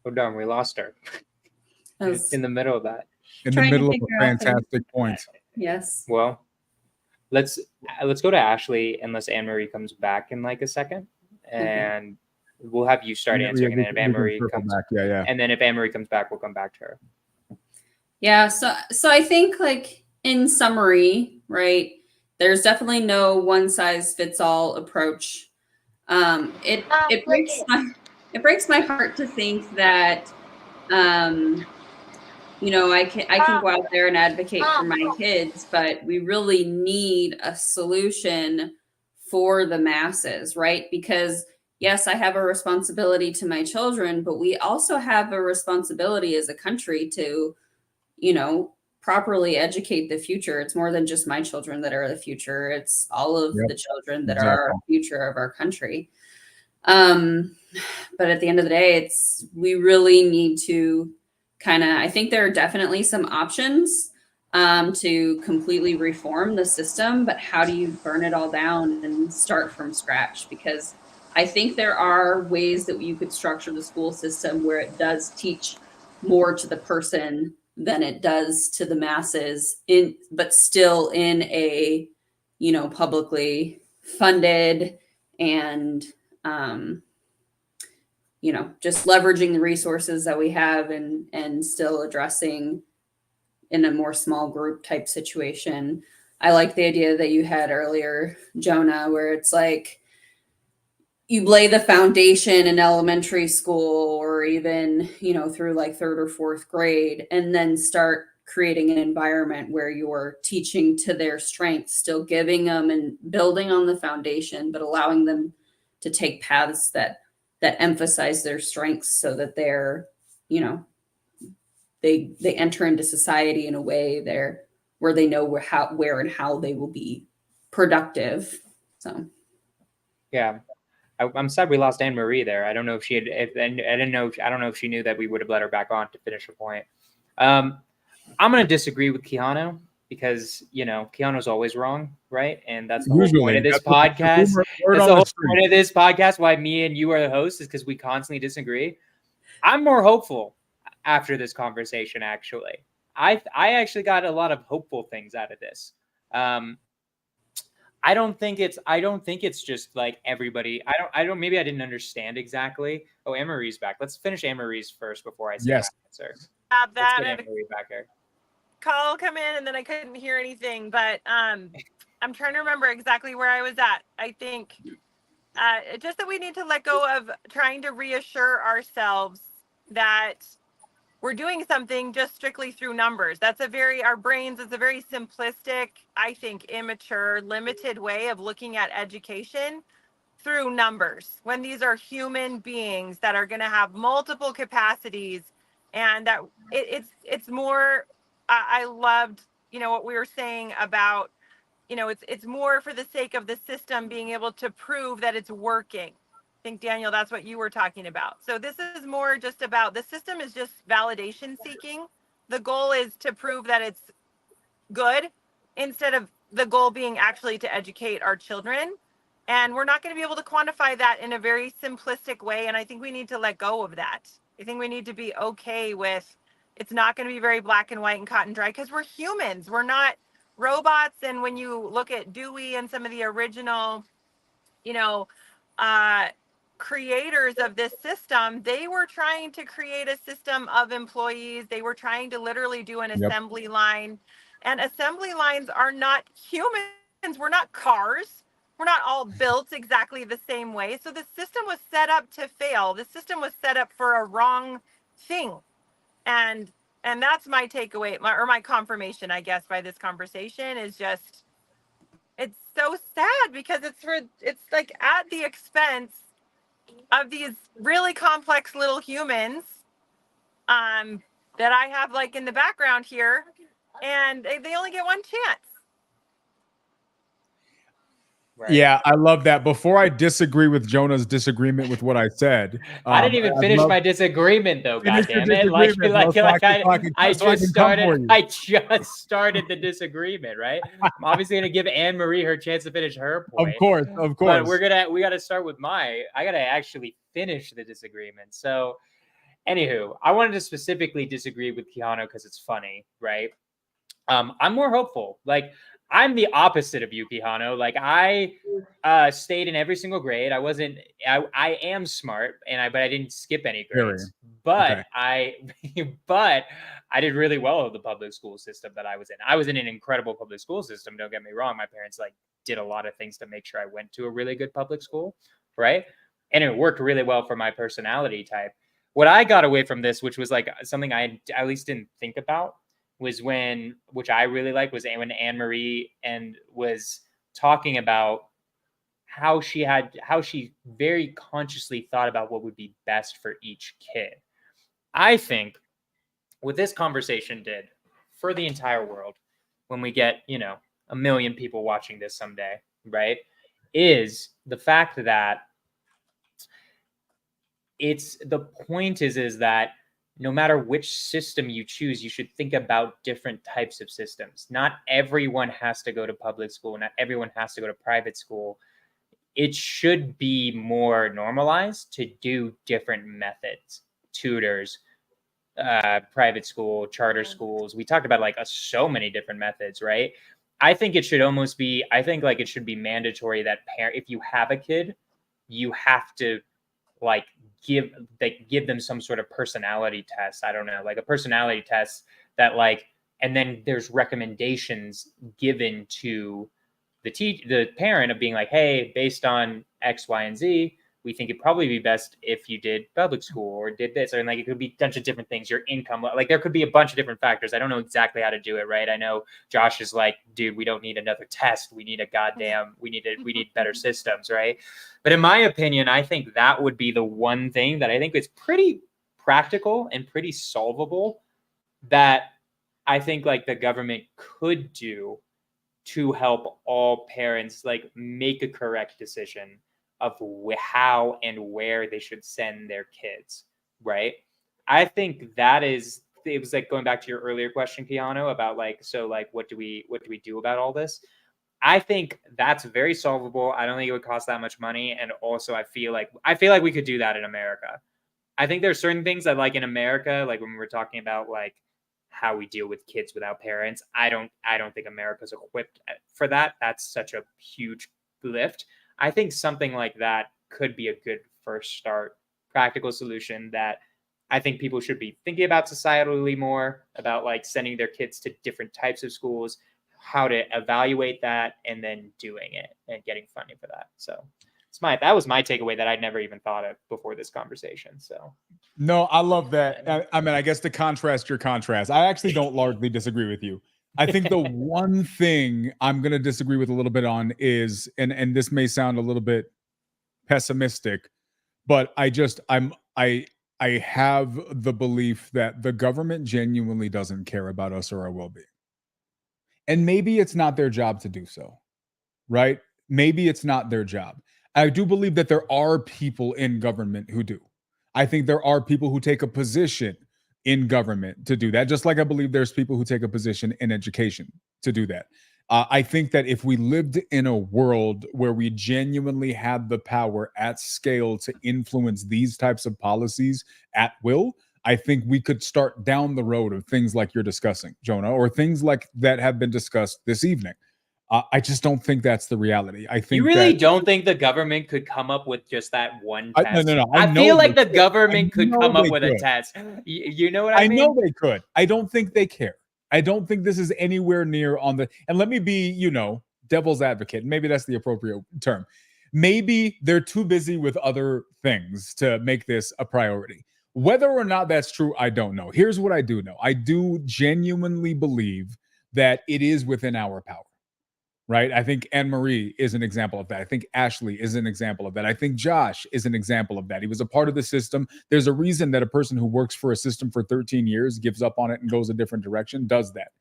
Oh, darn, we lost her. In the middle of that. In the middle of a fantastic point. Yes. Well, let's go to Ashley unless Anne-Marie comes back in like a second, and we'll have you start answering. And then if Anne-Marie comes back, and then if Anne-Marie comes back, we'll come back to her. Yeah. So I think, like, in summary, right, there's definitely no one size fits all approach. It breaks my heart to think that, I can go out there and advocate for my kids, but we really need a solution for the masses, right? Because yes, I have a responsibility to my children, but we also have a responsibility as a country to, properly educate the future. It's more than just my children that are the future. It's all of the children that are our future of our country. But at the end of the day, we really need to I think there are definitely some options to completely reform the system, but how do you burn it all down and start from scratch? Because I think there are ways that you could structure the school system where it does teach more to the person than it does to the masses, but still in a, publicly funded and, just leveraging the resources that we have and still addressing in a more small group type situation. I like the idea that you had earlier, Jonah, where it's like, you lay the foundation in elementary school or even, through like 3rd or 4th grade, and then start creating an environment where you're teaching to their strengths, still giving them and building on the foundation, but allowing them to take paths that emphasize their strengths so that they're, they enter into society in a way where they know where and how they will be productive. So, yeah. I'm sad we lost Anne Marie there. I don't know if she had. I don't know if she knew that we would have let her back on to finish her point. I'm going to disagree with Keanu because Keanu's always wrong, right? And that's the whole point of this podcast. That's the whole point of this podcast. Why me and you are the hosts is because we constantly disagree. I'm more hopeful after this conversation. Actually, I actually got a lot of hopeful things out of this. I don't think it's just like everybody. Maybe I didn't understand exactly. Oh, Anne-Marie's back. Let's finish Anne-Marie's first before I say yes. my answer. Have that. Let's get Anne-Marie back here. Call come in and then I couldn't hear anything, but I'm trying to remember exactly where I was at. I think just that we need to let go of trying to reassure ourselves that we're doing something just strictly through numbers. It's a very simplistic, I think, immature, limited way of looking at education through numbers, when these are human beings that are going to have multiple capacities, and that it's more, I loved, what we were saying about, it's more for the sake of the system being able to prove that it's working. I think, Daniel, that's what you were talking about. So this is more just about, the system is just validation seeking. The goal is to prove that it's good instead of the goal being actually to educate our children. And we're not going to be able to quantify that in a very simplistic way. And I think we need to let go of that. I think we need to be okay with, it's not going to be very black and white and cut and dry, because we're humans. We're not robots. And when you look at Dewey and some of the original, creators of this system, they were trying to create a system of employees. They were trying to literally do an assembly line, and assembly lines are not humans. We're not cars. We're not all built exactly the same way. So the system was set up to fail. The system was set up for a wrong thing. And that's my takeaway, my confirmation, I guess, by this conversation is just, it's so sad because it's like at the expense of these really complex little humans that I have like in the background here, and they only get one chance. Right. Yeah, I love that. Before I disagree with Jonah's disagreement with what I said, I didn't even finish my disagreement though. God damn it! I just started the disagreement. Right? I'm obviously gonna give Anne Marie her chance to finish her point. Of course. But we gotta start with I gotta actually finish the disagreement. So, anywho, I wanted to specifically disagree with Keanu because it's funny, right? I'm more hopeful. Like, I'm the opposite of you, Keanu. Like, I stayed in every single grade. I am smart, but I didn't skip any grades. But I did really well in the public school system that I was in. I was in an incredible public school system. Don't get me wrong. My parents did a lot of things to make sure I went to a really good public school, right? And it worked really well for my personality type. What I got away from this, which was like something I at least didn't think about, was which I really liked, was when Anne Marie was talking about how she very consciously thought about what would be best for each kid. I think what this conversation did for the entire world, when we get, 1 million people watching this someday, right, is the fact that the point is that no matter which system you choose, you should think about different types of systems. Not everyone has to go to public school. Not everyone has to go to private school. it should be more normalized to do different methods, tutors, private school, charter schools. We talked about like so many different methods, right? I think it should almost be, I think like it should be mandatory that if you have a kid, you have to like give them some sort of personality test. I don't know, like a personality test that like, and then there's recommendations given to the parent of being like, hey, based on X, Y, and Z, we think it'd probably be best if you did public school or did this, or like it could be a bunch of different things, your income, like there could be a bunch of different factors. I don't know exactly how to do it, right? I know Josh is like, dude, we don't need another test. We need we need better systems, right? But in my opinion, I think that would be the one thing that I think is pretty practical and pretty solvable that I think like the government could do to help all parents like make a correct decision of how and where they should send their kids, right? I think that is, it was like going back to your earlier question, Keanu, about like, so like, what do we do about all this? I think that's very solvable. I don't think it would cost that much money. And also I feel like we could do that in America. I think there's certain things that like in America, like when we're talking about like how we deal with kids without parents, I don't think America's equipped for that. That's such a huge lift. I think something like that could be a good first start, practical solution that I think people should be thinking about societally more, about like sending their kids to different types of schools, how to evaluate that, and then doing it and getting funding for that. So that was my takeaway that I'd never even thought of before this conversation. So no, I love that. I mean, I guess to contrast your contrast, I actually don't largely disagree with you. I think the one thing I'm going to disagree with a little bit on is, and this may sound a little bit pessimistic, but I have the belief that the government genuinely doesn't care about us or our well-being. And maybe it's not their job to do so, right? Maybe it's not their job. I do believe that there are people in government who do. I think there are people who take a position in government to do that, just like I believe there's people who take a position in education to do that. I think that if we lived in a world where we genuinely had the power at scale to influence these types of policies at will, I think we could start down the road of things like you're discussing, Jonah, or things like that have been discussed this evening. I just don't think that's the reality. I think you really don't think the government could come up with just that one test. No. I feel like the government could come up with a test. You know what I mean? I know they could. I don't think they care. I don't think this is anywhere near on the. And let me be, devil's advocate. Maybe that's the appropriate term. Maybe they're too busy with other things to make this a priority. Whether or not that's true, I don't know. Here's what I do know. I do genuinely believe that it is within our power. Right? I think Anne-Marie is an example of that. I think Ashley is an example of that. I think Josh is an example of that. He was a part of the system. There's a reason that a person who works for a system for 13 years, gives up on it and goes a different direction, does that.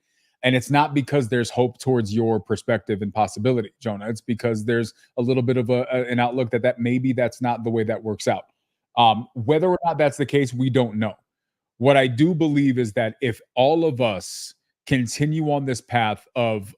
And it's not because there's hope towards your perspective and possibility, Jonah. It's because there's a little bit of an outlook that maybe that's not the way that works out. Whether or not that's the case, we don't know. What I do believe is that if all of us continue on this path of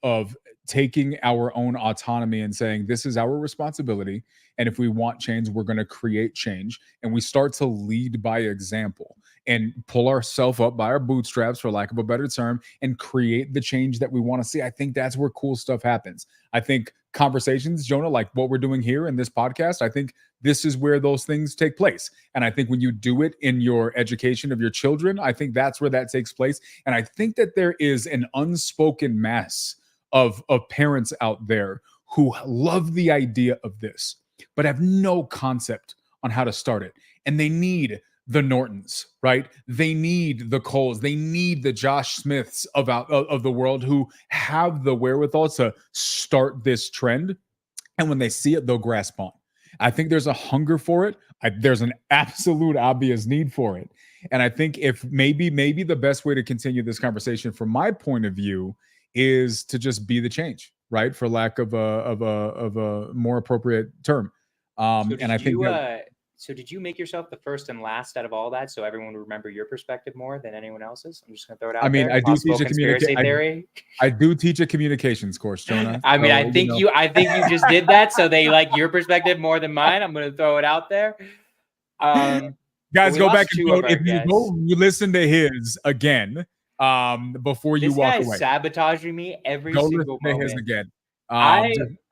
taking our own autonomy and saying this is our responsibility, and if we want change, we're going to create change, and we start to lead by example and pull ourselves up by our bootstraps, for lack of a better term, and create the change that we want to see, I think that's where cool stuff happens. I think conversations, Jonah, like what we're doing here in this podcast, I think this is where those things take place. And I think when you do it in your education of your children, I think that's where that takes place. And I think that there is an unspoken mass of parents out there who love the idea of this, but have no concept on how to start it. And they need the Nortons, right? They need the Coles. They need the Josh Smiths of the world who have the wherewithal to start this trend. And when they see it, they'll grasp on. I think there's a hunger for it. There's an absolute obvious need for it. And I think if maybe the best way to continue this conversation from my point of view is to just be the change, right? For lack of a more appropriate term. And I think So did you make yourself the first and last out of all that, so everyone would remember your perspective more than anyone else's? I'm just gonna throw it out. I mean, there. I do teach a conspiracy theory. I do teach a communications course, Jonah. I mean, I think you just did that, so they like your perspective more than mine. I'm gonna throw it out there. Guys, go back and vote. If you listen to his again, before you walk away. Sabotaging me every single moment. His again.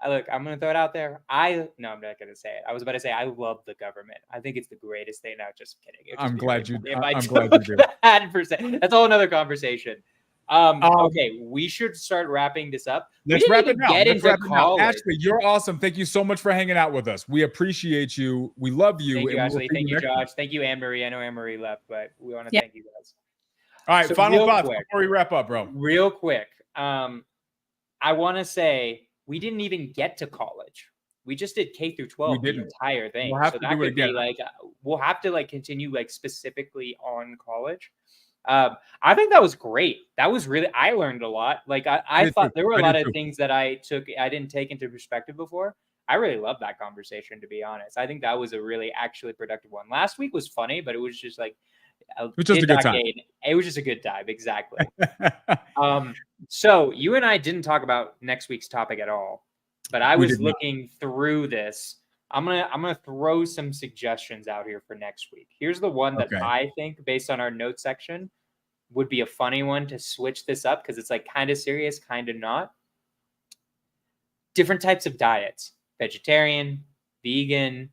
Look, I'm gonna throw it out there. I'm not gonna say it. I was about to say I love the government. I think it's the greatest thing. No, just kidding. I'm glad you do. That's a whole another conversation. Okay, we should start wrapping this up. Let's wrap it now. Ashley, you're awesome. Thank you so much for hanging out with us. We appreciate you. We love you. Thank you, Ashley. Thank you, Josh. Thank you, Anne Marie. I know Anne Marie left, but we want to thank you guys. All right, so final thoughts before we wrap up, bro. Real quick. I want to say we didn't even get to college. We just did K through 12, the entire thing. We'll have to do it again. We'll have to continue specifically on college. I think that was great. That was really, I learned a lot. I thought there were a lot of things that I didn't take into perspective before. I really loved that conversation, to be honest. I think that was a really actually productive one. Last week was funny, but it was just a good time. It was just a good time. Exactly. So you and I didn't talk about next week's topic at all, but I was looking through this. I'm gonna throw some suggestions out here for next week. Here's the one that I think, based on our notes section, would be a funny one to switch this up because it's kind of serious, kind of not. Different types of diets: vegetarian, vegan,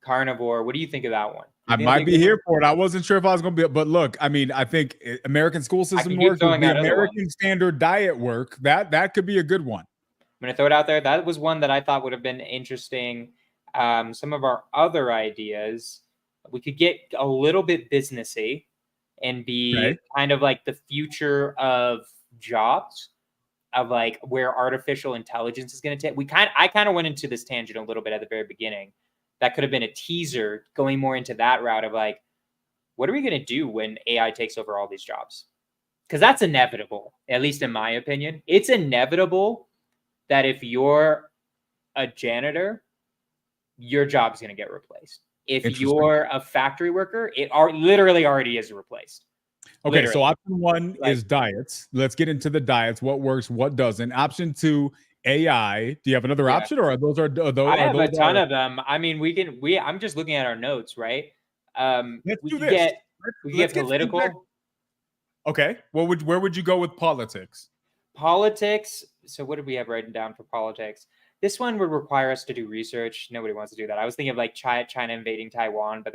carnivore. What do you think of that one? I might be here for it. I wasn't sure if I was going to be, but look, I mean, I think American school system work, the American standard diet work, that could be a good one. I'm going to throw it out there. That was one that I thought would have been interesting. Some of our other ideas, we could get a little bit businessy and be kind of the future of jobs, of where artificial intelligence is going to take. I kind of went into this tangent a little bit at the very beginning. That could have been a teaser going more into that route of what are we going to do when AI takes over all these jobs? Because that's inevitable, at least in my opinion. It's inevitable that if you're a janitor, your job's going to get replaced. If you're a factory worker, it literally already is replaced. Okay, literally. So option one is diets. Let's get into the diets. What works, what doesn't. Option two, AI. Do you have another option, or are those? I have a ton of them. I mean, I'm just looking at our notes, right? Let's do this. We get political. Okay. Where would you go with politics? Politics. So what did we have written down for politics? This one would require us to do research. Nobody wants to do that. I was thinking of China invading Taiwan, but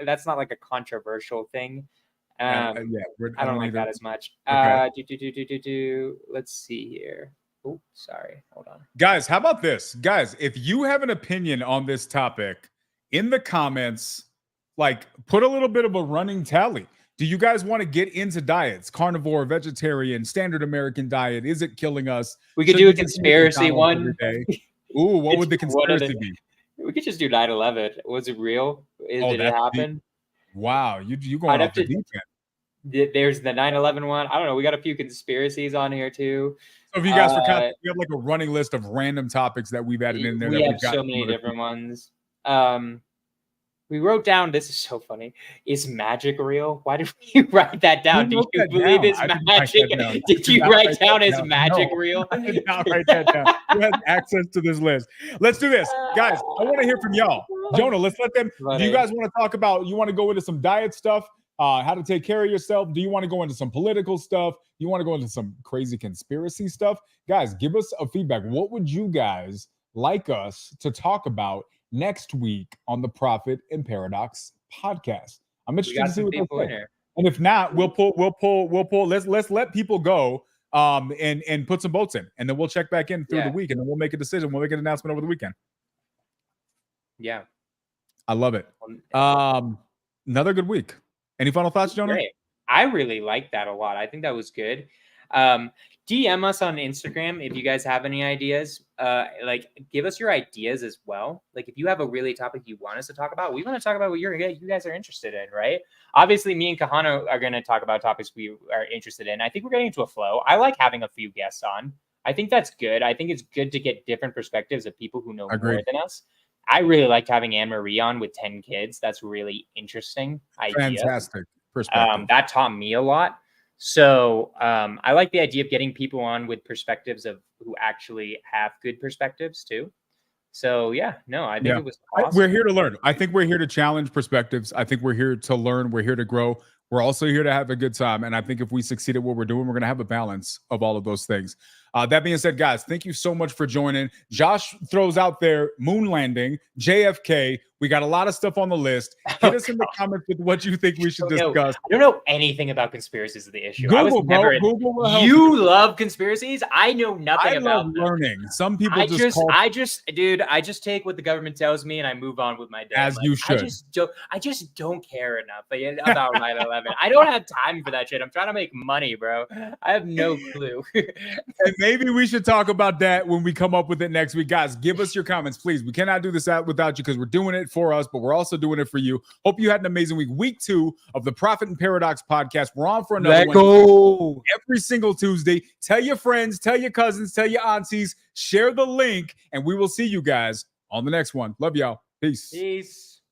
that's not a controversial thing. I don't like that as much. Okay. Let's see here. Oh, sorry. Hold on. Guys, how about this? Guys, if you have an opinion on this topic, in the comments, put a little bit of a running tally. Do you guys want to get into diets? Carnivore, vegetarian, standard American diet? Is it killing us? We could do a conspiracy one. Ooh, what would the conspiracy be? We could just do 9/11. Was it real? Did it happen? Wow, you going off the deep end. There's the 9/11 one. I don't know. We got a few conspiracies on here too. So if you guys we have a running list of random topics that we've added in there. We have so many different ones. We wrote down, this is so funny. Is magic real? Why did we write that down? Do you believe it's magic? Did you write down is magic real? I did not write that down. Who has access to this list? Let's do this. Guys, I want to hear from y'all. Jonah, let's let them. Do you guys want to talk about, you want to go into some diet stuff? How to take care of yourself? Do you want to go into some political stuff? You want to go into some crazy conspiracy stuff? Guys, give us a feedback. What would you guys like us to talk about next week on the Prophet and Paradox podcast? I'm interested to see what they say. And if not, we'll pull. Let's let people go and put some votes in, and then we'll check back in through the week, and then we'll make a decision. We'll make an announcement over the weekend. Yeah, I love it. Another good week. Any final thoughts, Jonah? Great. I really like that a lot. I think that was good. DM us on Instagram if you guys have any ideas. Give us your ideas as well. If you have a really topic you want us to talk about, we want to talk about what you guys are interested in, right? Obviously, me and Kahana are going to talk about topics we are interested in. I think we're getting into a flow. I like having a few guests on. I think that's good. I think it's good to get different perspectives of people who know more than us. I really liked having Anne Marie on with 10 kids. That's really interesting idea. Fantastic perspective. That taught me a lot. So I like the idea of getting people on with perspectives of who actually have good perspectives too. So yeah, no, I think it was awesome. We're here to learn. I think we're here to challenge perspectives. I think we're here to learn. We're here to grow. We're also here to have a good time. And I think if we succeed at what we're doing, we're going to have a balance of all of those things. That being said, guys, thank you so much for joining. Josh throws out there moon landing, JFK. We got a lot of stuff on the list. Hit us in the comments with what you think we should discuss. I don't know anything about conspiracies is the issue. Google, Google will help you love conspiracies. I know nothing about them. Learning. Some people I just take what the government tells me and I move on with my day. As you should. I just don't care enough about 9/11. I don't have time for that shit. I'm trying to make money, bro. I have no clue. And maybe we should talk about that when we come up with it next week. Guys, give us your comments, please. We cannot do this without you because we're doing it for us, but we're also doing it for you. Hope you had an amazing week. Week 2 of the Prophet and Paradox podcast. We're on for another one every single Tuesday. Tell your friends, tell your cousins, tell your aunties, share the link, and we will see you guys on the next one. Love y'all. Peace. Peace.